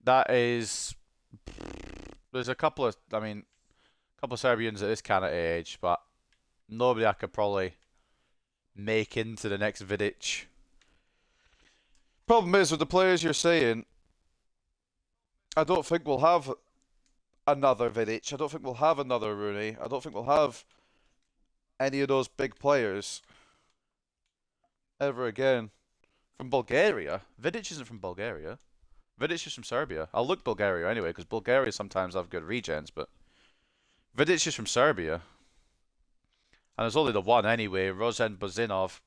That is, there's a couple of, I mean, a couple of Serbians at this kind of age, but nobody I could probably make into the next Vidic. Problem is with the players you're saying, I don't think we'll have another Vidic. I don't think we'll have another Rooney. I don't think we'll have any of those big players ever again. From Bulgaria? Vidic isn't from Bulgaria. Vidic is from Serbia. I'll look Bulgaria anyway, because Bulgaria sometimes have good regens, but Vidic is from Serbia. And there's only the one anyway, Rozen Bozinov.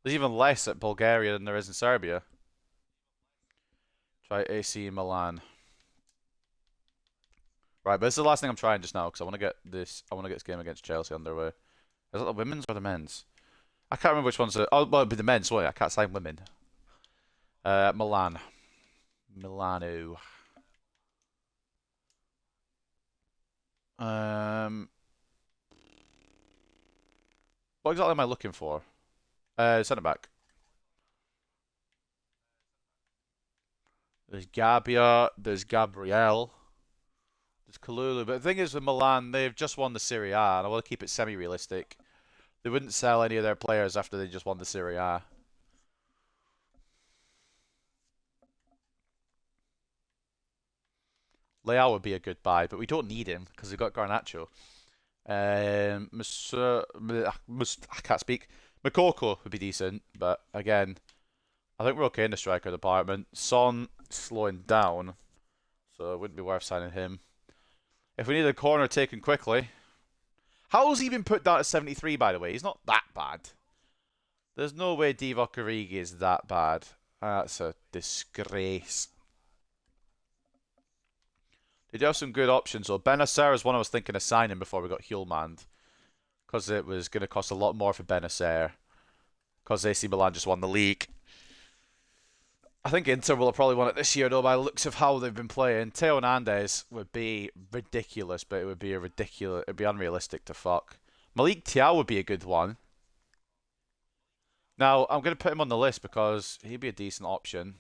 There's even less at Bulgaria than there is in Serbia. Try AC Milan. Right, but this is the last thing I'm trying just now because I want to get this. I want to get this game against Chelsea underway. Is that the women's or the men's? I can't remember which one's. Oh, well, it'd be the men's. Sorry, I can't sign women. Milan, Milano. What exactly am I looking for? Centre back. There's Gabbia. There's Gabriel. There's Kalulu. But the thing is with Milan, they've just won the Serie A, and I want to keep it semi-realistic. They wouldn't sell any of their players after they just won the Serie A. Leao would be a good buy, but we don't need him because we've got Garnacho. I can't speak. Makoko would be decent, but again, I think we're okay in the striker department. Son slowing down, so it wouldn't be worth signing him. If we need a corner taken quickly, how's he been put down at 73? By the way, he's not that bad. There's no way Divock Origi is that bad. That's a disgrace. They do have some good options, though. Benacer is one I was thinking of signing before we got Hulmand. Because it was going to cost a lot more for Benacer. Because AC Milan just won the league. I think Inter will have probably won it this year, though, by the looks of how they've been playing. Teo Hernandez would be ridiculous, but it would be it'd be unrealistic to fuck. Malik Thiaw would be a good one. Now, I'm going to put him on the list because he'd be a decent option.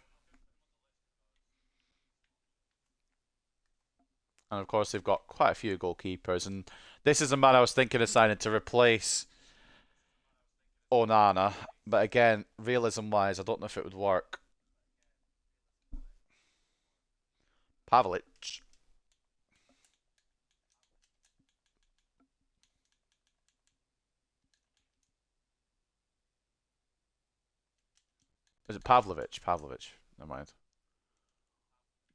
And of course, they've got quite a few goalkeepers. And this is a man I was thinking of signing to replace Onana. But again, realism-wise, I don't know if it would work. Pavlic. Is it Pavlovic? Pavlovic. Never mind.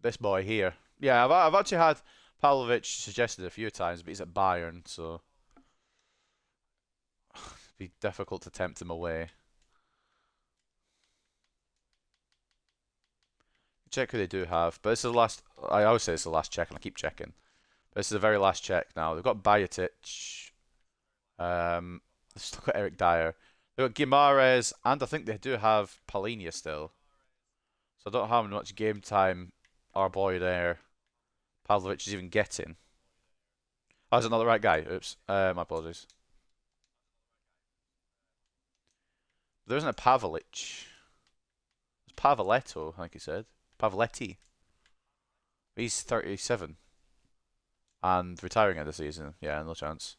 This boy here. Yeah, I've actually had Pavlovic suggested a few times, but he's at Bayern, so be difficult to tempt him away. Check who they do have, but this is the last. I always say it's the last check, and I keep checking. But this is the very last check now. They've got Bajatic. They've still got Eric Dyer. They've got Guimaraes, and I think they do have Palhinha still. So I don't know how much game time our boy there, Pavlovic, is even getting. Oh, is it not the right guy? Oops. My apologies. There isn't a Pavlic. It's Pavoletto, I think he said. Pavoletti. He's 37. And retiring at the season. Yeah, no chance.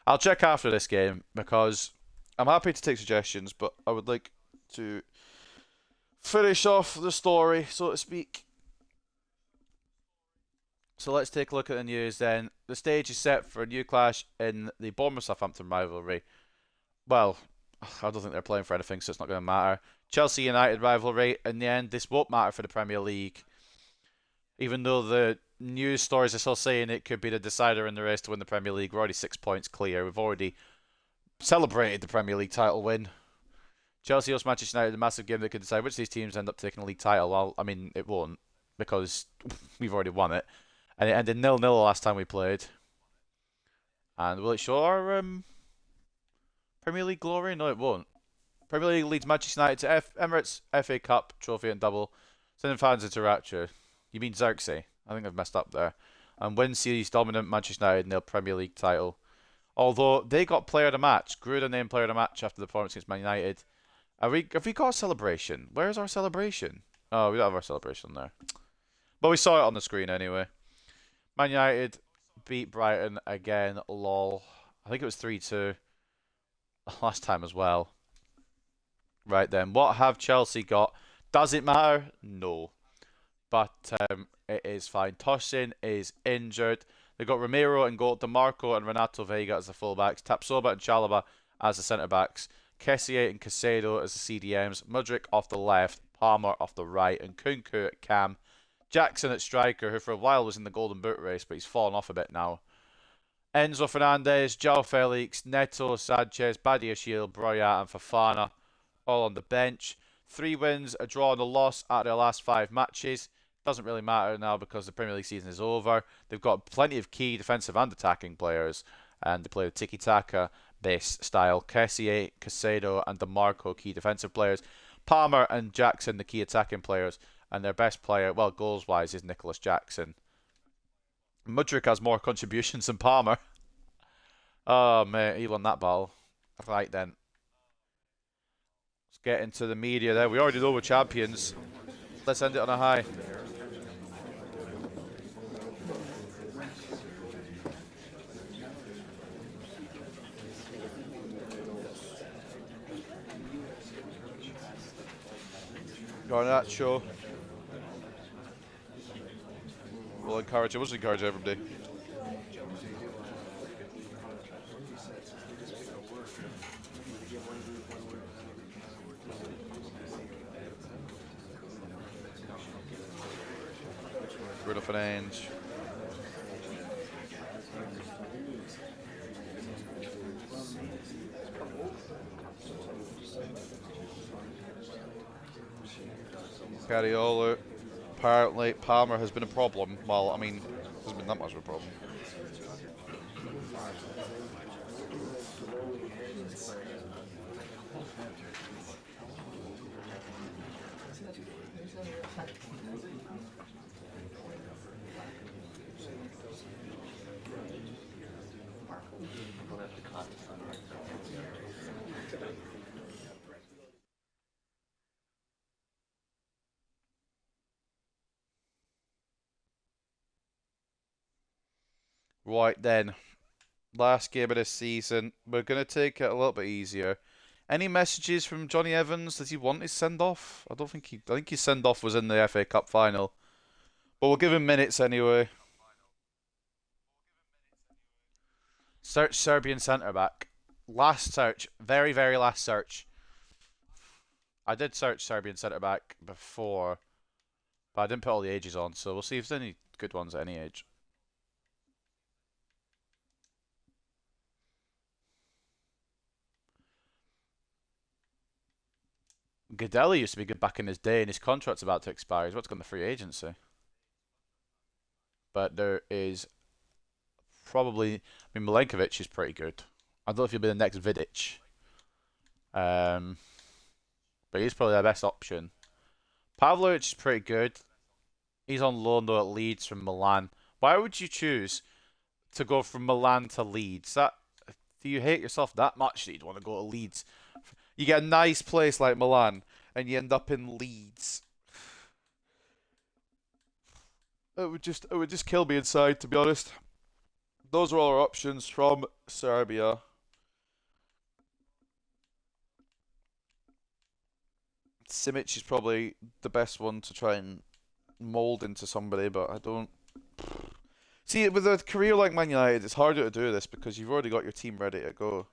I'll check after this game because I'm happy to take suggestions, but I would like to finish off the story, so to speak. So let's take a look at the news then. The stage is set for a new clash in the Bournemouth-Southampton rivalry. Well, I don't think they're playing for anything, so it's not going to matter. Chelsea United rivalry. In the end, this won't matter for the Premier League. Even though the news stories are still saying it could be the decider in the race to win the Premier League. We're already 6 points clear. We've already celebrated the Premier League title win. Chelsea host Manchester United, a massive game that could decide which of these teams end up taking a league title. Well, I mean, it won't, because we've already won it. And it ended 0-0 the last time we played. And will it show our Premier League glory? No, it won't. Premier League leads Manchester United to Emirates FA Cup trophy and double, sending fans into rapture. You mean Xerxes? I think I've messed up there. And win series dominant Manchester United in their Premier League title. Although they got player of the match, Gruden named player of the match after the performance against Man United. Have we got a celebration? Where's our celebration? Oh, we don't have our celebration there. But we saw it on the screen anyway. Man United beat Brighton again, lol. I think it was 3-2 last time as well. Right then, what have Chelsea got? Does it matter? No. But it is fine. Tosin is injured. They've got Romero and goal, DeMarco and Renato Vega as the fullbacks, Tapsoba and Chalaba as the centre-backs, Kessier and Casado as the CDMs, Mudryk off the left, Palmer off the right, and Kunku at cam. Jackson at striker, who for a while was in the Golden Boot race, but he's fallen off a bit now. Enzo Fernandez, João Felix, Neto, Sanchez, Badiashile, Broya and Fofana all on the bench. 3 wins, a draw and a loss out of their last 5 matches. Doesn't really matter now because the Premier League season is over. They've got plenty of key defensive and attacking players, and they play the tiki-taka based style. Kessier, Casado and DeMarco, key defensive players. Palmer and Jackson, the key attacking players. And their best player, well, goals-wise, is Nicholas Jackson. Mudryk has more contributions than Palmer. Oh, mate, he won that battle. Right then. Let's get into the media there. We already know we're champions. Let's end it on a high. Garnacho. We'll encourage. It was encourage everybody. Bruno Fernandes. Cariola. Apparently, Palmer has been a problem. Well, I mean, it hasn't been that much of a problem. Right then, last game of this season. We're going to take it a little bit easier. Any messages from Johnny Evans? Does he want his send-off? I think his send-off was in the FA Cup final. But we'll give him minutes anyway. Search Serbian centre-back. Last search. Very, very last search. I did search Serbian centre-back before, but I didn't put all the ages on, so we'll see if there's any good ones at any age. Godelli used to be good back in his day, and his contract's about to expire. He's what's got in the free agency. But there is probably... I mean, Milenkovic is pretty good. I don't know if he'll be the next Vidic. But he's probably the best option. Pavlovic is pretty good. He's on loan, though, at Leeds from Milan. Why would you choose to go from Milan to Leeds? Do you hate yourself that much that you'd want to go to Leeds? You get a nice place like Milan, and you end up in Leeds. It would just kill me inside, to be honest. Those are all our options from Serbia. Simic is probably the best one to try and mould into somebody, but I don't... See, with a career like Man United, it's harder to do this because you've already got your team ready to go.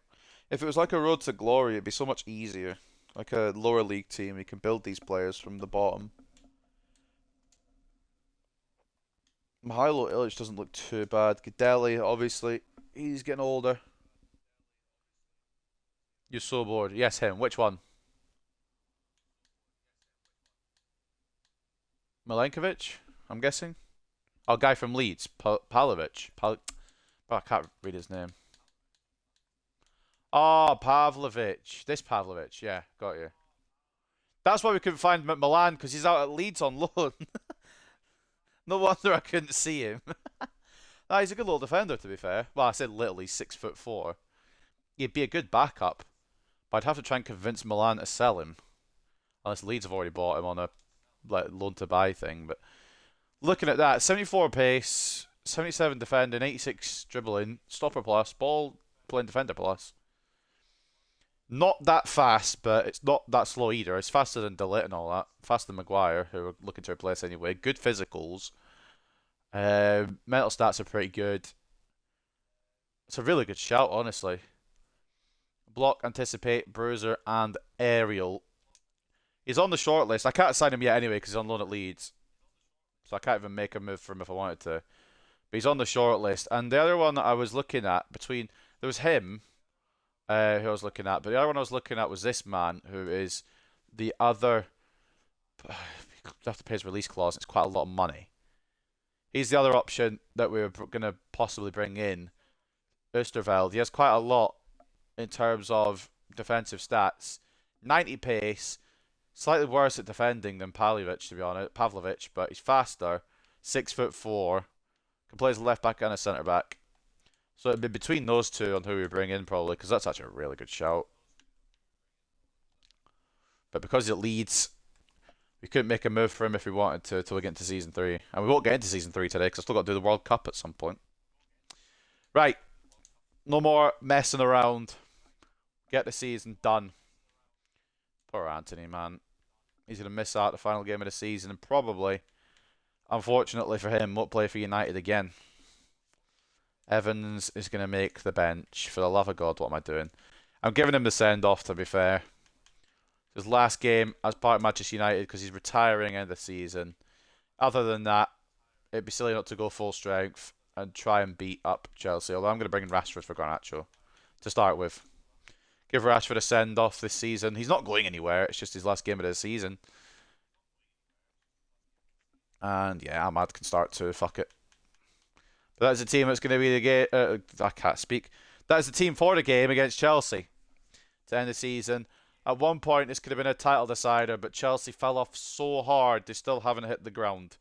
If it was like a road to glory, it'd be so much easier. Like a lower league team, you can build these players from the bottom. Mihailo Ilic doesn't look too bad. Godelli, obviously, he's getting older. You're so bored. Yes, him. Which one? Milenkovic, I'm guessing. Oh, guy from Leeds. Pavlovic. Oh, I can't read his name. Oh, Pavlovic. This Pavlovic. Yeah, got you. That's why we couldn't find him at Milan, because he's out at Leeds on loan. No wonder I couldn't see him. Nah, he's a good little defender, to be fair. Well, I said little, he's 6'4". He'd be a good backup. But I'd have to try and convince Milan to sell him. Unless Leeds have already bought him on a loan to buy thing. But looking at that, 74 pace, 77 defending, 86 dribbling, stopper plus, ball playing defender plus. Not that fast, but it's not that slow either. It's faster than De Ligt and all that. Faster than Maguire, who we're looking to replace anyway. Good physicals. Mental stats are pretty good. It's a really good shout, honestly. Block, anticipate, bruiser, and aerial. He's on the shortlist. I can't sign him yet anyway because he's on loan at Leeds. So I can't even make a move for him if I wanted to. But he's on the shortlist. And the other one that I was looking at between... There was him... who I was looking at, but the other one I was looking at was this man, who is the other. You have to pay his release clause. It's quite a lot of money. He's the other option that we were going to possibly bring in. Oosterveld. He has quite a lot in terms of defensive stats. 90 pace, slightly worse at defending than Pavlovic, to be honest. Pavlovic, but he's faster. 6'4", can play as a left back and a centre back. So it'd be between those two on who we bring in probably, because that's actually a really good shout. But because it leads, we couldn't make a move for him if we wanted to until we get into Season 3. And we won't get into Season 3 today because I've still got to do the World Cup at some point. Right. No more messing around. Get the season done. Poor Anthony, man. He's going to miss out the final game of the season and probably, unfortunately for him, won't play for United again. Evans is going to make the bench. For the love of God, what am I doing? I'm giving him the send-off, to be fair. His last game as part of Manchester United because he's retiring end of the season. Other than that, it'd be silly not to go full strength and try and beat up Chelsea. Although I'm going to bring in Rashford for Garnacho to start with. Give Rashford a send-off this season. He's not going anywhere. It's just his last game of the season. And yeah, Ahmad can start too. Fuck it. But that's the team that's going to be the game. I can't speak. That's the team for the game against Chelsea to end the season. At one point, this could have been a title decider, but Chelsea fell off so hard they still haven't hit the ground.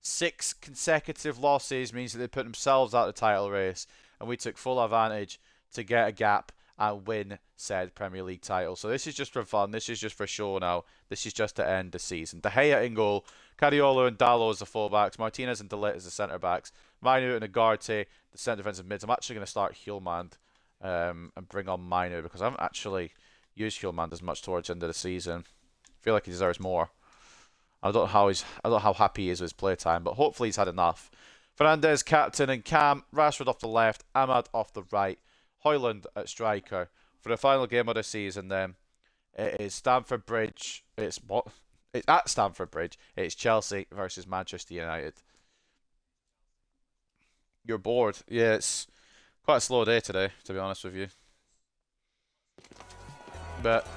6 consecutive losses means that they put themselves out of the title race, and we took full advantage to get a gap and win said Premier League title. So this is just for fun. This is just for show now. This is just to end the season. De Gea in goal. Cariolo and Dalot as the fullbacks. Martinez and De Ligt as the centre-backs. Mainu and Ugarte, the centre defensive mids. I'm actually going to start Hjulmand and bring on Mainu because I haven't actually used Hjulmand as much towards the end of the season. I feel like he deserves more. I don't know how happy he is with his playtime, but hopefully he's had enough. Fernandes, captain, and Cam. Rashford off the left. Ahmad off the right. Højlund at striker. For the final game of the season, then, it is Stamford Bridge. It's at Stamford Bridge. It's Chelsea versus Manchester United. You're bored. Yeah, it's quite a slow day today, to be honest with you. But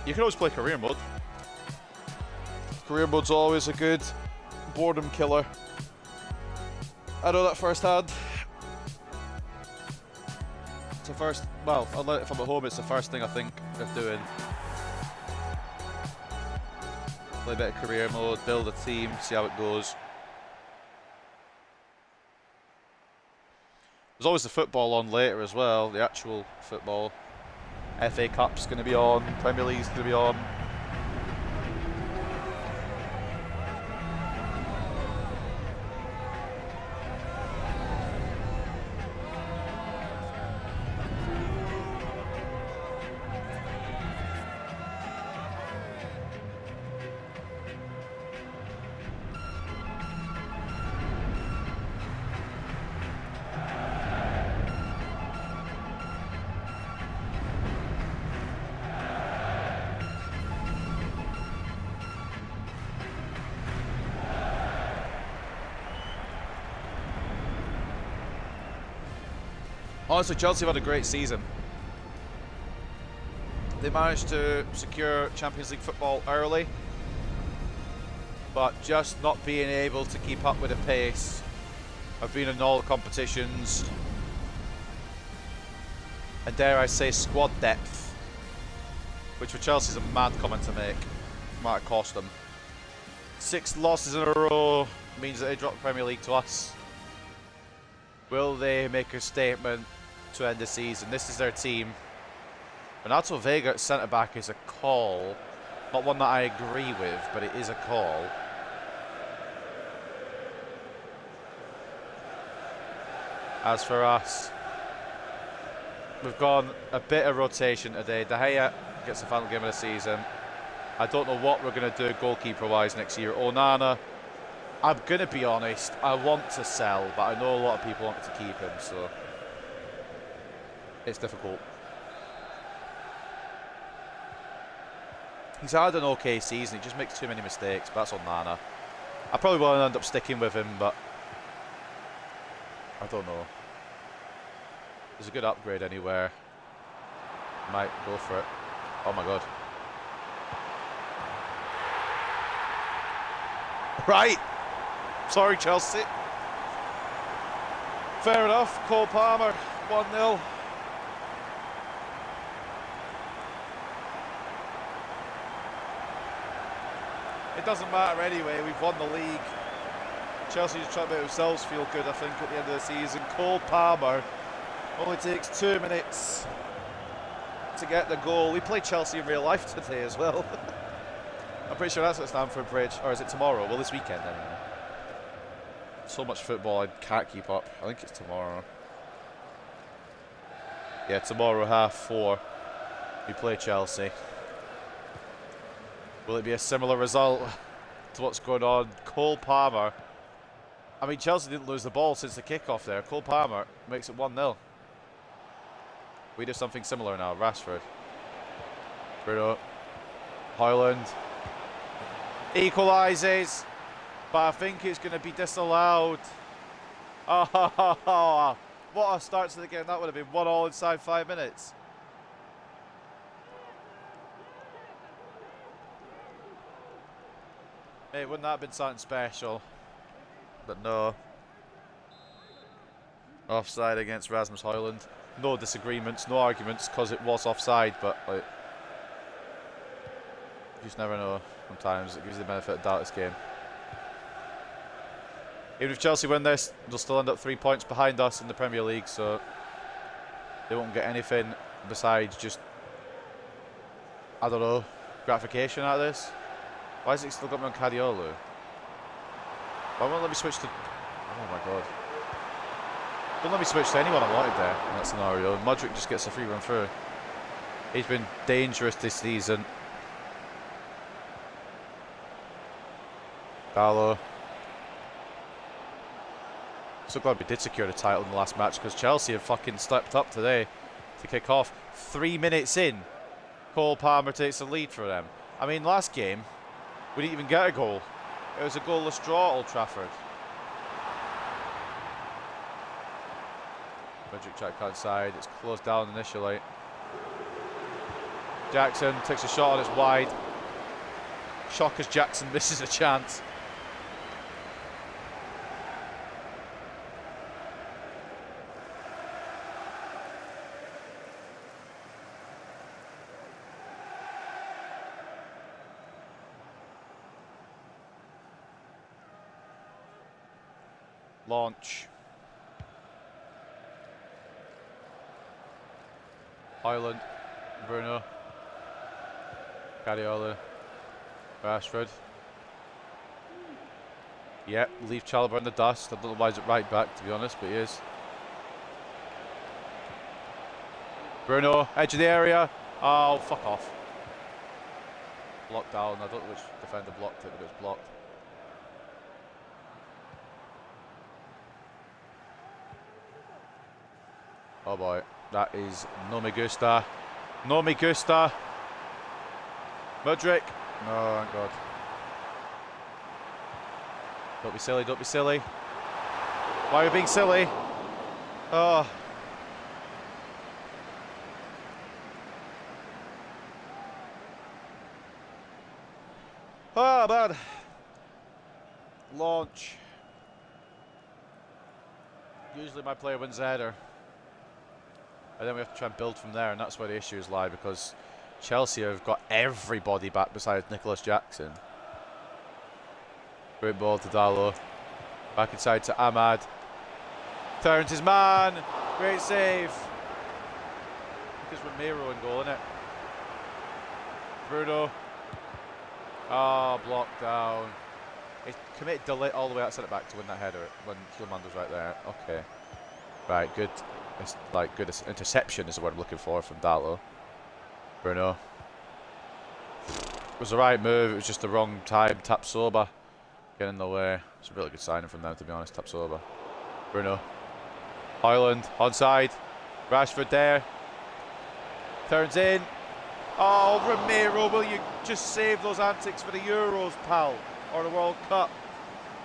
you can always play career mode. Career mode's always a good boredom killer. I know that firsthand. It's the first, well, if I'm at home, it's the first thing I think of doing. Play a bit of career mode, build a team, see how it goes. There's always the football on later as well, the actual football. FA Cup's going to be on, Premier League's going to be on. Honestly, Chelsea have had a great season. They managed to secure Champions League football early, but just not being able to keep up with the pace of being in all the competitions, and dare I say squad depth, which for Chelsea is a mad comment to make. Might have cost them. 6 losses in a row means that they dropped the Premier League to us. Will they make a statement to end the season? This is their team. Renato Vega at centre-back is a call. Not one that I agree with, but it is a call. As for us, we've gone a bit of rotation today. De Gea gets the final game of the season. I don't know what we're going to do goalkeeper-wise next year. Onana, I'm going to be honest, I want to sell, but I know a lot of people want to keep him, so it's difficult. He's had an okay season, he just makes too many mistakes, but that's on Nana. I probably will end up sticking with him, but I don't know. There's a good upgrade anywhere. Might go for it. Oh my god. Right! Sorry, Chelsea. Fair enough. Cole Palmer, 1-0. It doesn't matter anyway, we've won the league. Chelsea just trying to make themselves feel good, I think, at the end of the season. Cole Palmer only takes 2 minutes to get the goal. We play Chelsea in real life today as well. I'm pretty sure that's at Stamford Bridge, or is it tomorrow? Well, this weekend anyway. So much football I can't keep up. I think it's tomorrow. Yeah, tomorrow 4:30 we play Chelsea. Will it be a similar result to what's going on? Cole Palmer. I mean, Chelsea didn't lose the ball since the kickoff there. Cole Palmer makes it 1-0. We do something similar now. Rashford. Bruno. Højlund. Equalises. But I think it's going to be disallowed. Oh, what a start to the game. That would have been 1-1 inside 5 minutes. Hey, wouldn't that have been something special? But no. Offside against Rasmus Højlund. No disagreements, no arguments, because it was offside, but like, you just never know. Sometimes it gives you the benefit of doubt this game. Even if Chelsea win this, they'll still end up 3 points behind us in the Premier League, so they won't get anything besides just, I don't know, gratification out of this. Why has it still got me on Cadiolo? Why won't it let me switch to... Oh my god. Wouldn't let me switch to anyone I wanted there in that scenario. Modric just gets a free run through. He's been dangerous this season. Gallo. So glad we did secure the title in the last match, because Chelsea have fucking stepped up today to kick off. 3 minutes in, Cole Palmer takes the lead for them. I mean, last game, we didn't even get a goal. It was a goalless draw at Old Trafford. Modric tried to cut inside. It's closed down initially. Jackson takes a shot and it's wide. Shock as Jackson misses a chance. Launch. Highland. Bruno. Guardiola. Rashford. Yep, leave Chalobah in the dust. I don't know why he's at right back, to be honest, but he is. Bruno, edge of the area. Oh, fuck off. Blocked down. I don't know which defender blocked it, but it was blocked. Oh boy, that is no me gusta. No me gusta. Mudryk. No, thank God. Don't be silly, don't be silly. Why are you being silly? Oh. Oh, man. Launch. Usually my player wins the header. And then we have to try and build from there, and that's where the issues lie, because Chelsea have got everybody back besides Nicholas Jackson. Great ball to Dalot. Back inside to Ahmad. Turns his man. Great save. Because Romero in goal, innit? Bruno. Oh, blocked down. He committed delay all the way outside it back to win that header when Hillman was right there. Okay. Right, good. It's like good interception is the word I'm looking for from Dalot. Bruno. It was the right move, it was just the wrong time. Tapsoba getting in the way. It's a really good signing from them, to be honest. Tapsoba. Bruno. Highland onside. Rashford there. Turns in. Oh, Romero, will you just save those antics for the Euros, pal? Or the World Cup?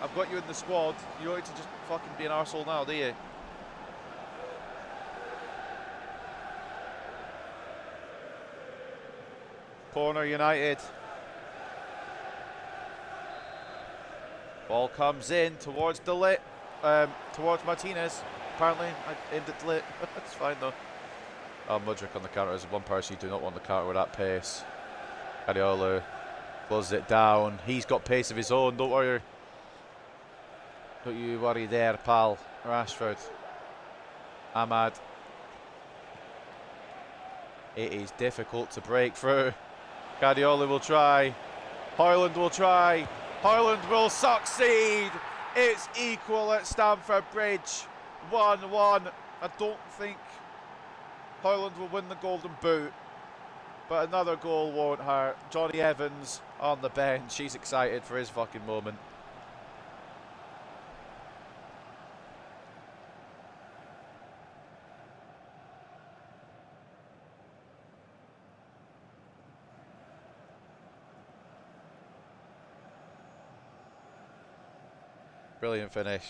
I've got you in the squad. You don't need to just fucking be an arsehole now, do you? Corner United. Ball comes in towards Delit, towards Martinez. Apparently, I aimed at Delit. That's fine though. Oh, Mudryk on the counter is one person you do not want the counter with that pace. Guardiola closes it down. He's got pace of his own. Don't worry. Don't you worry there, pal. Rashford. Ahmad. It is difficult to break through. Guardiola will try. Highland will try. Highland will succeed. It's equal at Stamford Bridge. 1-1. I don't think Highland will win the Golden Boot, but another goal won't hurt. Johnny Evans on the bench. He's excited for his fucking moment. Brilliant finish.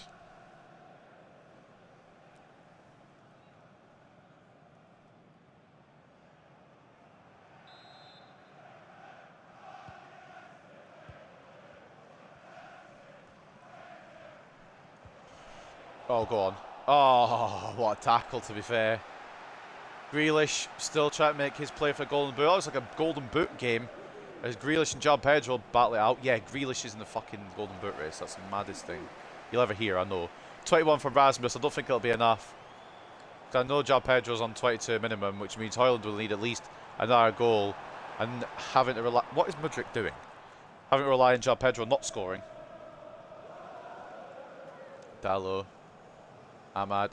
Oh, go on. Oh, what a tackle, to be fair. Grealish still trying to make his play for Golden Boot. That was like a Golden Boot game. As Grealish and John Pedro battle it out. Yeah, Grealish is in the fucking Golden Boot race. That's the maddest thing you'll ever hear, I know. 21 from Rasmus. I don't think it'll be enough. I know John Pedro's on 22 minimum, which means Highland will need at least another goal. And having to rely... What is Mudryk doing? Having to rely on John Pedro not scoring. Dalot. Ahmad.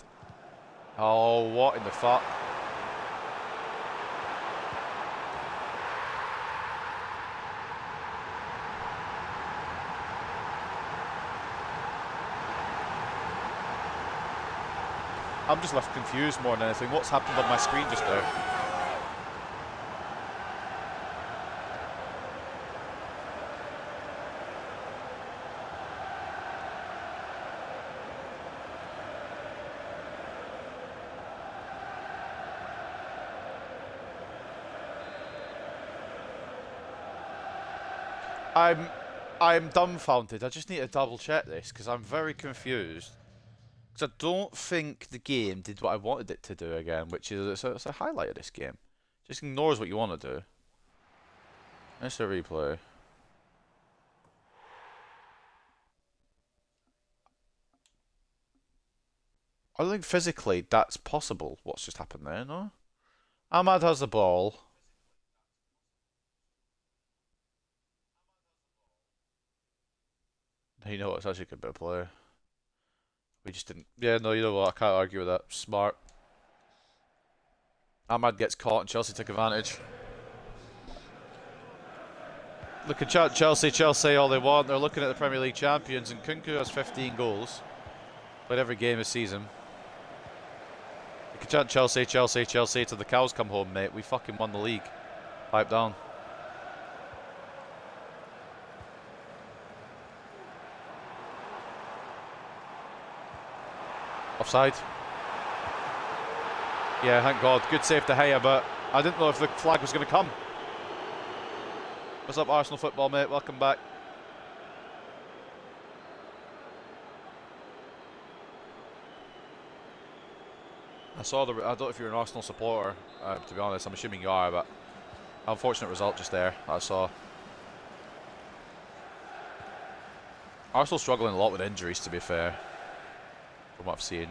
Oh, what in the fuck? I'm just left confused more than anything. What's happened on my screen just now? I'm dumbfounded. I just need to double check this because I'm very confused. Because I don't think the game did what I wanted it to do again, which is it's a highlight of this game. Just ignores what you want to do. It's a replay. I don't think physically that's possible. What's just happened there? No. Ahmad has the ball. You know what? It's actually a good bit of play. We just didn't. Yeah, no, you know what? I can't argue with that. Smart. Ahmad gets caught and Chelsea took advantage. Look at Chelsea all they want. They're looking at the Premier League champions, and Kunku has 15 goals. Played every game this season. You can chant Chelsea till the cows come home, mate. We fucking won the league. Pipe down. Offside. Yeah, thank God. Good save to Gea, but I didn't know if the flag was going to come. What's up, Arsenal football, mate? Welcome back. I don't know if you're an Arsenal supporter, to be honest. I'm assuming you are, but unfortunate result just there, I saw. Arsenal struggling a lot with injuries, to be fair, from what I've seen.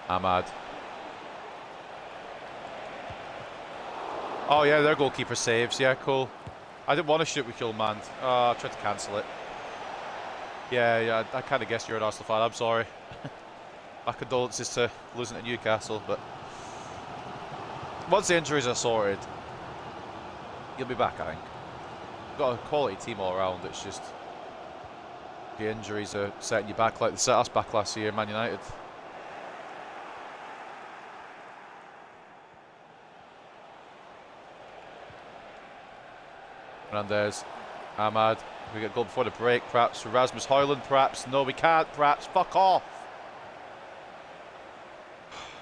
Ahmad. Oh yeah, their goalkeeper saves. Yeah, cool. I didn't want to shoot with Kilman. I tried to cancel it. Yeah, I kind of guessed you're an Arsenal fan. I'm sorry. My condolences to losing to Newcastle, but once the injuries are sorted, you'll be back, I think. Got a quality team all around. It's just the injuries are setting you back like they set us back last year, Man United. Hernandez, Ahmad. We get a goal before the break, perhaps for Rasmus Højlund, perhaps. No, we can't, perhaps. Fuck off.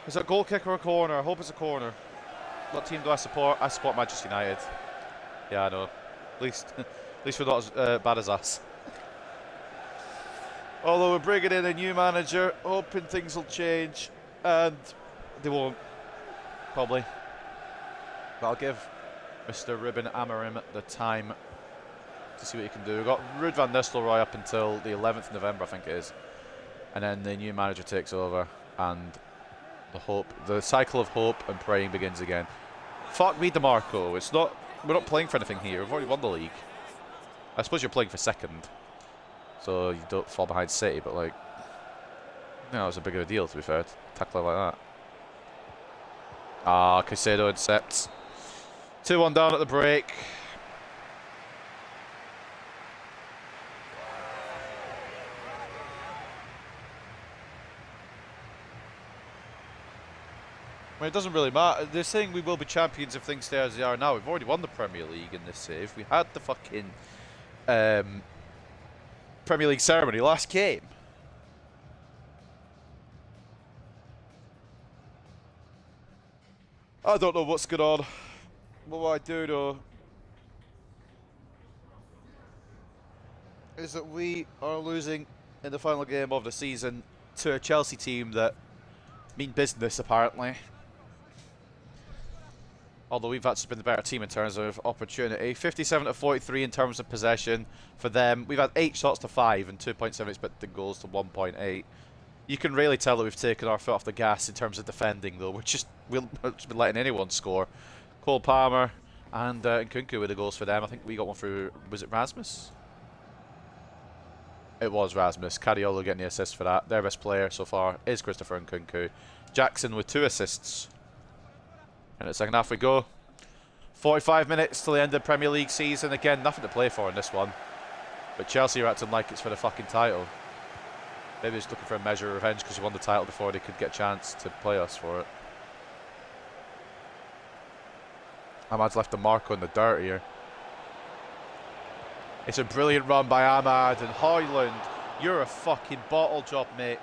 Is it a goal kick or a corner? I hope it's a corner. What team do I support? I support Manchester United. Yeah, I know. At least we're not as bad as us. Although we're bringing in a new manager, hoping things will change, and they won't, probably. But I'll give Mr. Ruben Amorim the time to see what he can do. We've got Ruud van Nistelrooy up until the 11th of November, I think it is, and then the new manager takes over, and the cycle of hope and praying begins again. Fuck me, DeMarco. We're not playing for anything here. We've already won the league. I suppose you're playing for second, so you don't fall behind City, but like, no, it was a big of a deal, to be fair, to tackle like that. Ah, Caicedo intercepts. 2-1 down at the break. I mean, it doesn't really matter. They're saying we will be champions if things stay as they are now. We've already won the Premier League in this save. We had the fucking Premier League ceremony last game. I don't know what's going on. What I do know is that we are losing in the final game of the season to a Chelsea team that mean business, apparently. Although we've actually been the better team in terms of opportunity. 57 to 43 in terms of possession for them. We've had 8 shots to 5 and 2.7 expected goals to 1.8. You can really tell that we've taken our foot off the gas in terms of defending, though. We've just been letting anyone score. Cole Palmer and Nkunku with the goals for them. I think we got one through, was it Rasmus? It was Rasmus. Cariolo getting the assist for that. Their best player so far is Christopher Nkunku. Jackson with 2 assists. And the second half we go. 45 minutes till the end of the Premier League season. Again, nothing to play for in this one. But Chelsea are acting like it's for the fucking title. Maybe just looking for a measure of revenge because we won the title before they could get a chance to play us for it. Ahmad's left the Marco in the dirt here. It's a brilliant run by Ahmad, and Højlund, you're a fucking bottle job, mate.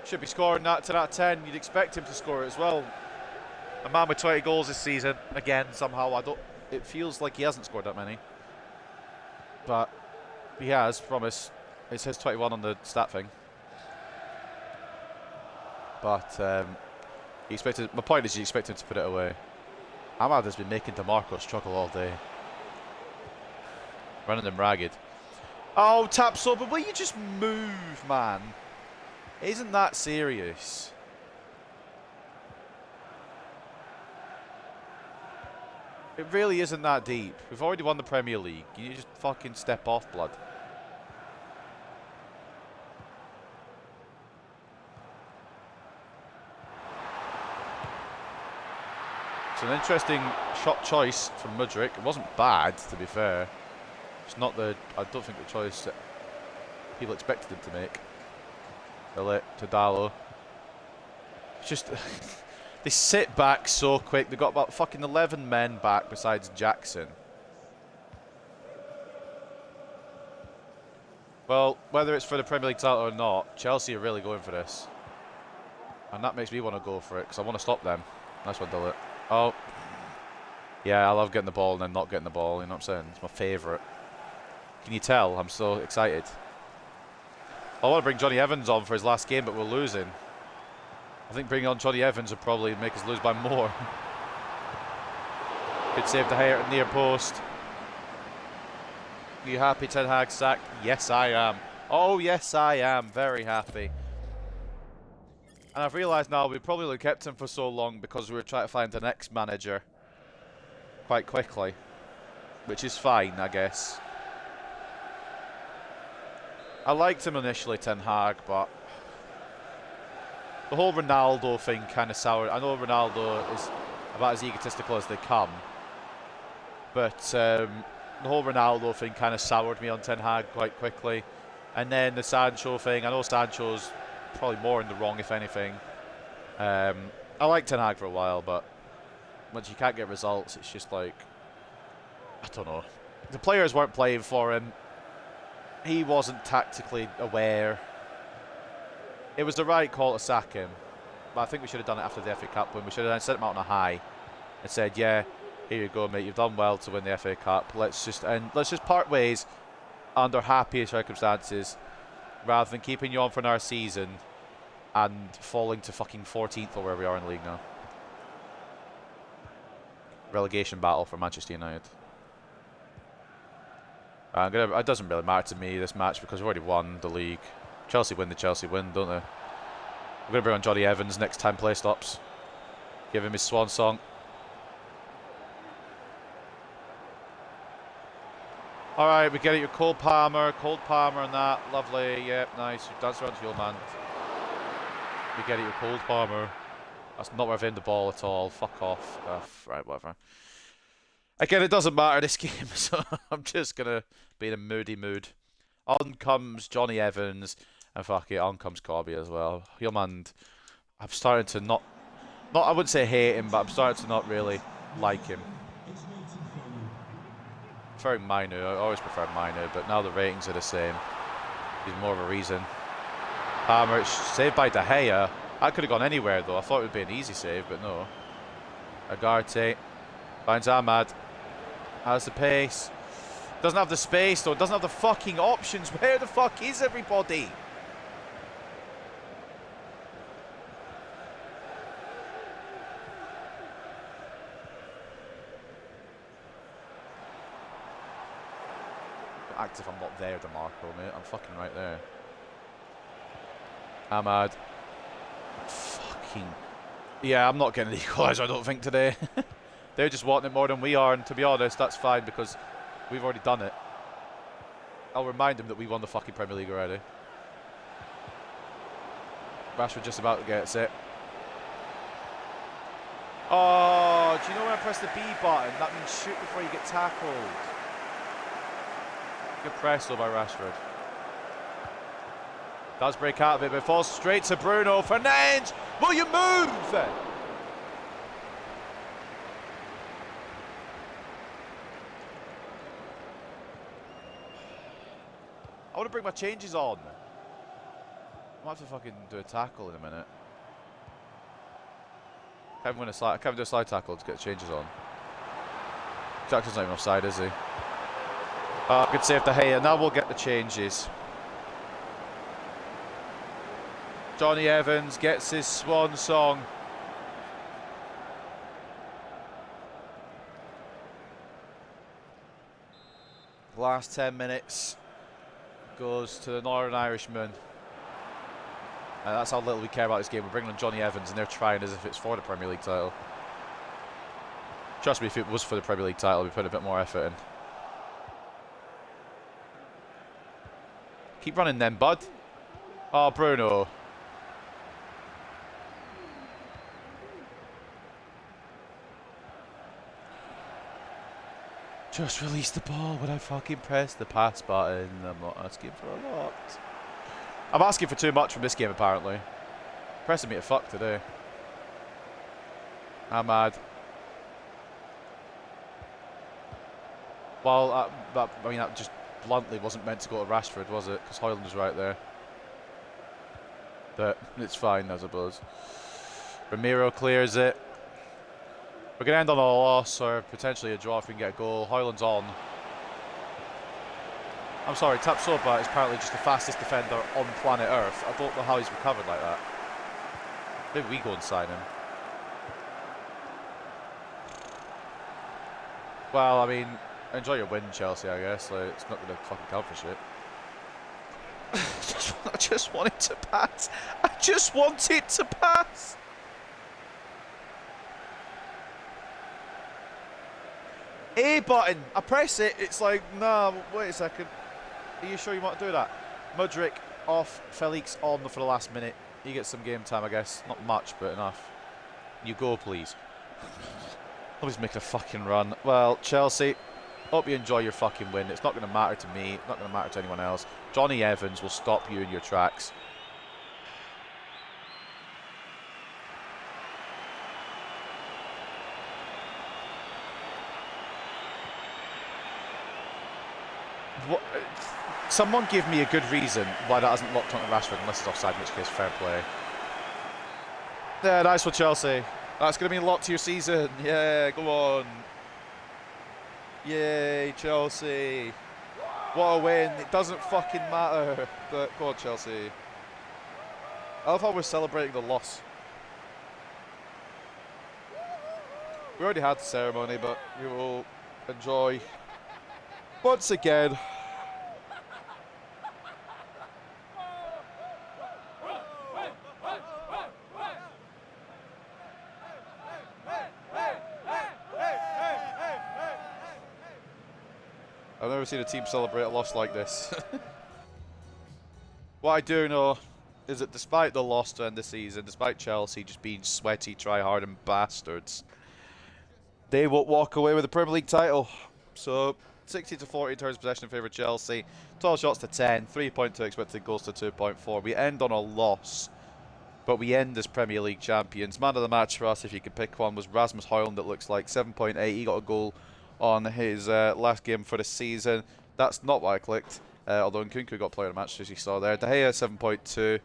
Should be scoring that 10 out of 10. You'd expect him to score it as well. A man with 20 goals this season. Again, somehow it feels like he hasn't scored that many. But he has, promise. It says 21 on the stat thing. But my point is you expect him to put it away. Ahmad has been making DeMarco struggle all day. Running them ragged. Oh, tap so, but will you just move, man? It isn't that serious. It really isn't that deep. We've already won the Premier League. You just fucking step off, blood. It's an interesting shot choice from Mudryk. It wasn't bad, to be fair. It's not I don't think the choice that people expected him to make. To Dallo. It's just they sit back so quick. They've got about fucking 11 men back besides Jackson. Well, whether it's for the Premier League title or not, Chelsea are really going for this. And that makes me want to go for it, because I want to stop them. Nice one, Dallo. Oh. Yeah, I love getting the ball and then not getting the ball, you know what I'm saying? It's my favourite. Can you tell? I'm so excited. I want to bring Johnny Evans on for his last game, but we're losing. I think bringing on Johnny Evans would probably make us lose by more. Good save De Gea at near post. Are you happy Ten Hag sacked? Yes, I am. Oh, yes, I am. Very happy. And I've realised now we probably only kept him for so long because we were trying to find the next manager quite quickly. Which is fine, I guess. I liked him initially, Ten Hag, but the whole Ronaldo thing kind of soured. I know Ronaldo is about as egotistical as they come, but the whole Ronaldo thing kind of soured me on Ten Hag quite quickly. And then the Sancho thing, I know Sancho's probably more in the wrong, if anything. I liked Ten Hag for a while, but once you can't get results, it's just like, I don't know. The players weren't playing for him. He wasn't tactically aware. It was the right call to sack him, but I think we should have done it after the FA Cup win. We should have sent him out on a high and said, "Yeah, here you go, mate. You've done well to win the FA Cup. Let's just part ways under happier circumstances, rather than keeping you on for another season and falling to fucking 14th or where we are in the league now." Relegation battle for Manchester United. It doesn't really matter to me, this match, because we've already won the league. Chelsea win, don't they? I'm going to bring on Johnny Evans next time play stops. Give him his swan song. Alright, we get it. Your Cole Palmer and that. Lovely. Yep, nice. You dance around to your man. We get it. Your Cole Palmer. That's not where I've aimed the ball at all. Fuck off. Right, whatever. Again, it doesn't matter this game, so I'm just going to be in a moody mood. On comes Johnny Evans, and fuck it, on comes Corby as well. Your man, I'm starting to not, I wouldn't say hate him, but I'm starting to not really like him. Preferring Minu, I always prefer Minu, but now the ratings are the same. He's more of a reason. Palmer, it's saved by De Gea. That could have gone anywhere though. I thought it would be an easy save, but no. Agarte finds Ahmad. Has the pace. Doesn't have the space though. Doesn't have the fucking options. Where the fuck is everybody? Act if I'm not there, DeMarco, mate. I'm fucking right there. Ahmad. Fucking. Yeah, I'm not getting the equaliser, I don't think, today. They're just wanting it more than we are, and to be honest, that's fine because we've already done it. I'll remind them that we won the fucking Premier League already. Rashford just about to get it. Oh, do you know when I press the B button? That means shoot before you get tackled. Good press though by Rashford. Does break out of it, but falls straight to Bruno Fernandes. Will you move? I want to bring my changes on. might have to fucking do a tackle in a minute. Can't win a slide. I can't do a slide tackle to get the changes on. Jackson's not even offside, is he? Good save De Gea. Now we'll get the changes. Johnny Evans gets his swan song. Last 10 minutes goes to the Northern Irishman. And that's how little we care about this game. We're bringing on Johnny Evans and they're trying as if it's for the Premier League title. Trust me, if it was for the Premier League title, we'd put a bit more effort in. Keep running then, bud. Oh, Bruno. Just release the ball when I fucking press the pass button. I'm not asking for a lot. I'm asking for too much from this game, apparently. Pressing me to fuck today. I'm mad. Well, I mean, that just bluntly wasn't meant to go to Rashford, was it? Because Højlund was right there. But it's fine, I suppose. Ramiro clears it. We're going to end on a loss or potentially a draw if we can get a goal. Højlund's on. I'm sorry, Tapsoba is apparently just the fastest defender on planet Earth. I don't know how he's recovered like that. Maybe we go and sign him. Well, I mean, enjoy your win, Chelsea, I guess. Like, it's not going to fucking count for shit. I just want it to pass. I just want it to pass. A button. I press it. It's like, nah, wait a second. Are you sure you want to do that? Mudryk off. Felix on for the last minute. He gets some game time, I guess. Not much, but enough. You go, please. Nobody's making a fucking run. Well, Chelsea, hope you enjoy your fucking win. It's not going to matter to me. It's not going to matter to anyone else. Johnny Evans will stop you in your tracks. What? Someone give me a good reason why that hasn't locked onto Rashford unless it's offside, in which case fair play. Yeah, nice for Chelsea. That's going to be locked to your season. Yeah, go on. Yay, Chelsea. What a win. It doesn't fucking matter. But go on, Chelsea. I love how we're celebrating the loss. We already had the ceremony, but we will enjoy once again. I've never seen a team celebrate a loss like this. What I do know is that despite the loss to end the season, despite Chelsea just being sweaty, try-hard and bastards, they won't walk away with the Premier League title. So 60-40 in terms of possession in favour of Chelsea, 12 shots to 10, 3.2 expected goals to 2.4. We end on a loss, but we end as Premier League champions. Man of the match for us, if you could pick one, was Rasmus Højlund. It looks like 7.8. He got a goal on his last game for the season. That's not what I clicked, although Nkunku got player of the match, as you saw there. De Gea 7.2,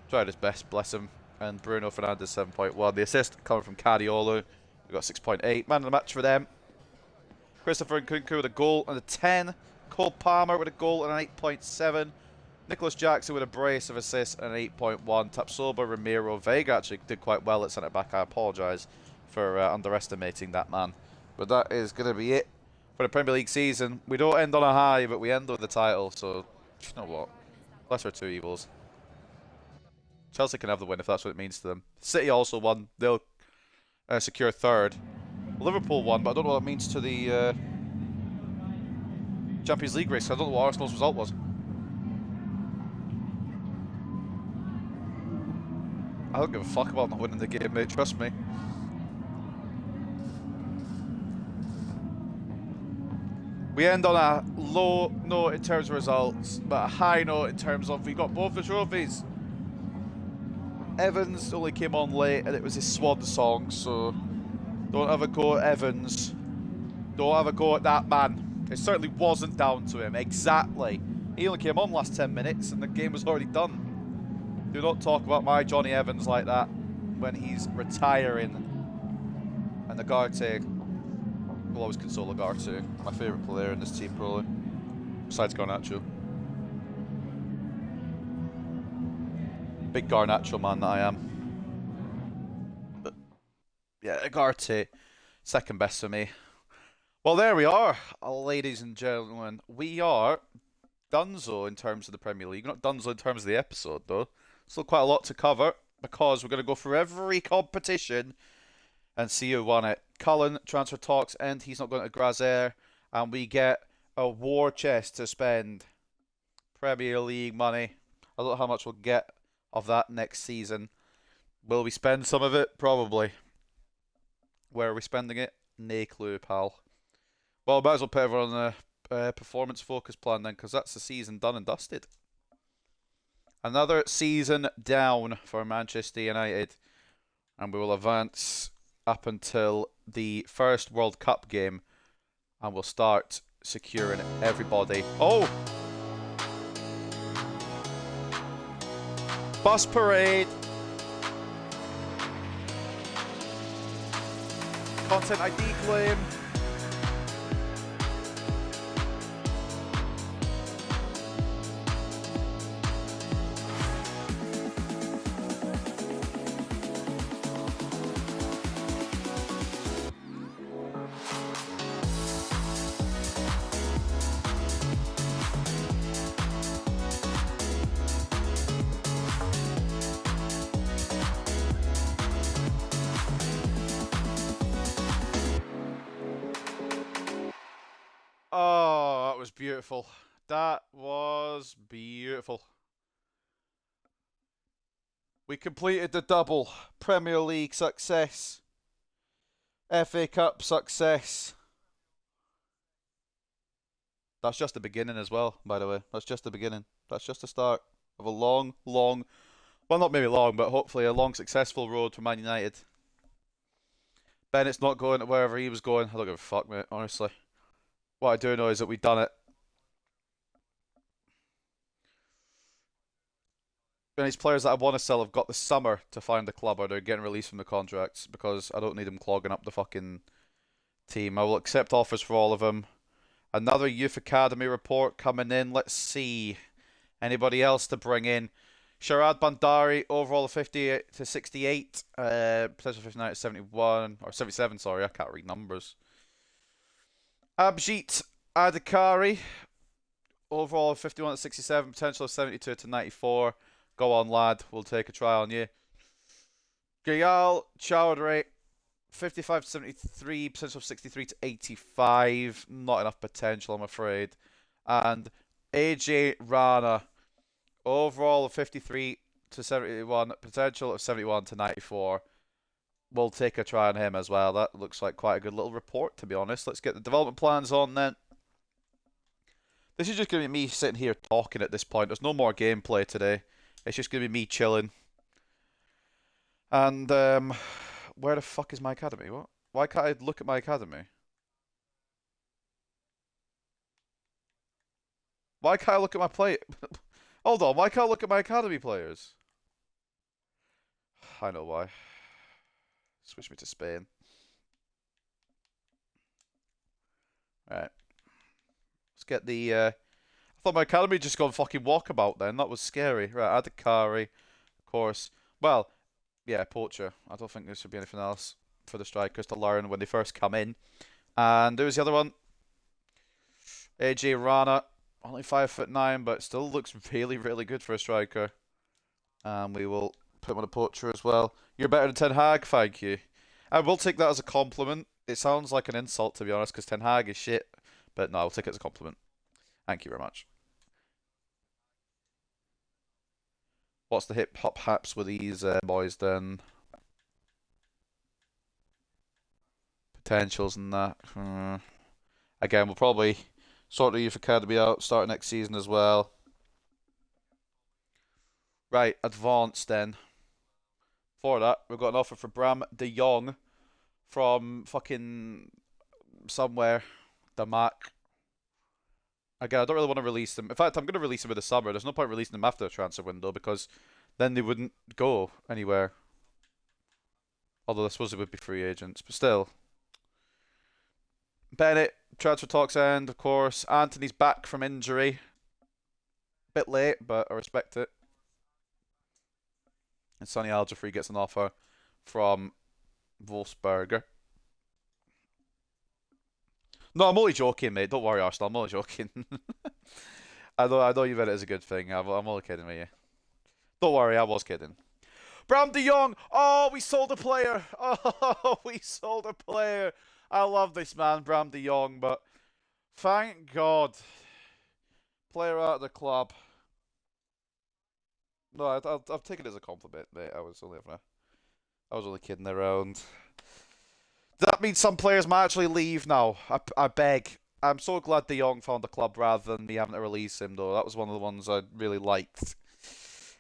tried his best, bless him, and Bruno Fernandes 7.1. The assist coming from Cadiolo, we got 6.8. Man of the match for them, Christopher Nkunku with a goal and a 10. Cole Palmer with a goal and an 8.7. Nicholas Jackson with a brace of assists and an 8.1. Tapsoba, Ramiro, Vega actually did quite well at centre back. I apologise for underestimating that man. But that is going to be it for the Premier League season. We don't end on a high, but we end with the title. So, you know what? Lesser two evils. Chelsea can have the win if that's what it means to them. City also won. They'll secure third. Liverpool won, but I don't know what it means to the Champions League race. I don't know what Arsenal's result was. I don't give a fuck about not winning the game, mate. Trust me. We end on a low note in terms of results, but a high note in terms of we got both the trophies. Evans only came on late and it was his swan song, so don't have a go at Evans. Don't have a go at that man. It certainly wasn't down to him. Exactly. He only came on last 10 minutes and the game was already done. Do not talk about my Johnny Evans like that when he's retiring. And Agarte will always console Agarte. My favourite player in this team, probably. Besides Garnacho. Big Garnacho man that I am. But yeah, Agarte, second best for me. Well, there we are, ladies and gentlemen. We are donezo in terms of the Premier League. Not donezo in terms of the episode, though. Still quite a lot to cover because we're going to go through every competition and see who won it. Cullen, transfer talks, and he's not going to Grazer. And we get a war chest to spend. Premier League money. I don't know how much we'll get of that next season. Will we spend some of it? Probably. Where are we spending it? Nay clue, pal. Well, might as well put everyone on a performance focus plan then, because that's the season done and dusted. Another season down for Manchester United. And we will advance up until the first World Cup game. And we'll start securing everybody. Oh! Bus parade! Content ID claim. Oh, that was beautiful. That was beautiful. We completed the double. Premier League success. FA Cup success. That's just the beginning as well, by the way. That's just the beginning. That's just the start of a long, well, not maybe long, but hopefully a long, successful road for Man United. Bennett's not going to wherever he was going. I don't give a fuck, mate, honestly. What I do know is that we've done it. And these players that I want to sell have got the summer to find a club or they're getting released from the contracts because I don't need them clogging up the fucking team. I will accept offers for all of them. Another Youth Academy report coming in. Let's see. Anybody else to bring in? Sharad Bandari, overall of 50 to 68. Potential 59 to 71. Or 77, sorry. I can't read numbers. Abhijit Adhikari, overall of 51 to 67. Potential of 72 to 94. Go on, lad. We'll take a try on you. Gayal Chowdhury, 55 to 73. Potential of 63 to 85. Not enough potential, I'm afraid. And AJ Rana, overall of 53 to 71. Potential of 71 to 94. We'll take a try on him as well. That looks like quite a good little report, to be honest. Let's get the development plans on then. This is just going to be me sitting here talking at this point. There's no more gameplay today. It's just going to be me chilling. And, where the fuck is my academy? What? Why can't I look at my academy? Why can't I look at my play? Hold on, why can't I look at my academy players? I know why. Switch me to Spain. Alright. Let's get the, I thought my academy just gone fucking walkabout then. That was scary. Right, Adhikari, of course. Well, yeah, Poacher. I don't think there should be anything else for the strikers to learn when they first come in. And there was the other one. AJ Rana. Only 5'9", but still looks really, really good for a striker. And we will put him on a Poacher as well. You're better than Ten Hag, thank you. I will take that as a compliment. It sounds like an insult, to be honest, because Ten Hag is shit. But no, I'll take it as a compliment. Thank you very much. What's the hip hop haps with these boys then? Potentials and that. Again, we'll probably sort the Youth Academy out, start next season as well. Right, advance then. For that, we've got an offer for Bram de Jong from fucking somewhere. The Mac. Again, I don't really want to release them. In fact, I'm going to release them in the summer. There's no point releasing them after the transfer window because then they wouldn't go anywhere. Although I suppose it would be free agents, but still. Bennett, transfer talks end, of course. Anthony's back from injury. Bit late, but I respect it. And Sonny Aljafri gets an offer from Wolfsberger. No, I'm only joking, mate. Don't worry, Arsenal. I'm only joking. I know you read it as a good thing. I'm only kidding with you. Don't worry, I was kidding. Bram de Jong. Oh, we sold a player. Oh, we sold a player. I love this man, Bram de Jong, but thank God. Player out of the club. No, I've taken it as a compliment, mate. I was only kidding around. That means some players might actually leave now. I beg. I'm so glad De Jong found the club rather than me having to release him, though. That was one of the ones I really liked.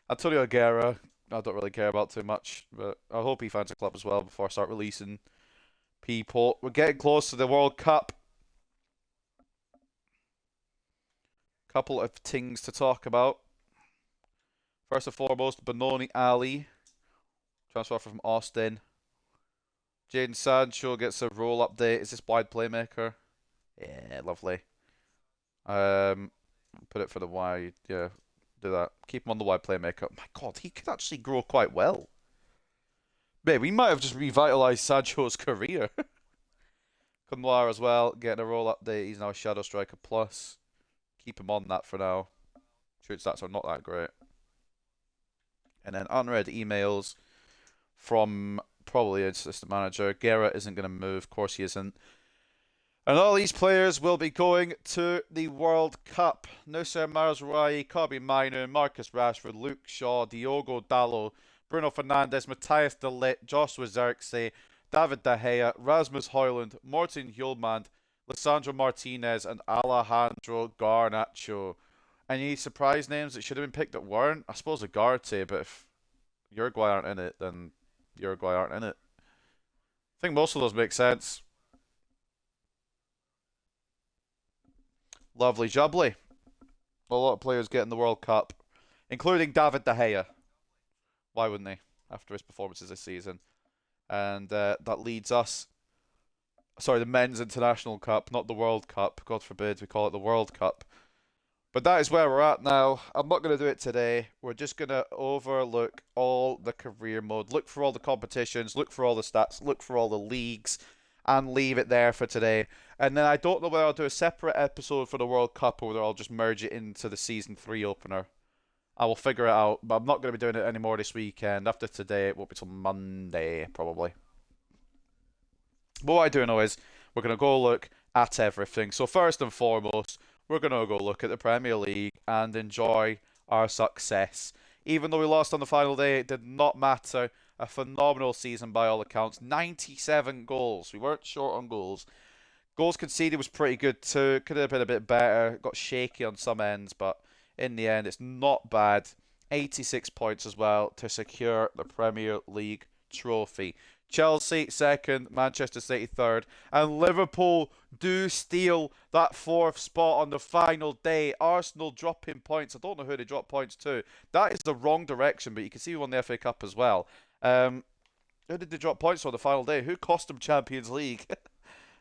Antonio Aguero, I don't really care about too much, but I hope he finds a club as well before I start releasing people. We're getting close to the World Cup. Couple of things to talk about. First and foremost, Benoni Ali, transfer from Austin. Jadon Sancho gets a role update. Is this wide playmaker? Yeah, lovely. Put it for the wide. Yeah, do that. Keep him on the wide playmaker. My God, he could actually grow quite well. Mate, we might have just revitalized Sancho's career. Kunwar as well, getting a role update. He's now a Shadow Striker Plus. Keep him on that for now. Shoot stats are not that great. And then unread emails from probably assistant manager. Guerra isn't going to move. Of course he isn't. And all these players will be going to the World Cup. Nusser Marzouai, Kobbie Mainoo, Marcus Rashford, Luke Shaw, Diogo Dalot, Bruno Fernandes, Matthias de Ligt, Joshua Zirkzee, David De Gea, Rasmus Højlund, Morten Hjulmand, Lissandro Martinez, and Alejandro Garnacho. Any surprise names that should have been picked that weren't? I suppose Ugarte, but if Uruguay aren't in it, then Uruguay aren't in it. I think most of those make sense. Lovely jubbly. A lot of players getting the World Cup, including David De Gea. Why wouldn't they, after his performances this season? And that leads us... Sorry, the Men's International Cup, not the World Cup. God forbid we call it the World Cup. But that is where we're at now. I'm not going to do it today. We're just going to overlook all the career mode, look for all the competitions, look for all the stats, look for all the leagues, and leave it there for today. And then I don't know whether I'll do a separate episode for the World Cup or whether I'll just merge it into the Season 3 opener. I will figure it out, but I'm not going to be doing it anymore this weekend. After today, it won't be till Monday, probably. But what I do know is we're going to go look at everything. So first and foremost, we're going to go look at the Premier League and enjoy our success. Even though we lost on the final day, it did not matter. A phenomenal season by all accounts. 97 goals. We weren't short on goals. Goals conceded was pretty good too. Could have been a bit better. Got shaky on some ends, but in the end, it's not bad. 86 points as well to secure the Premier League trophy. Chelsea second, Manchester City third, and Liverpool do steal that fourth spot on the final day. Arsenal dropping points. I don't know who they dropped points to. That is the wrong direction, but you can see who won the FA Cup as well. Who did they drop points on the final day? Who cost them Champions League?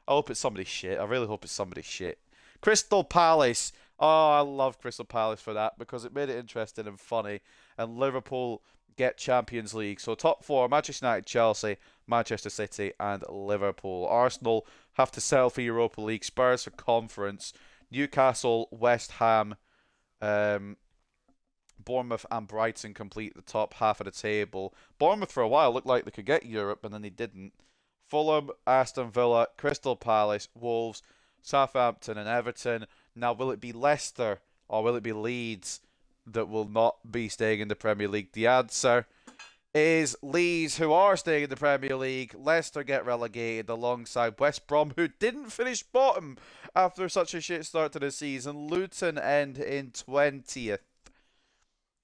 I hope it's somebody shit. I really hope it's somebody shit. Crystal Palace. Oh, I love Crystal Palace for that because it made it interesting and funny. And Liverpool get Champions League. So top four, Manchester United, Chelsea, Manchester City and Liverpool. Arsenal have to settle for Europa League. Spurs for Conference. Newcastle, West Ham, Bournemouth and Brighton complete the top half of the table. Bournemouth for a while looked like they could get Europe, and then they didn't. Fulham, Aston Villa, Crystal Palace, Wolves, Southampton and Everton. Now, will it be Leicester or will it be Leeds that will not be staying in the Premier League? The answer is Leeds, who are staying in the Premier League. Leicester get relegated alongside West Brom, who didn't finish bottom after such a shit start to the season. Luton end in 20th.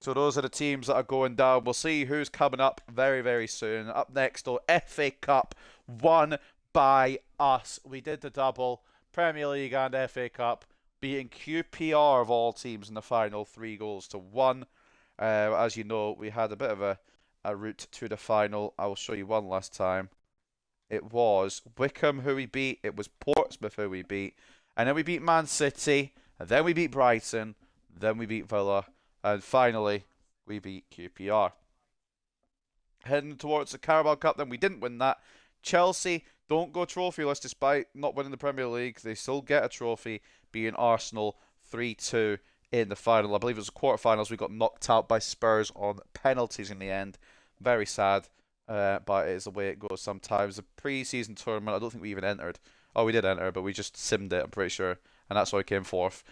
So those are the teams that are going down. We'll see who's coming up very, very soon. Up next, though, FA Cup won by us. We did the double, Premier League and FA Cup, beating QPR of all teams in the final 3-1. As you know, we had a bit of a route to the final. I will show you one last time. It was Wickham who we beat. It was Portsmouth who we beat. And then we beat Man City. And then we beat Brighton. Then we beat Villa. And finally, we beat QPR. Heading towards the Carabao Cup, then we didn't win that. Chelsea don't go trophyless despite not winning the Premier League. They still get a trophy, being Arsenal 3-2 in the final. I believe it was the quarterfinals. We got knocked out by Spurs on penalties in the end. Very sad, but it is the way it goes sometimes. The pre-season tournament, I don't think we even entered. Oh, we did enter, but we just simmed it, I'm pretty sure. And that's why we came fourth.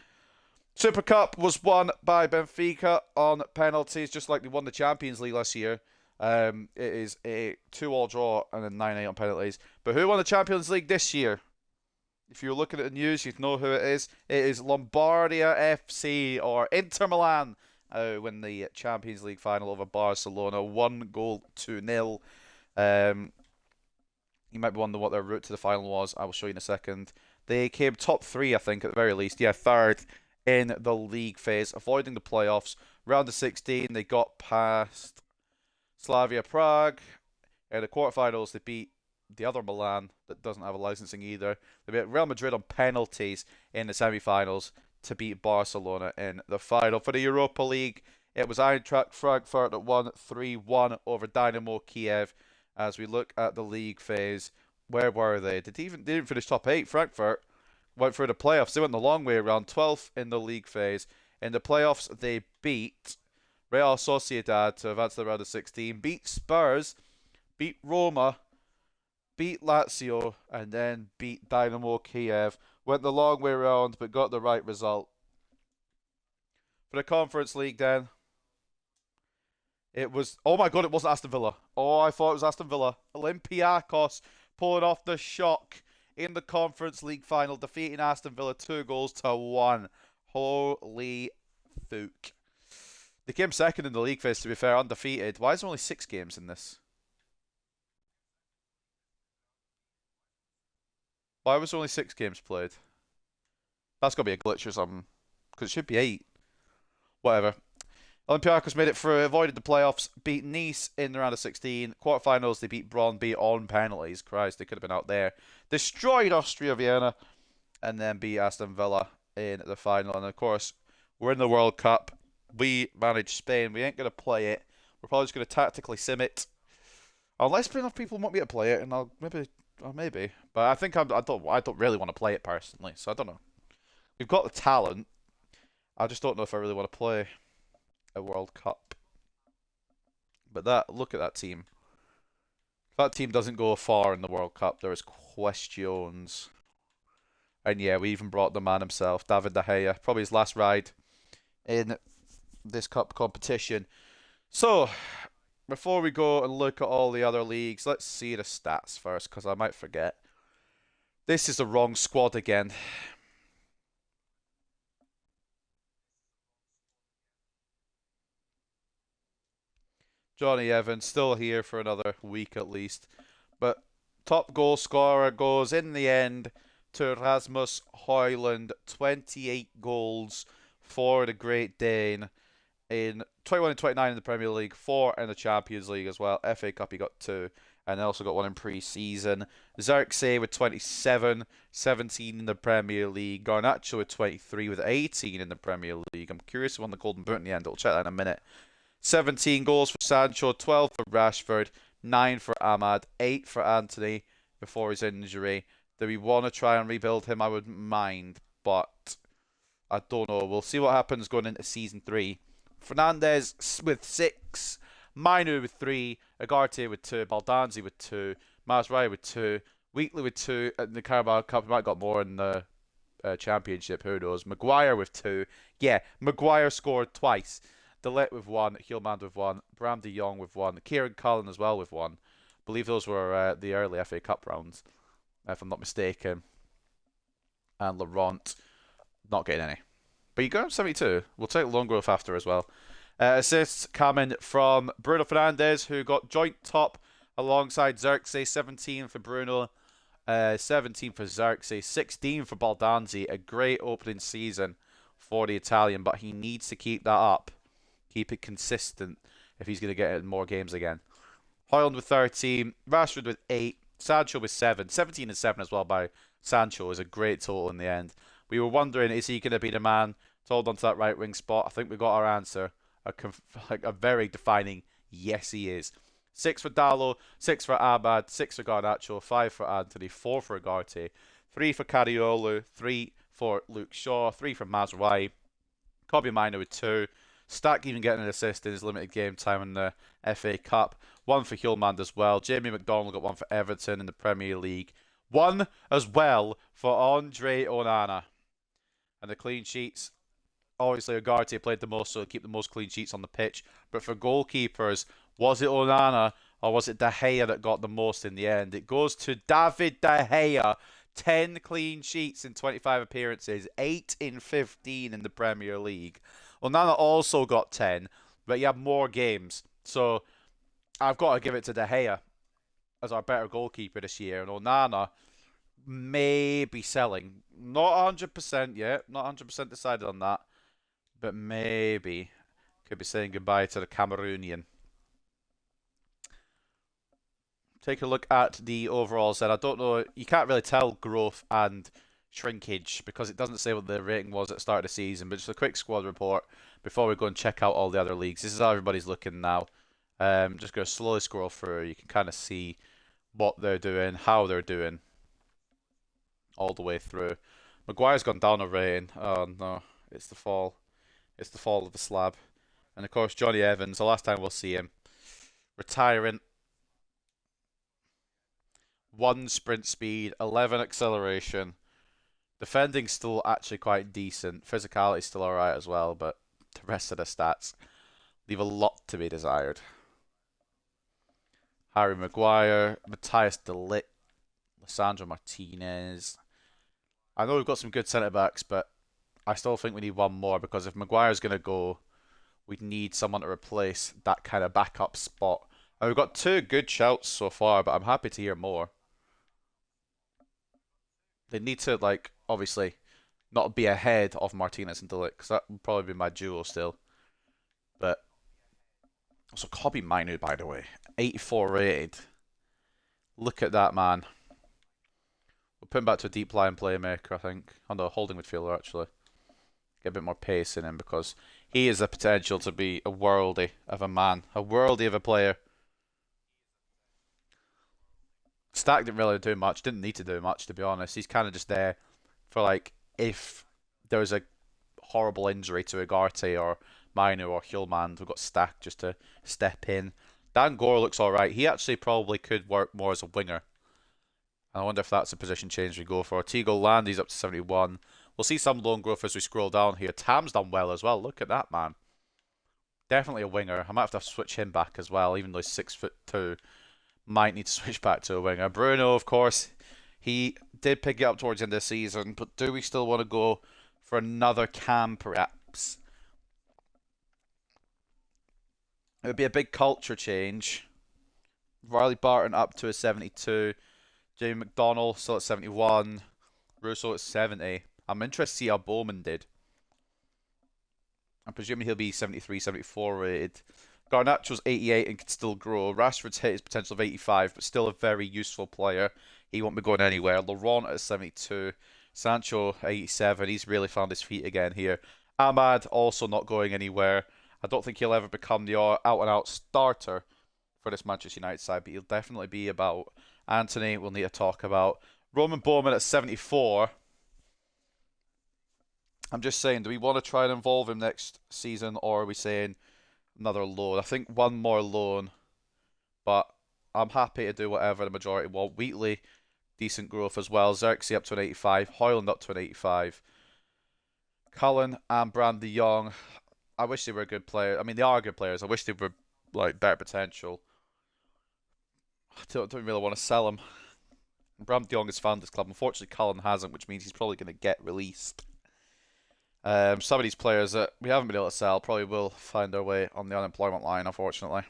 Super Cup was won by Benfica on penalties, just like they won the Champions League last year. It is a 2-2 draw and a 9-8 on penalties. But who won the Champions League this year? If you're looking at the news, you'd know who it is. It is Lombardia FC, or Inter Milan, win the Champions League final over Barcelona, 1-0. You might be wondering what their route to the final was. I will show you in a second. They came top 3, I think, at the very least. Yeah, third in the league phase, avoiding the playoffs. Round of 16, they got past Slavia Prague. In the quarterfinals, they beat the other Milan that doesn't have a licensing either. They beat Real Madrid on penalties in the semi-finals to beat Barcelona in the final. For the Europa League, it was Eintracht Frankfurt that won 3-1 over Dynamo Kiev. As we look at the league phase, where were they? They didn't finish top 8. Frankfurt went through the playoffs. They went the long way around, 12th in the league phase. In the playoffs, they beat Real Sociedad to advance to the round of 16, beat Spurs, beat Roma, beat Lazio, and then beat Dynamo Kiev. Went the long way around, but got the right result. For the Conference League, then, it was... Oh my god, it wasn't Aston Villa. Oh, I thought it was Aston Villa. Olympiacos pulling off the shock in the Conference League final, defeating Aston Villa 2-1. Holy fuck. They came second in the league phase, to be fair, undefeated. Why is there only 6 games in this? Why was there only 6 games played? That's got to be a glitch or something. Because it should be 8. Whatever. Olympiacos made it through, avoided the playoffs, beat Nice in the round of 16. Quarterfinals, they beat Brøndby on penalties. Christ, they could have been out there. Destroyed Austria Vienna, and then beat Aston Villa in the final. And of course, we're in the World Cup. We manage Spain. We ain't going to play it. We're probably just going to tactically sim it. Unless enough people want me to play it, and I'll maybe. But I think I don't really want to play it personally, so I don't know. We've got the talent. I just don't know if I really want to play a World Cup. But look at that team. If that team doesn't go far in the World Cup, there is questions. And yeah, we even brought the man himself, David De Gea. Probably his last ride in this cup competition. So, before we go and look at all the other leagues, let's see the stats first, because I might forget. This is the wrong squad again. Johnny Evans still here for another week at least. But top goal scorer goes in the end to Rasmus Højlund. 28 goals for the Great Dane in 21 and 29 in the Premier League, 4 in the Champions League as well. FA Cup he got 2, and also got 1 in pre-season. Xerxes with 27, 17 in the Premier League. Garnacho with 23 with 18 in the Premier League. I'm curious who won the Golden Boot in the end. I'll check that in a minute. 17 goals for Sancho, 12 for Rashford, 9 for Ahmad, 8 for Anthony before his injury. Do we want to try and rebuild him? I wouldn't mind, but I don't know. We'll see what happens going into Season 3. Fernandes with 6, Mainu with 3, Agarte with 2, Baldanzi with 2, Mazraoui with 2, Wheatley with 2, and the Carabao Cup, we might have got more in the Championship, who knows. Maguire with 2. Yeah, Maguire scored twice. Delet with 1, Hjulmand with 1, Bram de Jong with 1, Kieran Cullen as well with 1. I believe those were the early FA Cup rounds, if I'm not mistaken. And Laurent not getting any. But you got 72. We'll take loan growth after as well. Assists coming from Bruno Fernandes, who got joint top alongside Xerxes. 17 for Bruno, 17 for Xerxes, 16 for Baldanzi. A great opening season for the Italian, but he needs to keep that up. keep it consistent if he's going to get it in more games again. Højlund with 13, Rashford with 8, Sancho with 7, 17 and 7 as well by Sancho is a great total in the end. We were wondering, is he going to be the man to hold on to that right wing spot? I think we got our answer. A very defining yes, he is. 6 for Dalot, 6 for Abad, 6 for Garnacho, 5 for Anthony, 4 for Ugarte, 3 for Kariolu, 3 for Luke Shaw, 3 for Mazraoui, Kobbie Mainoo with 2, Stack even getting an assist in his limited game time in the FA Cup, 1 for Hjulmand as well, Jamie McDonald got 1 for Everton in the Premier League, 1 as well for Andre Onana. And the clean sheets, obviously Ugarte played the most, so he'll keep the most clean sheets on the pitch, but for goalkeepers, was it Onana or was it De Gea that got the most in the end? It goes to David De Gea. 10 clean sheets in 25 appearances, 8 in 15 in the Premier League. Onana also got 10, but he had more games. So I've got to give it to De Gea as our better goalkeeper this year. And Onana may be selling. Not 100% yet. Not 100% decided on that. But maybe could be saying goodbye to the Cameroonian. Take a look at the overalls then. I don't know, you can't really tell growth and shrinkage because it doesn't say what the rating was at the start of the season, but just a quick squad report before we go and check out all the other leagues. This is how everybody's looking now. Just going to slowly scroll through. You can kind of see what they're doing, how they're doing, all the way through. Maguire's gone down a rating. Oh no, it's the fall. It's the fall of the slab. And of course, Johnny Evans, the last time we'll see him, retiring. 1 sprint speed, 11 acceleration. Defending's still actually quite decent. Physicality's still alright as well, but the rest of the stats leave a lot to be desired. Harry Maguire, Matthias de Ligt, Lissandro Martinez. I know we've got some good centre-backs, but I still think we need one more because if Maguire's going to go, we need someone to replace that kind of backup spot. And we've got 2 good shouts so far, but I'm happy to hear more. They need to, like, obviously, not be ahead of Martinez and De Ligt, because that would probably be my duo still. But, also Kobbie Mainoo, by the way, 84 rated. Look at that, man. We'll put him back to a deep line playmaker, I think. On the holding midfielder, actually. Get a bit more pace in him, because he has the potential to be a worldie of a man. A worldie of a player. Stack didn't really do much, didn't need to do much to be honest. He's kind of just there for like if there's a horrible injury to Ugarte or Mainoo or Hjulmand, we've got Stack just to step in. Dan Gore looks alright. He actually probably could work more as a winger. I wonder if that's a position change we go for. Tigo Landy's up to 71. We'll see some loan growth as we scroll down here. Tam's done well as well. Look at that, man. Definitely a winger. I might have to switch him back as well, even though he's 6'2". Might need to switch back to a winger. Bruno, of course, he did pick it up towards the end of the season, but do we still want to go for another cam, perhaps? It would be a big culture change. Riley Barton up to a 72. Jamie McDonald still at 71. Russo at 70. I'm interested to see how Bowman did. I'm presuming he'll be 73, 74 rated. Garnacho's 88 and can still grow. Rashford's hit his potential of 85, but still a very useful player. He won't be going anywhere. Laurent at 72. Sancho 87. He's really found his feet again here. Ahmad also not going anywhere. I don't think he'll ever become the out-and-out starter for this Manchester United side, but he'll definitely be about. Anthony we'll need to talk about. Roman Bowman at 74. I'm just saying, do we want to try and involve him next season, or are we saying another loan? I think one more loan, but I'm happy to do whatever the majority want. Wheatley, decent growth as well. Xerxes up to an 85. Højlund up to an 85. Cullen and Brand de Jong, I wish they were good players. I mean, they are good players. I wish they were like better potential. I don't really want to sell them. Brand de Jong has found this club. Unfortunately, Cullen hasn't, which means he's probably going to get released. Some of these players that we haven't been able to sell probably will find their way on the unemployment line, unfortunately.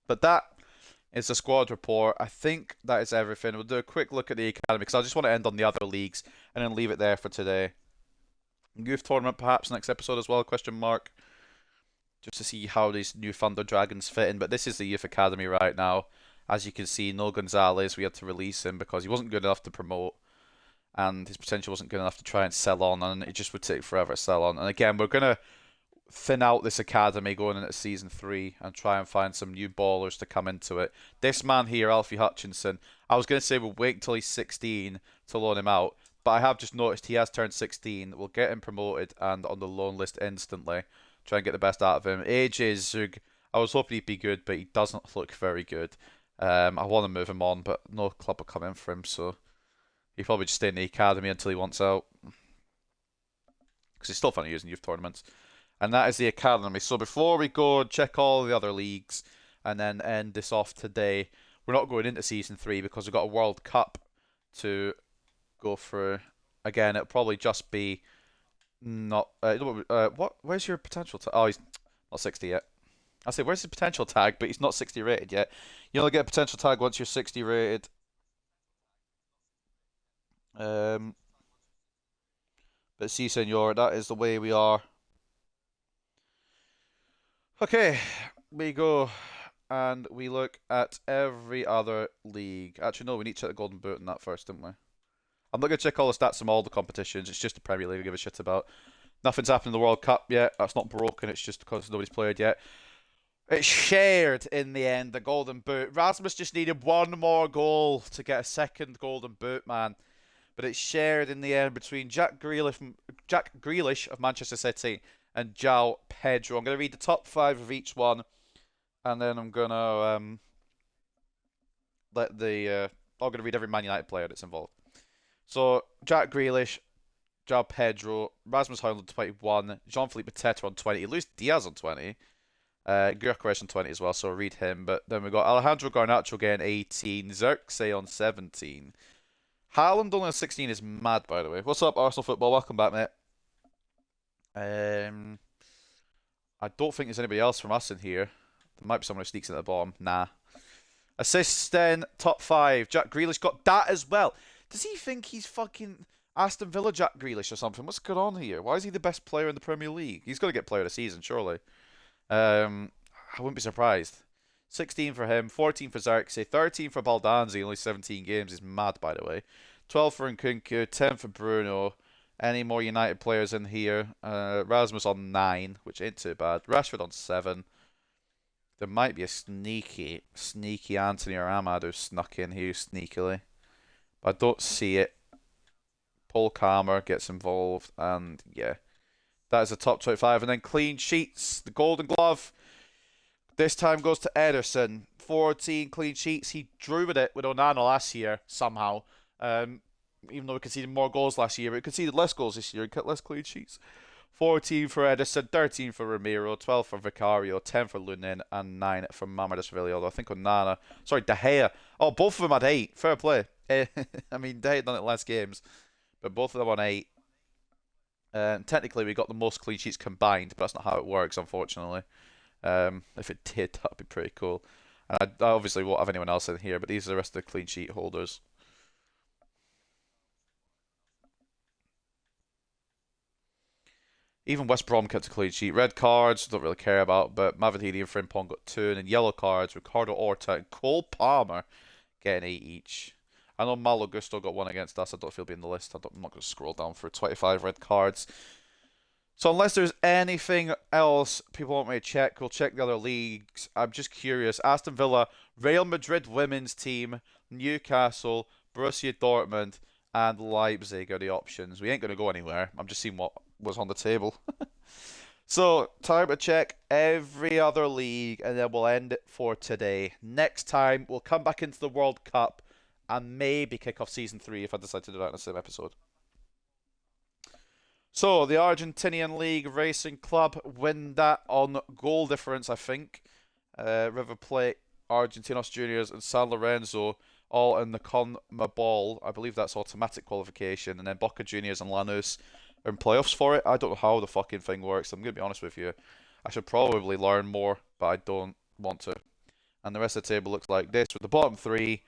But that is the squad report. I think that is everything. We'll do a quick look at the academy because I just want to end on the other leagues and then leave it there for today. Youth tournament perhaps next episode as well, question mark. just to see how these new Thunder Dragons fit in. But this is the youth academy right now. As you can see, no Gonzalez. We had to release him because he wasn't good enough to promote, and his potential wasn't good enough to try and sell on, and it just would take forever to sell on. And again, we're gonna thin out this academy going into season 3 and try and find some new ballers to come into it. This man here, Alfie Hutchinson, I was going to say we'll wait until he's 16 to loan him out, but I have just noticed he has turned 16. We'll get him promoted and on the loan list instantly. Try and get the best out of him. AJ Zug, I was hoping he'd be good, but he doesn't look very good. I want to move him on, but no club will come in for him, so he'll probably just stay in the academy until he wants out. Because he's still fun to use in youth tournaments. And that is the academy. So before we go and check all the other leagues and then end this off today, we're not going into season 3 because we've got a World Cup to go through. Again, it'll probably just be not. What? Where's your potential tag? Oh, he's not 60 yet. I say, where's his potential tag? But he's not 60 rated yet. You only get a potential tag once you're 60 rated. But see, senor, that is the way we are. Okay, we go and we look at every other league. Actually, no, we need to check the Golden Boot in that first, don't we? I'm not going to check all the stats from all the competitions. It's just the Premier League I give a shit about. Nothing's happened in the World Cup yet. That's not broken. It's just because nobody's played yet. It's shared in the end, the Golden Boot. Rasmus just needed one more goal to get a second Golden Boot, man. But it's shared in the end between Jack Grealish of Manchester City and João Pedro. I'm going to read the top 5 of each one, and then I'm going to I'm going to read every Man United player that's involved. So, Jack Grealish, João Pedro, Rasmus Højlund 21, Jean-Philippe Mateta on 20, Luis Diaz on 20, Gyökeres on 20 as well, so I'll read him. But then we've got Alejandro Garnacho again, 18, Xerxes on 17. Haaland only on 16 is mad, by the way. What's up, Arsenal Football? Welcome back, mate. I don't think there's anybody else from us in here. There might be someone who sneaks in at the bottom. Nah. Assists then, top 5. Jack Grealish got that as well. Does he think he's fucking Aston Villa Jack Grealish or something? What's going on here? Why is he the best player in the Premier League? He's got to get player of the season, surely. I wouldn't be surprised. 16 for him, 14 for Xerxes, 13 for Baldanzi, only 17 games is mad, by the way. 12 for Nkunku, 10 for Bruno. Any more United players in here? Rasmus on 9, which ain't too bad. Rashford on 7. There might be a sneaky Anthony or Ahmad who snuck in here sneakily. But I don't see it. Paul Kalmer gets involved, and yeah. That is the top 25. And then clean sheets, the Golden Glove. This time goes to Ederson. 14 clean sheets. He drew with it with Onana last year, somehow. Even though we conceded more goals last year, but we conceded less goals this year and cut less clean sheets. 14 for Ederson, 13 for Ramiro, 12 for Vicario, 10 for Lunin, and 9 for Mamadashvili. Although I think Onana, sorry, De Gea. Oh, both of them had 8. Fair play. I mean, De Gea done it less games, but both of them on 8. Technically, we got the most clean sheets combined, but that's not how it works, unfortunately. If it did, that'd be pretty cool. And I obviously won't have anyone else in here, but these are the rest of the clean sheet holders. Even West Brom kept a clean sheet. Red cards, don't really care about, but Mavididi and Frimpong got 2, and then yellow cards, Ricardo Horta and Cole Palmer getting 8 each. I know Malo Gusto got 1 against us. I don't know if he'll be in the list. I'm not going to scroll down for 25 red cards. So unless there's anything else people want me to check, we'll check the other leagues. I'm just curious. Aston Villa, Real Madrid women's team, Newcastle, Borussia Dortmund, and Leipzig are the options. We ain't going to go anywhere. I'm just seeing what was on the table. So, time to check every other league, and then we'll end it for today. Next time, we'll come back into the World Cup and maybe kick off Season 3 if I decide to do that in the same episode. So, the Argentinian League Racing Club win that on goal difference, I think. River Plate, Argentinos Juniors, and San Lorenzo all in the CONMEBOL. I believe that's automatic qualification. And then Boca Juniors and Lanús are in playoffs for it. I don't know how the fucking thing works. I'm going to be honest with you. I should probably learn more, but I don't want to. And the rest of the table looks like this, with the bottom 3.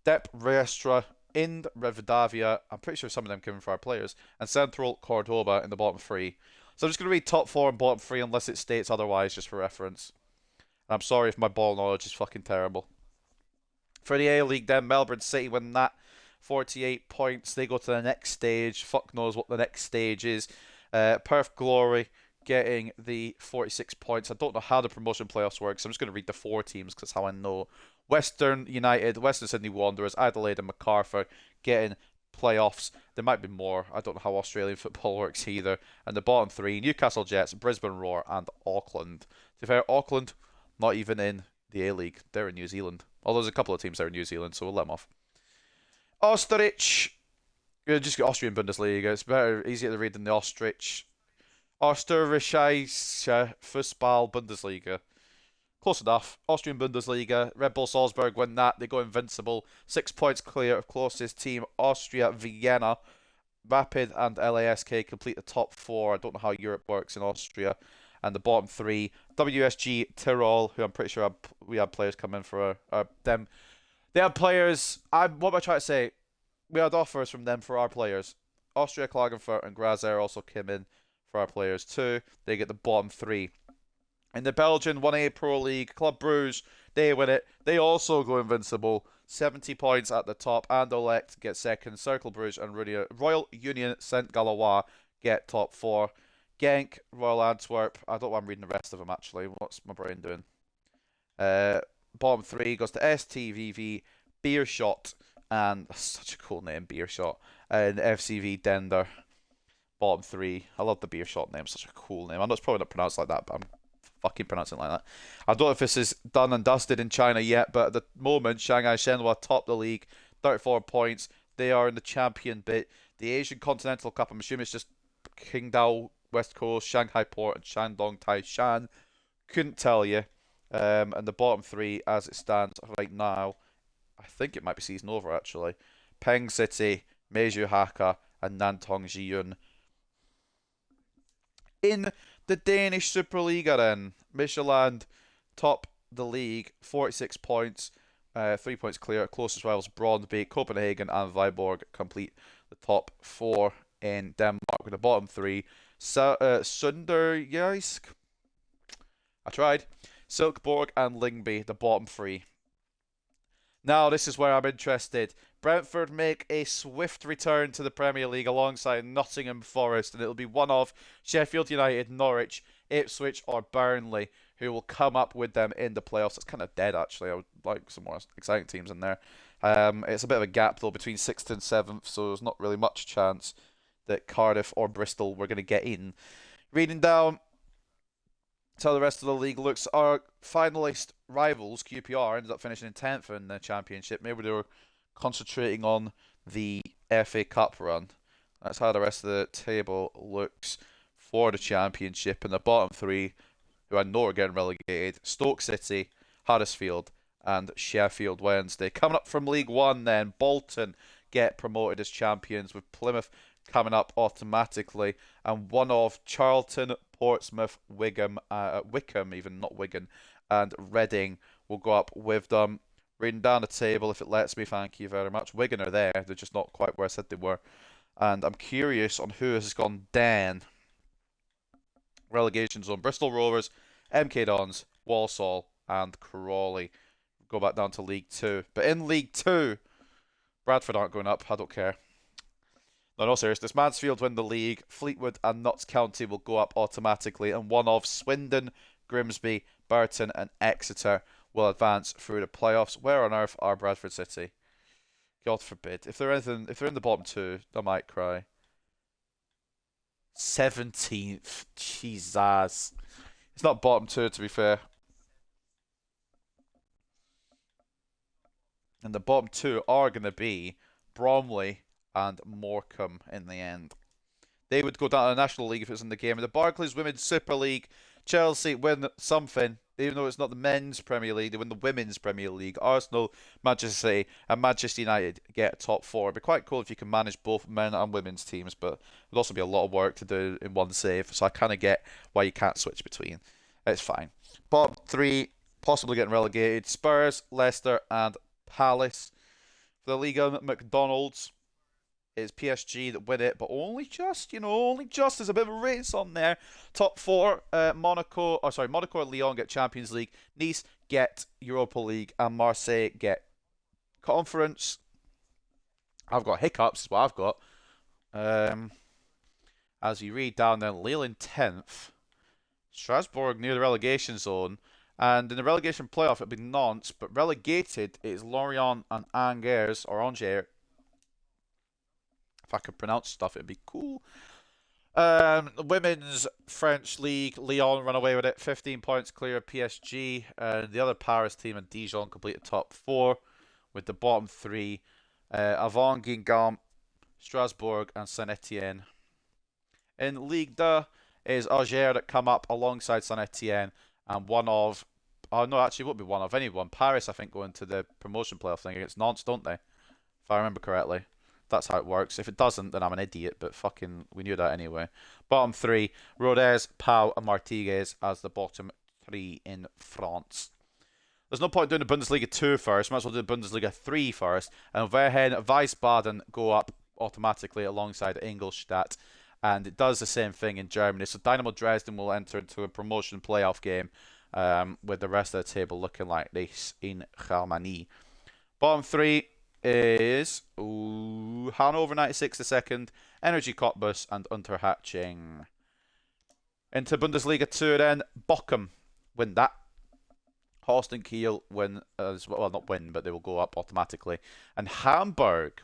Dep Riestra, Ind Rivadavia, I'm pretty sure some of them came from our players, and Central Cordoba in the bottom 3. So I'm just going to read top 4 and bottom 3 unless it states otherwise, just for reference. And I'm sorry if my ball knowledge is fucking terrible. For the A-League then, Melbourne City win that. 48 points. They go to the next stage. Fuck knows what the next stage is. Perth Glory getting the 46 points. I don't know how the promotion playoffs work, so I'm just going to read the 4 teams because that's how I know. Western United, Western Sydney Wanderers, Adelaide and MacArthur getting playoffs. There might be more. I don't know how Australian football works either. And the bottom 3, Newcastle Jets, Brisbane Roar and Auckland. To be fair, Auckland not even in the A-League. They're in New Zealand. Although there's a couple of teams that are in New Zealand, so we'll let them off. Ostrich. Just get Austrian Bundesliga. It's better, easier to read than the Ostrich. Österreichische Fußball Bundesliga. Close enough. Austrian Bundesliga. Red Bull Salzburg win that. They go invincible. 6 points clear of closest team. Austria Vienna. Rapid and LASK complete the top 4. I don't know how Europe works in Austria. And the bottom 3, WSG Tirol, who I'm pretty sure we had players come in for them. They had players. What am I trying to say? We had offers from them for our players. Austria Klagenfurt and Grazer also came in for our players too. They get the bottom 3. In the Belgian 1A Pro League, Club Brugge, they win it. They also go invincible. 70 points at the top. Anderlecht get second. Cercle Brugge and Royal Union Saint Galois get top 4. Genk, Royal Antwerp. I don't know why I'm reading the rest of them actually. What's my brain doing? Bottom 3 goes to STVV, Beerschot, and such a cool name, Beerschot, and FCV Dender. Bottom 3. I love the Beerschot name. Such a cool name. I know it's probably not pronounced like that, but I'm fucking pronouncing it like that. I don't know if this is done and dusted in China yet, but at the moment, Shanghai Shenhua top the league, 34 points. They are in the champion bit. The Asian Continental Cup, I'm assuming it's just Qingdao West Coast, Shanghai Port, and Shandong Taishan. Couldn't tell you. And the bottom 3, as it stands right now, I think it might be season over actually. Peng City, Meiju Haka, and Nantong Jiyun. In the Danish Superliga then, Midtjylland top the league, 46 points, 3 points clear. Closest rivals Brøndby, Copenhagen, and Viborg complete the top 4 in Denmark with the bottom 3. Sunderjysk. I tried. Silkeborg and Lyngby, the bottom 3. Now, this is where I'm interested. Brentford make a swift return to the Premier League alongside Nottingham Forest, and it'll be one of Sheffield United, Norwich, Ipswich, or Burnley who will come up with them in the playoffs. It's kind of dead, actually. I would like some more exciting teams in there. It's a bit of a gap, though, between 6th and 7th, so there's not really much chance that Cardiff or Bristol were going to get in. Reading down to how the rest of the league looks, our finalist rivals, QPR, ended up finishing in 10th in the championship. Maybe they were concentrating on the FA Cup run. That's how the rest of the table looks for the championship. And the bottom 3, who I know are getting relegated, Stoke City, Huddersfield, and Sheffield Wednesday. Coming up from League One then, Bolton get promoted as champions, with Plymouth coming up automatically, and one of Charlton, Portsmouth, Wickham, even not Wigan, and Reading will go up with them. Reading down the table, if it lets me, thank you very much. Wigan are there, they're just not quite where I said they were. And I'm curious on who has gone down. Relegation zone, Bristol Rovers, MK Dons, Walsall, and Crawley. Go back down to League 2. But in League 2, Bradford aren't going up, I don't care. No seriousness. Mansfield win the league. Fleetwood and Notts County will go up automatically, and one of Swindon, Grimsby, Burton, and Exeter will advance through the playoffs. Where on earth are Bradford City? God forbid. If they're in the bottom 2, I might cry. 17th. Jesus. It's not bottom 2, to be fair. And the bottom 2 are going to be Bromley and Morecambe in the end. They would go down to the National League if it was in the game. In the Barclays Women's Super League, Chelsea win something. Even though it's not the men's Premier League, they win the women's Premier League. Arsenal, Manchester City, and Manchester United get top 4. It'd be quite cool if you can manage both men and women's teams, but it would also be a lot of work to do in one save. So I kind of get why you can't switch between. It's fine. Bottom 3, possibly getting relegated. Spurs, Leicester, and Palace. For the Liga, McDonald's, it's PSG that win it, but only just, only just. There's a bit of a race on there. Top four, Monaco and Lyon get Champions League, Nice get Europa League, and Marseille get Conference. I've got hiccups, is what I've got. As you read down then, Lille in 10th, Strasbourg near the relegation zone, and in the relegation playoff it'll be Nantes, but relegated is Lorient and Angers, or Angers. If I could pronounce stuff, it'd be cool. The Women's French League, Lyon run away with it, 15 points clear of PSG, and the other Paris team and Dijon complete the top four, with the bottom three, Avant Guingamp, Strasbourg, and Saint-Etienne. In Ligue 2 is Angers that come up alongside Saint-Etienne, and one of, oh no, actually it won't be one of anyone. Paris, I think, go into the promotion playoff thing against Nantes, don't they? If I remember correctly. That's how it works. If it doesn't, then I'm an idiot, but fucking, we knew that anyway. Bottom three, Rodez, Pau, and Martigues as the bottom three in France. There's no point doing the Bundesliga 2 first. Might as well do the Bundesliga 3 first. And Verheyen, Wiesbaden go up automatically alongside Ingolstadt. And it does the same thing in Germany. So Dynamo Dresden will enter into a promotion playoff game with the rest of the table looking like this in Germany. Bottom three is Hannover 96 the second, Energy Cottbus, and Unterhaching. Into Bundesliga 2 then, Bochum win that. Holstein Kiel win as well, not win, but they will go up automatically. And Hamburg,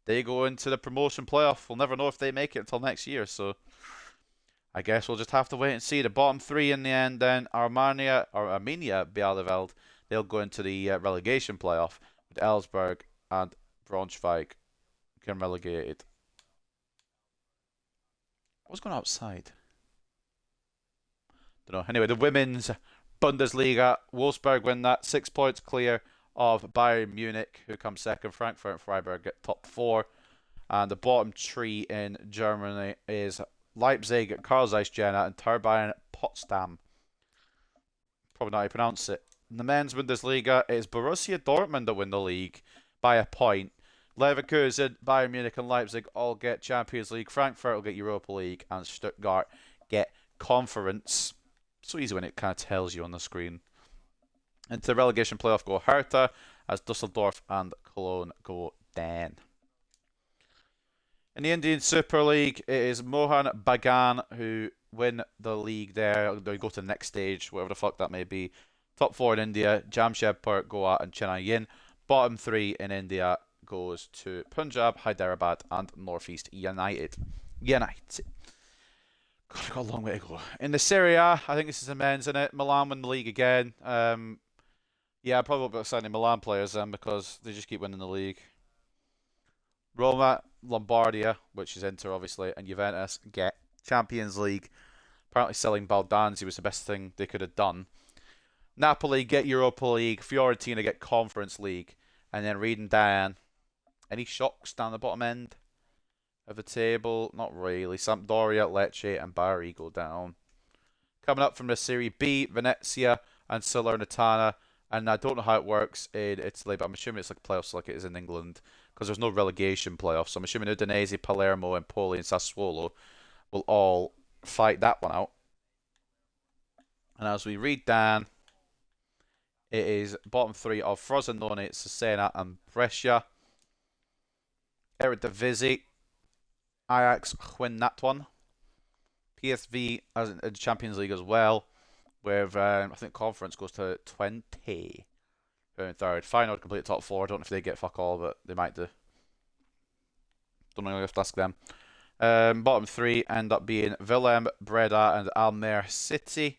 they go into the promotion playoff. We'll never know if they make it until next year, so I guess we'll just have to wait and see. The bottom three in the end then, Arminia Bielefeld, they'll go into the relegation playoff, with Ellsberg and Braunschweig getting relegated. What's going on outside? Don't know. Anyway, the women's Bundesliga, Wolfsburg win that, 6 points clear of Bayern Munich, who come second. Frankfurt and Freiburg get top four. And the bottom three in Germany is Leipzig, Karl Zeiss Jena, and Turbine Potsdam. Probably not how you pronounce it. In the men's Bundesliga, it is Borussia Dortmund that win the league by a point. Leverkusen, Bayern Munich, and Leipzig all get Champions League. Frankfurt will get Europa League, and Stuttgart get Conference. So easy when it kind of tells you on the screen. Into the relegation playoff go Hertha, as Dusseldorf and Cologne go down. In the Indian Super League, it is Mohan Bagan who win the league there. They go to the next stage, whatever the fuck that may be. Top four in India, Jamshedpur, Goa, and Chennai Yin. Bottom three in India goes to Punjab, Hyderabad, and Northeast United. God, I've got a long way to go. In the Serie A, I think this is the men's, in it. Milan win the league again. Yeah, I probably won't be signing Milan players then because they just keep winning the league. Roma, Lombardia, which is Inter obviously, and Juventus get Champions League. Apparently selling Baldanzi was the best thing they could have done. Napoli get Europa League, Fiorentina get Conference League, and then reading down, any shocks down the bottom end of the table? Not really. Sampdoria, Lecce, and Bari go down. Coming up from the Serie B, Venezia and Salernitana, and I don't know how it works in Italy, but I'm assuming it's like playoffs like it is in England, because there's no relegation playoffs. So I'm assuming Udinese, Palermo, Empoli, and Sassuolo will all fight that one out. And as we read down, it is bottom three of Frosinone, Cesena, and Brescia. Eredivisie, Ajax win that one. PSV as in the Champions League as well, with I think Conference goes to 20. Going third. Feyenoord complete top four. I don't know if they get fuck all, but they might do. Don't know if to ask them. Bottom three end up being Willem, Breda, and Almere City.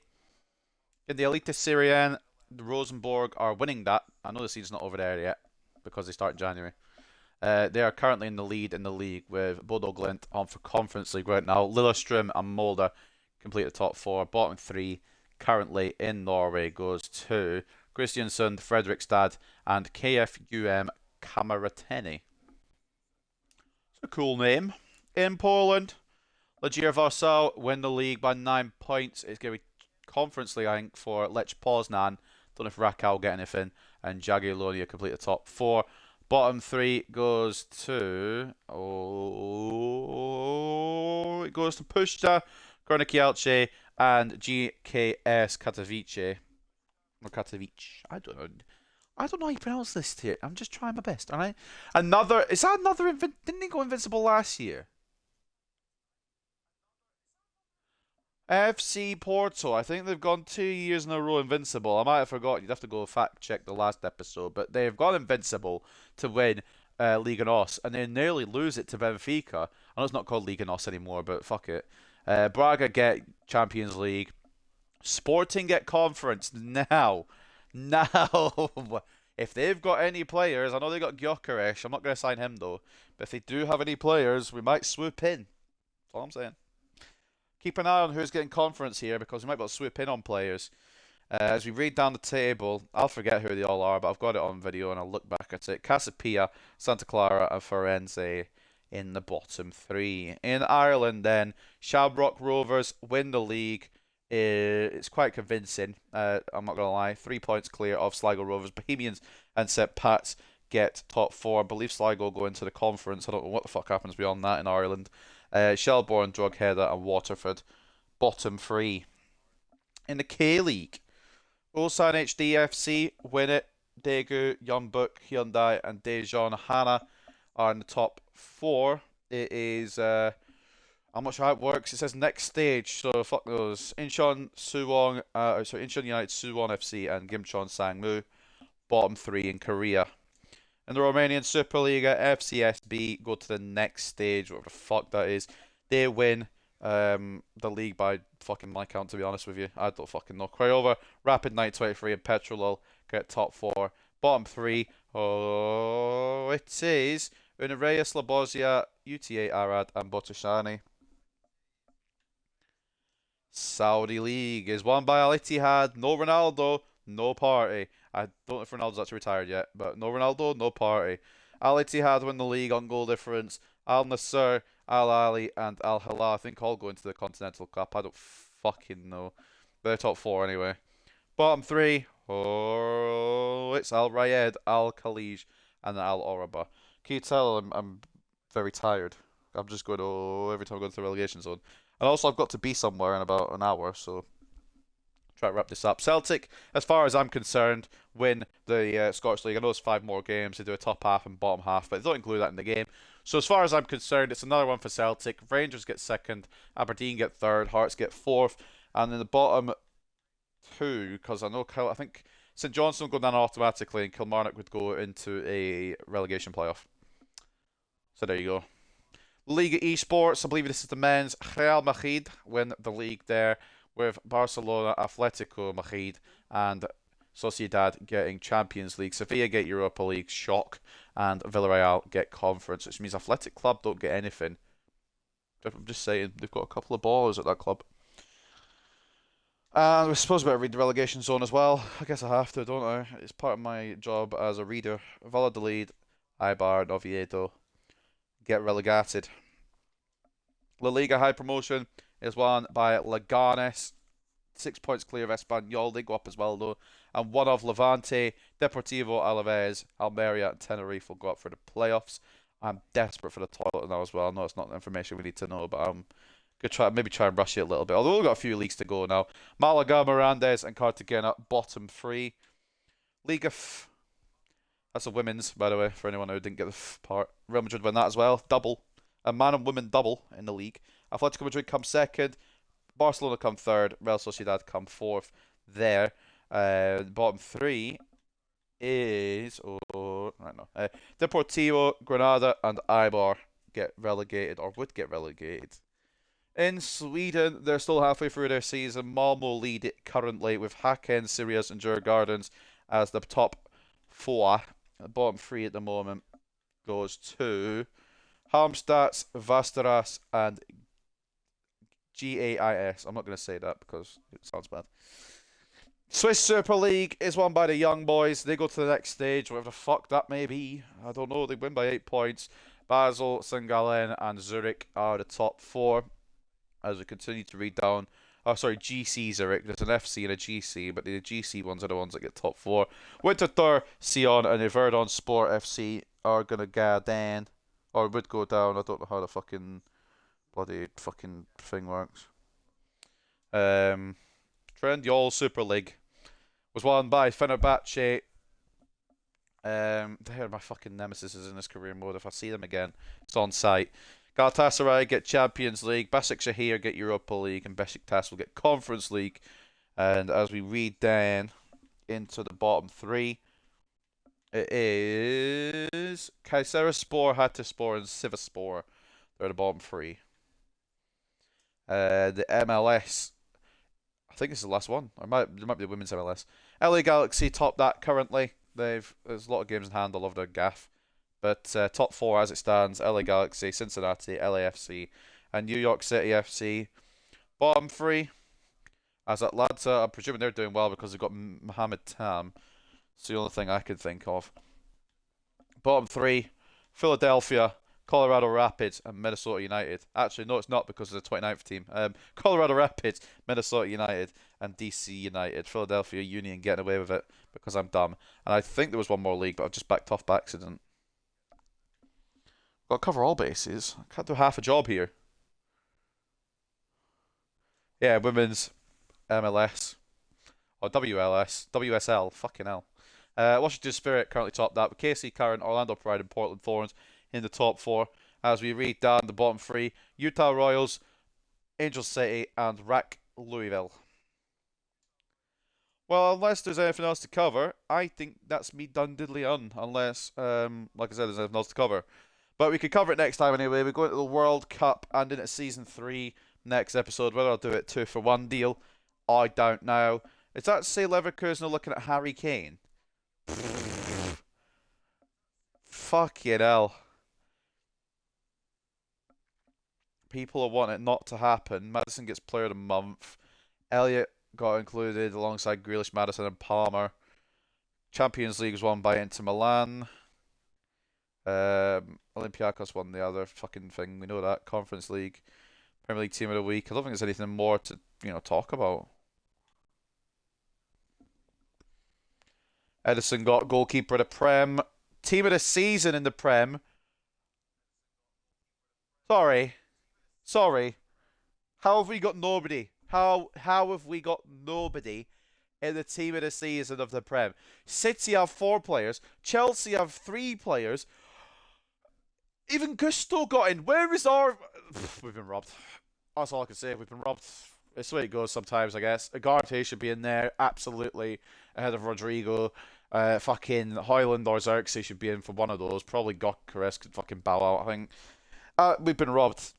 In the Elite Syrian, the Rosenborg are winning that. I know the season's not over there yet because they start in January. They are currently in the lead in the league with Bodo Glimt on for Conference League right now. Lillestrøm and Molde complete the top four. Bottom three currently in Norway goes to Kristiansund, Fredrikstad, and KFUM Kameratini. It's a cool name. In Poland, Legia Warsaw win the league by 9 points. It's going to be Conference League, I think, for Lech Poznan. Don't know if Rakow will get anything. And Jagiellonia complete the top four. Bottom 3 goes to... it goes to Puszta, Górnik Kielce, and GKS Katowice. Or Katowice. I don't know. I don't know how you pronounce this here. I'm just trying my best, alright? Another... Is that another... Didn't he go invincible last year? FC Porto, I think they've gone 2 years in a row invincible. I might have forgotten. You'd have to go fact check the last episode, but they've gone invincible to win Liga NOS, and they nearly lose it to Benfica. I know it's not called Liga NOS anymore, but fuck it. Braga get Champions League. Sporting get Conference now. Now, if they've got any players, I know they got Gyökeres. I'm not going to sign him though, but if they do have any players, we might swoop in. That's all I'm saying. Keep an eye on who's getting Conference here, because we might be able to swoop in on players. As we read down the table, I'll forget who they all are, but I've got it on video and I'll look back at it. Casapia, Santa Clara and Firenze in the bottom 3. In Ireland then, Shamrock Rovers win the league. It's quite convincing, I'm not going to lie. 3 points clear of Sligo Rovers. Bohemians and St Pat's get top 4. I believe Sligo go into the Conference. I don't know what the fuck happens beyond that in Ireland. Shelbourne, Drogheda and Waterford, bottom 3. In the K-League, Ulsan EAFC win it. Daegu, Yeonbuk, Hyundai and Daejeon Hana are in the top 4. It is, I'm not sure how it works. It says next stage, so fuck those. Incheon United Suwon FC and Gimcheon Sangmu, bottom 3 in Korea. In the Romanian Superliga, FCSB go to the next stage, whatever the fuck that is. They win the league by fucking my count, to be honest with you. I don't fucking know. Craiova, Rapid 923 and Petrolol get top 4. Bottom 3, it is Unirea Slobozia, UTA Arad and Botoshani. Saudi League is won by Al Ittihad. No Ronaldo, no party. I don't know if Ronaldo's actually retired yet, but no Ronaldo, no party. Al Ittihad win the league on goal difference. Al Nassr, Al Ali, and Al Hilal, I think, all go into the Continental Cup. I don't fucking know. But they're top 4 anyway. Bottom 3, it's Al Rayed, Al Khalij, and Al Oraba. Can you tell I'm very tired? I'm just going, every time I go into the relegation zone. And also, I've got to be somewhere in about an hour, so try to wrap this up. Celtic, as far as I'm concerned, win the Scottish League. I know it's 5 more games. They do a top half and bottom half, but they don't include that in the game. So as far as I'm concerned, it's another one for Celtic. Rangers get 2nd, Aberdeen get 3rd, Hearts get 4th, and in the bottom 2, because I think St Johnstone will go down automatically, and Kilmarnock would go into a relegation playoff. So there you go. Liga Esports, I believe this is the men's. Real Madrid win the league there, with Barcelona, Atletico Madrid, and Sociedad getting Champions League. Sevilla get Europa League, shock, and Villarreal get Conference, which means Athletic Club don't get anything. I'm just saying, they've got a couple of ballers at that club. And we're supposed to read the relegation zone as well. I guess I have to, don't I? It's part of my job as a reader. Valladolid, Eibar, and Oviedo get relegated. La Liga high promotion is won by Leganes. 6 points clear of Espanyol. They go up as well, though. And one of Levante, Deportivo Alaves, Almeria, and Tenerife will go up for the playoffs. I'm desperate for the toilet now as well. I know it's not the information we need to know, but I'm going to try and rush it a little bit. Although we've got a few leagues to go now. Malaga, Mirandes, and Cartagena, bottom 3. Liga that's a women's, by the way, for anyone who didn't get the part. Real Madrid win that as well. Double. A man and women double in the league. Atletico Madrid come 2nd. Barcelona come 3rd. Real Sociedad come 4th there. Bottom 3 is... Deportivo, Granada, and Eibar get relegated, or would get relegated. In Sweden, they're still halfway through their season. Malmo lead it currently with Häcken, Sirius, and Djurgårdens as the top 4. Bottom 3 at the moment goes to Halmstad, Västerås, and GAIS. I'm not going to say that because it sounds bad. Swiss Super League is won by the Young Boys. They go to the next stage, whatever the fuck that may be. I don't know. They win by 8 points. Basel, St. Gallen, and Zurich are the top 4. As we continue to read down. Oh, sorry, GC Zurich. There's an FC and a GC, but the GC ones are the ones that get top 4. Winterthur, Sion, and Verdon Sport FC are going to go down, or would go down. I don't know how the fucking bloody fucking thing works. Trendyol Super League was won by Fenerbahce. They're my fucking nemesis in this career mode. If I see them again, it's on site. Galatasaray get Champions League, Başakşehir get Europa League, and Besiktas will get Conference League. And as we read down into the bottom three, it is Kayserispor, Hatayspor, and Sivasspor. They're the bottom three. The MLS, I think it's the last one. Or there might be the women's MLS. LA Galaxy top that currently. There's a lot of games in hand. I love their gaff. But top four as it stands: LA Galaxy, Cincinnati, LAFC, and New York City FC. Bottom three, as Atlanta, I'm presuming they're doing well because they've got Mohamed Tam. It's the only thing I can think of. Bottom three, Philadelphia, Colorado Rapids, and Minnesota United. Actually, no, it's not because of the 29th team. Colorado Rapids, Minnesota United, and DC United. Philadelphia Union getting away with it because I'm dumb. And I think there was one more league, but I've just backed off by accident. Got to cover all bases. I can't do half a job here. Yeah, women's MLS. Or WLS. WSL. Fucking hell. Washington Spirit currently top that with KC Current, Orlando Pride, and Portland Thorns in the top four. As we read down the bottom three, Utah Royals, Angel City, and RAC Louisville. Well, unless there's anything else to cover, I think that's me done diddly on. Unless, like I said, there's anything else to cover. But we could cover it next time anyway. We go into the World Cup and into Season 3 next episode. Whether I'll do it 2-for-1 deal, I don't know. Is that say Leverkusen are looking at Harry Kane? Fucking hell. People are wanting it not to happen. Madison gets Player of the Month. Elliott got included alongside Grealish, Madison, and Palmer. Champions League was won by Inter Milan. Olympiacos won the other fucking thing. We know that. Conference League. Premier League Team of the Week. I don't think there's anything more to, talk about. Edison got Goalkeeper of the Prem. Team of the Season in the Prem. Sorry. How have we got nobody? How have we got nobody in the Team of the Season of the Prem? City have 4 players. Chelsea have 3 players. Even Gusto got in. Where is our... We've been robbed. That's all I can say. We've been robbed. It's the way it goes sometimes, I guess. Agarte should be in there, absolutely, ahead of Rodrigo. Fucking Hoyland or Xerxes should be in for one of those. Probably Gyökeres could fucking bow out, I think. We've been robbed.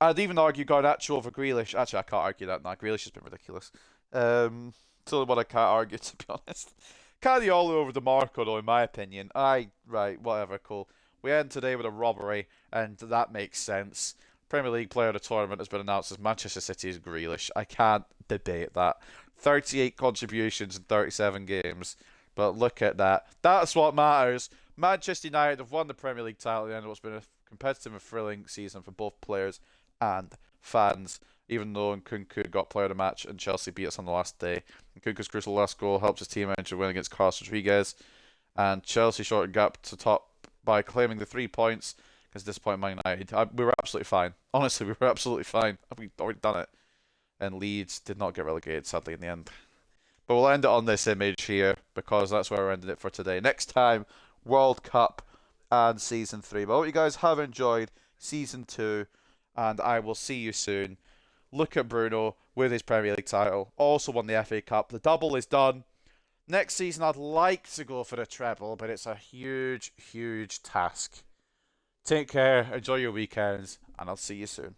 I'd even argue Garnacho over Grealish. Actually, I can't argue that now. Grealish has been ridiculous. It's the only one I can't argue, to be honest. Cadiolo over DeMarco, though, in my opinion. Right, whatever, cool. We end today with a robbery, and that makes sense. Premier League Player of the Tournament has been announced as Manchester City's Grealish. I can't debate that. 38 contributions in 37 games. But look at that. That's what matters. Manchester United have won the Premier League title at the end of what's been a competitive and thrilling season for both players and fans. Even though Nkunku got Player of the Match and Chelsea beat us on the last day. Nkunku's crucial last goal helps his team manage to win against Carlos Rodriguez. And Chelsea shortened gap to top by claiming the 3 points against disappointing Man United. We were absolutely fine. Honestly, we were absolutely fine. We've already done it. And Leeds did not get relegated, sadly, in the end. But we'll end it on this image here because that's where we're ending it for today. Next time, World Cup and Season 3. But I hope you guys have enjoyed Season 2, and I will see you soon. Look at Bruno with his Premier League title. Also won the FA Cup. The double is done. Next season, I'd like to go for the treble, but it's a huge, huge task. Take care, enjoy your weekends, and I'll see you soon.